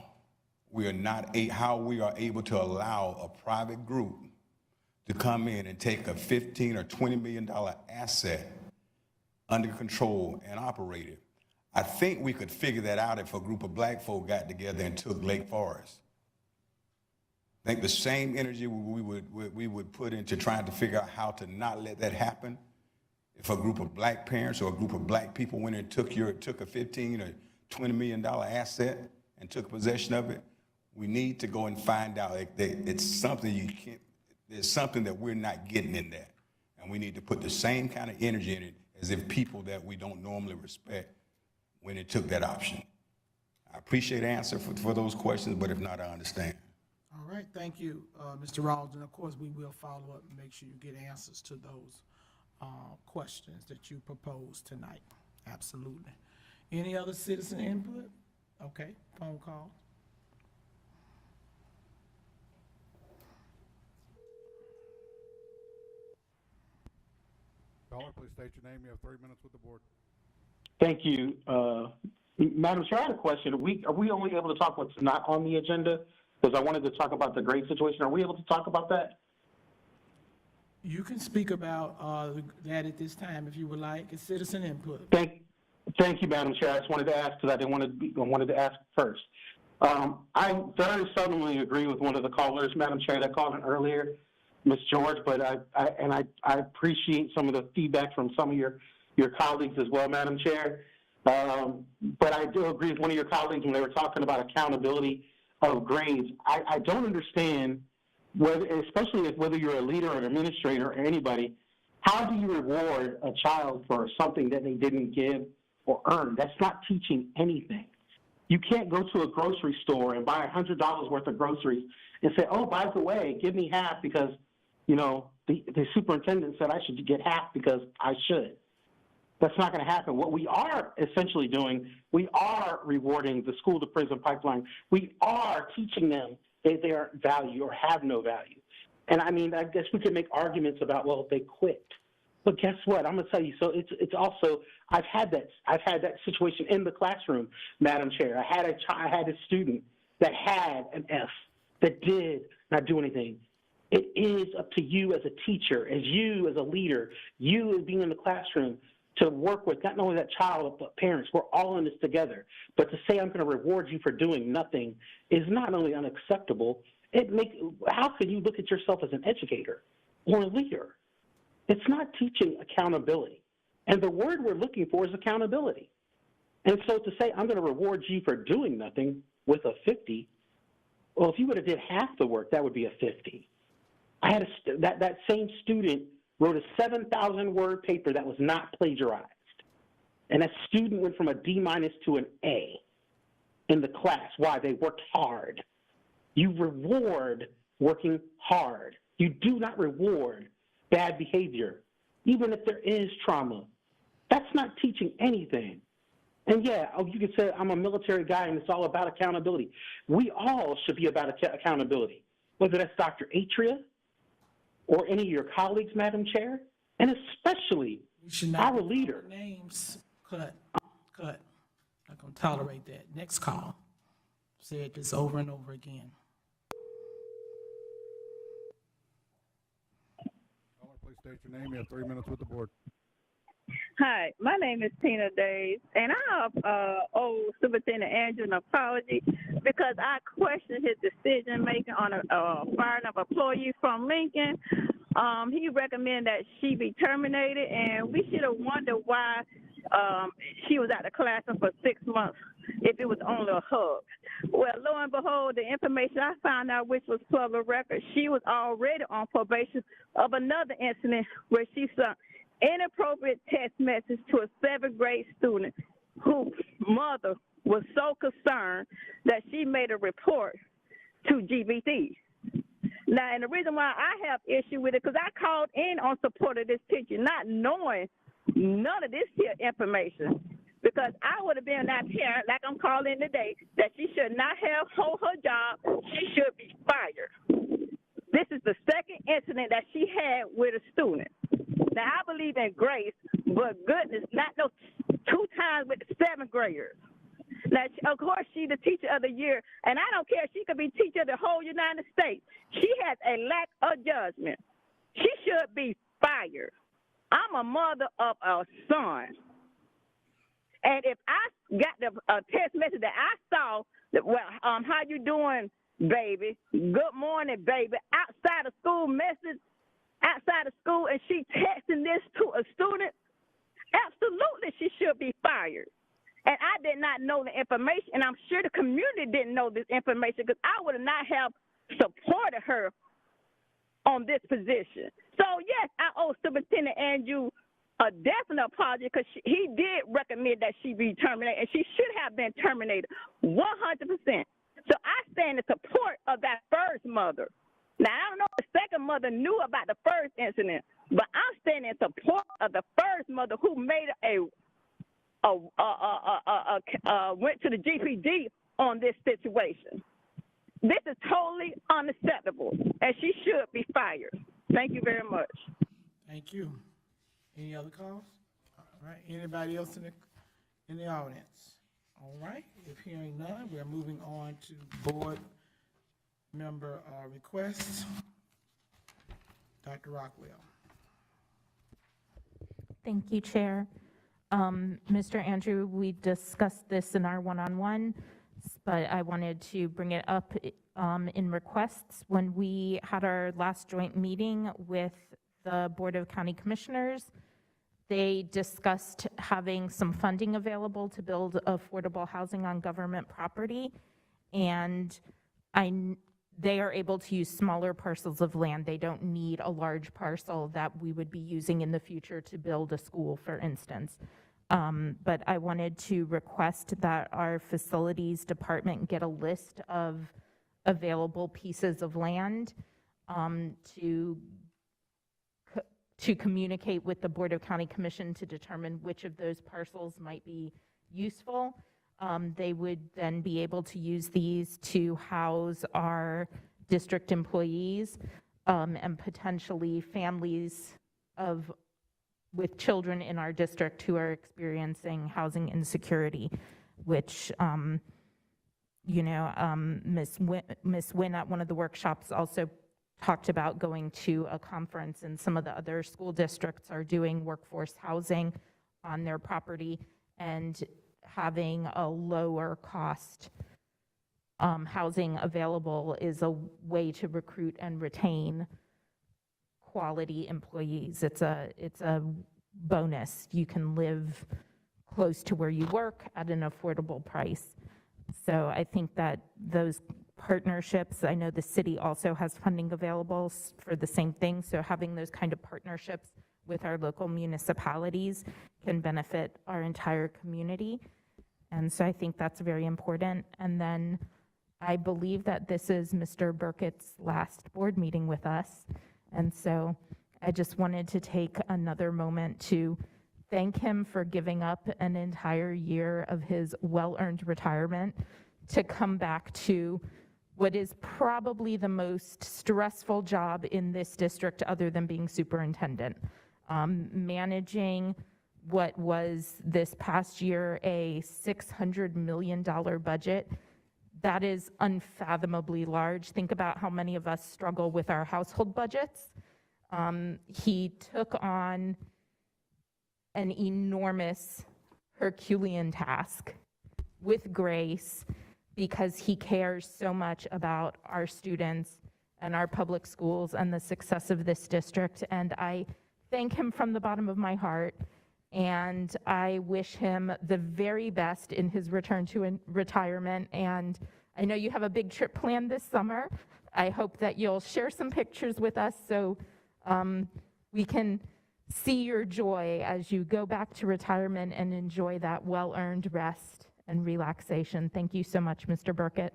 Speaker 11: we are able to allow a private group to come in and take a $15 or $20 million asset under control and operate it. I think we could figure that out if a group of black folk got together and took Lake Forest. I think the same energy we would put into trying to figure out how to not let that happen, if a group of black parents or a group of black people went and took a $15 or $20 million asset and took possession of it, we need to go and find out it's something you can't. There's something that we're not getting in that. And we need to put the same kind of energy in it as if people that we don't normally respect when it took that option. I appreciate the answer for those questions, but if not, I understand.
Speaker 1: All right, thank you, Mr. Rawls. And of course, we will follow up and make sure you get answers to those questions that you proposed tonight. Absolutely. Any other citizen input? Okay, phone call.
Speaker 18: Caller, please state your name. You have 3 minutes with the board.
Speaker 22: Thank you. Madam Chair, I had a question. Are we only able to talk what's not on the agenda? Because I wanted to talk about the grade situation. Are we able to talk about that?
Speaker 1: You can speak about that at this time if you would like. It's citizen input.
Speaker 22: Thank you, Madam Chair. I just wanted to ask because I wanted to ask first. I very seldomly agree with one of the callers, Madam Chair, that called in earlier, Ms. George, but I appreciate some of the feedback from some of your colleagues as well, Madam Chair. But I do agree with one of your colleagues when they were talking about accountability of grades. I don't understand, especially whether you're a leader or an administrator or anybody, how do you reward a child for something that they didn't give or earn? That's not teaching anything. You can't go to a grocery store and buy $100 worth of groceries and say, oh, by the way, give me half because, the superintendent said I should get half because I should. That's not going to happen. What we are essentially doing, we are rewarding the school to prison pipeline. We are teaching them that they aren't value or have no value. And I mean, I guess we could make arguments about, well, they quit. But guess what? I'm gonna tell you. So it's also I've had that situation in the classroom, Madam Chair. I had a student that had an F that did not do anything. It is up to you as a teacher, as you as a leader, you as being in the classroom to work with not only that child but parents. We're all in this together. But to say I'm going to reward you for doing nothing is not only unacceptable. How can you look at yourself as an educator or a leader? It's not teaching accountability. And the word we're looking for is accountability. And so to say, I'm going to reward you for doing nothing with a 50, well, if you would have did half the work, that would be a 50. I had that same student wrote a 7,000-word paper that was not plagiarized. And that student went from a D- to an A in the class. Why? They worked hard. You reward working hard. You do not reward bad behavior, even if there is trauma. That's not teaching anything. And yeah, you could say I'm a military guy and it's all about accountability. We all should be about accountability, whether that's Dr. Atria or any of your colleagues, Madam Chair, and especially our leader.
Speaker 1: Names, cut. Not gonna tolerate that. Next call. Said this over and over again.
Speaker 18: Caller, please state your name. You have 3 minutes with the board.
Speaker 15: Hi, my name is Tina Days, and I owe Superintendent Andrew an apology because I questioned his decision-making on firing of employee from Lincoln. He recommended that she be terminated, and we should have wondered why she was out of classroom for 6 months if it was only a hug. Well, lo and behold, the information I found out, which was public record, she was already on probation of another incident where she sent inappropriate text message to a 7th grade student whose mother was so concerned that she made a report to GBT. Now, and the reason why I have issue with it, because I called in on support of this teacher, not knowing none of this here information, because I would have been that parent, like I'm calling today, that she should not have hold her job. She should be fired. This is the second incident that she had with a student. Now, I believe in grace, but goodness, not no 2 times with the 7th graders. Now, of course, she's the teacher of the year, and I don't care if she could be teacher of the whole United States. She has a lack of judgment. She should be fired. I'm a mother of a son. And if I got the text message that I saw, that, well, how you doing, baby? Good morning, baby. Outside of school message, outside of school, and she texting this to a student, absolutely she should be fired. And I did not know the information, and I'm sure the community didn't know this information because I would not have supported her on this position. So, yes, I owe Superintendent Andrew a definite apology because he did recommend that she be terminated, and she should have been terminated 100%. So I stand in support of that first mother. Now, I don't know if the second mother knew about the first incident, but I'm standing in support of the first mother who made went to the GPD on this situation. This is totally unacceptable, and she should be fired. Thank you very much.
Speaker 1: Thank you. Any other calls? All right. Anybody else in the audience? All right. If hearing none, we're moving on to board member requests. Dr. Rockwell.
Speaker 5: Thank you, Chair. Mr. Andrew, we discussed this in our one-on-one, but I wanted to bring it up in requests. When we had our last joint meeting with the Board of County Commissioners, they discussed having some funding available to build affordable housing on government property, and they are able to use smaller parcels of land. They don't need a large parcel that we would be using in the future to build a school, for instance. But I wanted to request that our facilities department get a list of available pieces of land to communicate with the Board of County Commission to determine which of those parcels might be useful. They would then be able to use these to house our district employees and potentially families of with children in our district who are experiencing housing insecurity, which, Ms. Wynn at one of the workshops also talked about going to a conference, and some of the other school districts are doing workforce housing on their property and having a lower cost housing available is a way to recruit and retain quality employees. It's a bonus. You can live close to where you work at an affordable price. So I think that those partnerships, I know the city also has funding available for the same thing, so having those kind of partnerships with our local municipalities can benefit our entire community. And so I think that's very important. And then I believe that this is Mr. Burkett's last board meeting with us. And so I just wanted to take another moment to thank him for giving up an entire year of his well-earned retirement to come back to what is probably the most stressful job in this district other than being superintendent. Managing what was this past year a $600 million budget, that is unfathomably large. Think about how many of us struggle with our household budgets. He took on an enormous Herculean task with grace because he cares so much about our students and our public schools and the success of this district. And I thank him from the bottom of my heart, and I wish him the very best in his return to retirement. And I know you have a big trip planned this summer. I hope that you'll share some pictures with us so we can see your joy as you go back to retirement and enjoy that well-earned rest and relaxation. Thank you so much, Mr. Burkett.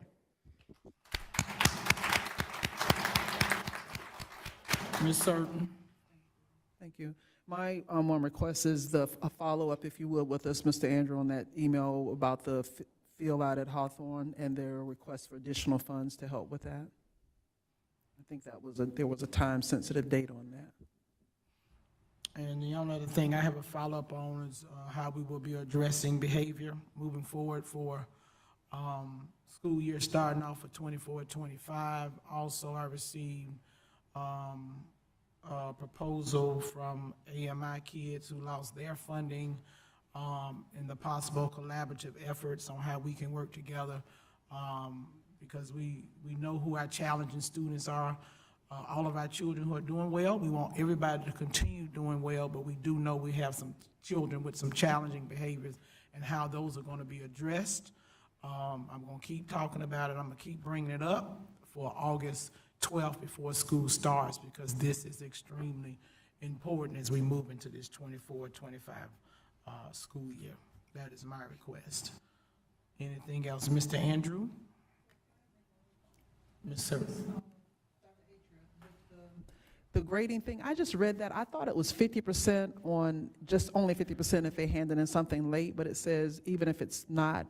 Speaker 1: Ms. Surton.
Speaker 4: Thank you. My one request is a follow-up, if you will, with us, Mr. Andrew, on that email about the field out at Hawthorne and their request for additional funds to help with that. I think that was there was a time-sensitive date on that.
Speaker 1: And the only other thing I have a follow-up on is how we will be addressing behavior moving forward for school year starting off for 24-25. Also, I received a proposal from AMI kids who lost their funding and the possible collaborative efforts on how we can work together because we know who our challenging students are. All of our children who are doing well, we want everybody to continue doing well, but we do know we have some children with some challenging behaviors and how those are going to be addressed. I'm going to keep talking about it. I'm going to keep bringing it up for August 12th before school starts because this is extremely important as we move into this 24-25 school year. That is my request. Anything else? Mr. Andrew? Ms. Surton?
Speaker 4: The grading thing, I just read that. I thought it was 50% on, just only 50% if they handed in something late, but it says even if it's not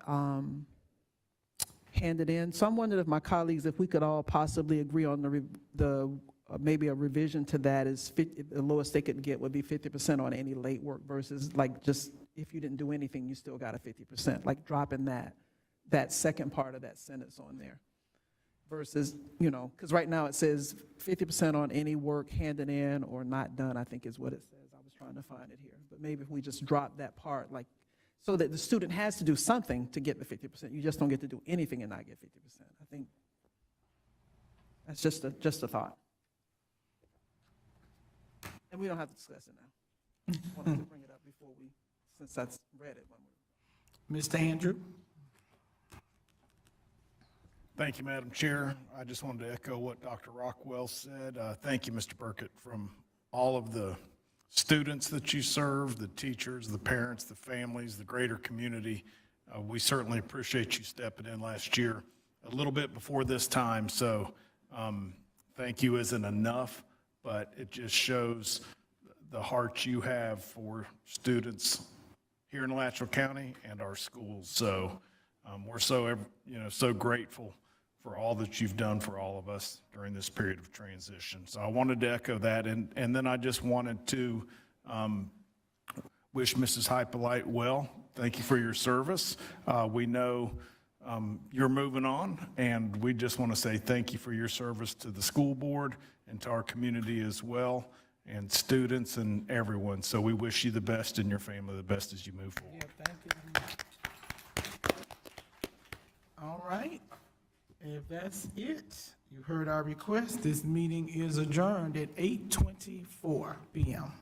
Speaker 4: handed in. So I'm wondering if my colleagues, if we could all possibly agree on maybe a revision to that is the lowest they could get would be 50% on any late work versus like just if you didn't do anything, you still got a 50%, like dropping that second part of that sentence on there. Versus, because right now it says 50% on any work handed in or not done, I think is what it says. I was trying to find it here. But maybe if we just drop that part, like, so that the student has to do something to get the 50%. You just don't get to do anything and not get 50%. I think that's just a thought. And we don't have to discuss it now. I wanted to bring it up before since I read it.
Speaker 1: Mr. Andrew?
Speaker 18: Thank you, Madam Chair. I just wanted to echo what Dr. Rockwell said. Thank you, Mr. Burkett, from all of the students that you serve, the teachers, the parents, the families, the greater community. We certainly appreciate you stepping in last year a little bit before this time. So thank you isn't enough, but it just shows the heart you have for students here in Alachua County and our schools. So we're so grateful for all that you've done for all of us during this period of transition. So I wanted to echo that, and then I just wanted to wish Mrs. Hypolite well. Thank you for your service. We know you're moving on, and we just want to say thank you for your service to the school board and to our community as well, and students and everyone. So we wish you the best and your family the best as you move forward.
Speaker 1: Yeah, thank you. All right. If that's it, you heard our request. This meeting is adjourned at 8:24 p.m.